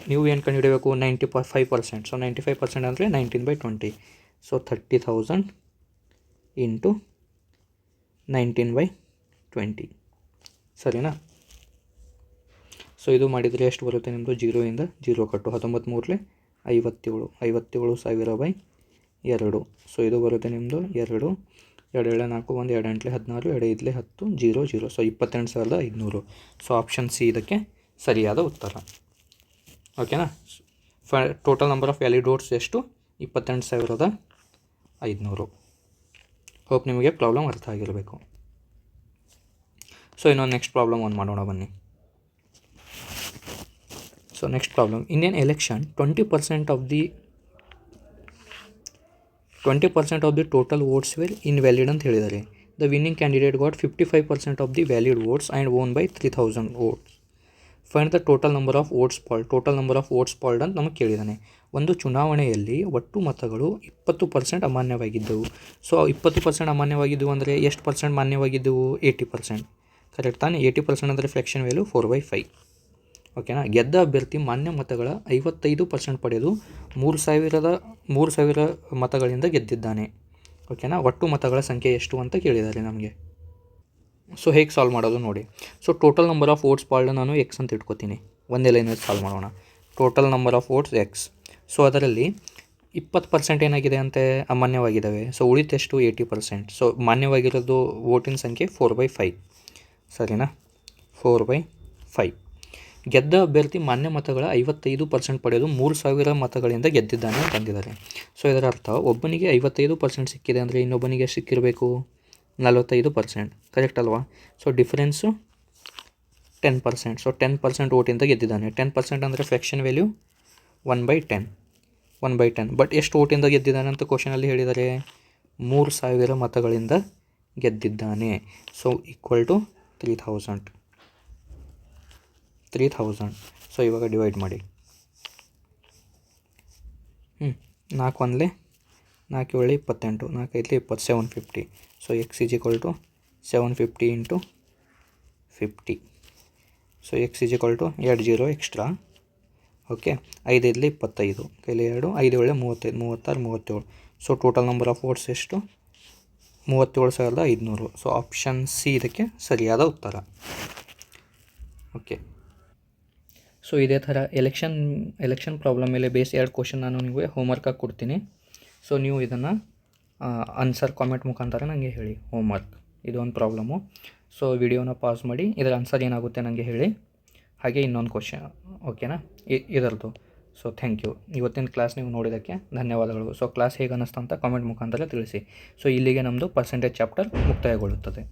ನೀವು ಏನು ಕಂಡುಹಿಡಬೇಕು? 95%. ಸೊ 95% ಅಂದರೆ 19/20. So 30,000 into 19/20. ಸರಿನಾ? ಸೊ ಇದು ಮಾಡಿದರೆ ಎಷ್ಟು ಬರುತ್ತೆ ನಿಮ್ಮದು? 0 ಇಂದ 0 ಕಟ್ಟು 19 ಮೂರಲೆ 57. 57,000/2. ಸೊ ಇದು ಬರುತ್ತೆ ನಿಮ್ಮದು 2 2 4 1 2 8 16 2 5 10 0 0. ಸೊ 28,500. ಸೊ ಆಪ್ಷನ್ ಸಿ ಇದಕ್ಕೆ ಸರಿಯಾದ ಉತ್ತರ. ಓಕೆನಾ. Total number of valid votes ಎಷ್ಟು? 28,500. ಹೋಪ್ ನಿಮಗೆ ಪ್ರಾಬ್ಲಮ್ ಅರ್ಥ ಆಗಿರಬೇಕು. ಸೊ ಇನ್ನೊಂದು ನೆಕ್ಸ್ಟ್ ಪ್ರಾಬ್ಲಮ್ ಒಂದು ಮಾಡೋಣ ಬನ್ನಿ. So next problem, in an election 20% of the total votes were invalid ಅಂತ ಹೇಳಿದ್ದಾರೆ. The winning candidate got 55% of the valid votes and won by 3,000 votes. Find the total number of votes polled ಅಂತ ನಮಗೆ ಕೇಳಿದ್ದಾನೆ. ಒಂದು ಚುನಾವಣೆಯಲ್ಲಿ ಒಟ್ಟು ಮತಗಳು 20% ಅಮಾನ್ಯವಾಗಿದ್ದವು. ಸೊ 20% ಅಮಾನ್ಯವಾಗಿದ್ದವು ಅಂದರೆ ಎಷ್ಟು ಪರ್ಸೆಂಟ್ ಮಾನ್ಯವಾಗಿದ್ದವು? 80%. ಕರೆಕ್ಟ್ ತಾನೆ? 80% ಅಂದರೆ ಫ್ರ್ಯಾಕ್ಷನ್ ವ್ಯಾಲ್ಯೂ 4/5. ಓಕೆನಾ. ಗೆದ್ದ ಅಭ್ಯರ್ಥಿ ಮಾನ್ಯ ಮತಗಳ 55% ಪಡೆದು 3,000 ಮತಗಳಿಂದ ಗೆದ್ದಿದ್ದಾನೆ. ಓಕೆನಾ. ಒಟ್ಟು ಮತಗಳ ಸಂಖ್ಯೆ ಎಷ್ಟು ಅಂತ ಕೇಳಿದ್ದಾರೆ ನಮಗೆ. ಸೊ ಹೇಗೆ ಸಾಲ್ವ್ ಮಾಡೋದು ನೋಡಿ. So total number of votes polled ನಾನು ಎಕ್ಸ್ ಅಂತ ಇಟ್ಕೋತೀನಿ. ಒಂದೇ ಲೈನಲ್ಲಿ ಸಾಲ್ವ್ ಮಾಡೋಣ. Total number of votes x. So ಅದರಲ್ಲಿ 20% ಏನಾಗಿದೆ ಅಂತೆ? ಅಮಾನ್ಯವಾಗಿದ್ದಾವೆ. ಸೊ ಉಳಿತೆಷ್ಟು? 80%. ಸೊ ಮಾನ್ಯವಾಗಿರೋದು ವೋಟಿನ ಸಂಖ್ಯೆ 4/5. ಸರಿನಾ? 4/5. ಗೆದ್ದ ಅಭ್ಯರ್ಥಿ ಮಾನ್ಯ ಮತಗಳ 55% ಪಡೆದು 3,000 ಮತಗಳಿಂದ ಗೆದ್ದಿದ್ದಾನೆ ಅಂತಂದಿದ್ದಾರೆ. ಸೊ ಇದರ ಅರ್ಥ ಒಬ್ಬನಿಗೆ 55% ಸಿಕ್ಕಿದೆ ಅಂದರೆ ಇನ್ನೊಬ್ಬನಿಗೆ ಸಿಕ್ಕಿರಬೇಕು 45%. ಕರೆಕ್ಟ್ ಅಲ್ವಾ? So difference 10%. ಸೊ 10% ವೋಟಿಂದ ಗೆದ್ದಿದ್ದಾನೆ. 10% ಅಂದರೆ ಫ್ರ್ಯಾಕ್ಷನ್ ವ್ಯಾಲ್ಯೂ 1/10. ಬಟ್ ಎಷ್ಟು ವೋಟಿಂದ ಗೆದ್ದಿದ್ದಾನೆ ಅಂತ ಕ್ವಶನಲ್ಲಿ ಹೇಳಿದ್ದಾರೆ? 3,000 ಮತಗಳಿಂದ ಗೆದ್ದಿದ್ದಾನೆ. So equal to 3,000. ಸೊ ಇವಾಗ ಡಿವೈಡ್ ಮಾಡಿ. 4 1 4 7 28 4 5 20 750. So X is equal to 750 into 50. So X is equal to 2 0 extra. Okay. 5 5 25 ಕೈಲಿ 2 5 7 35 36 37. So total number of votes ಎಷ್ಟು? 37,500. ಸೊ ಆಪ್ಷನ್ ಸಿ ಇದಕ್ಕೆ ಸರಿಯಾದ ಉತ್ತರ. ಓಕೆ. ಸೊ ಇದೇ ಥರ ಎಲೆಕ್ಷನ್ ಪ್ರಾಬ್ಲಮ್ ಮೇಲೆ ಬೇಸ್ 2 ಕ್ವಶನ್ ನಾನು ನಿಮಗೆ ಹೋಮ್ವರ್ಕಾಗಿ ಕೊಡ್ತೀನಿ. ಸೊ ನೀವು ಇದನ್ನು ಆನ್ಸರ್ ಕಾಮೆಂಟ್ ಮುಖಾಂತರ ನನಗೆ ಹೇಳಿ. ಹೋಮ್ವರ್ಕ್ ಇದೊಂದು ಪ್ರಾಬ್ಲಮ್ಮು. ಸೊ ವಿಡಿಯೋನ ಪಾಸ್ ಮಾಡಿ ಇದರ ಆನ್ಸರ್ ಏನಾಗುತ್ತೆ ನನಗೆ ಹೇಳಿ. ಹಾಗೆ ಇನ್ನೊಂದು ಕ್ವಶನ್. ಓಕೆನಾ, ಇದರದ್ದು. So thank you. ಇವತ್ತಿನ ಕ್ಲಾಸ್ ನೀವು ನೋಡಿದ್ದಕ್ಕೆ ಧನ್ಯವಾದಗಳು. ಸೊ ಕ್ಲಾಸ್ ಹೇಗೆ ಅನ್ನಿಸ್ತು ಅಂತ ಕಾಮೆಂಟ್ ಮುಖಾಂತರ ತಿಳಿಸಿ. ಸೊ ಇಲ್ಲಿಗೆ ನಮ್ಮದು ಪರ್ಸೆಂಟೇಜ್ ಚಾಪ್ಟರ್ ಮುಕ್ತಾಯಗೊಳ್ಳುತ್ತದೆ.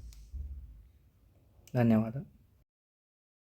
ಧನ್ಯವಾದ.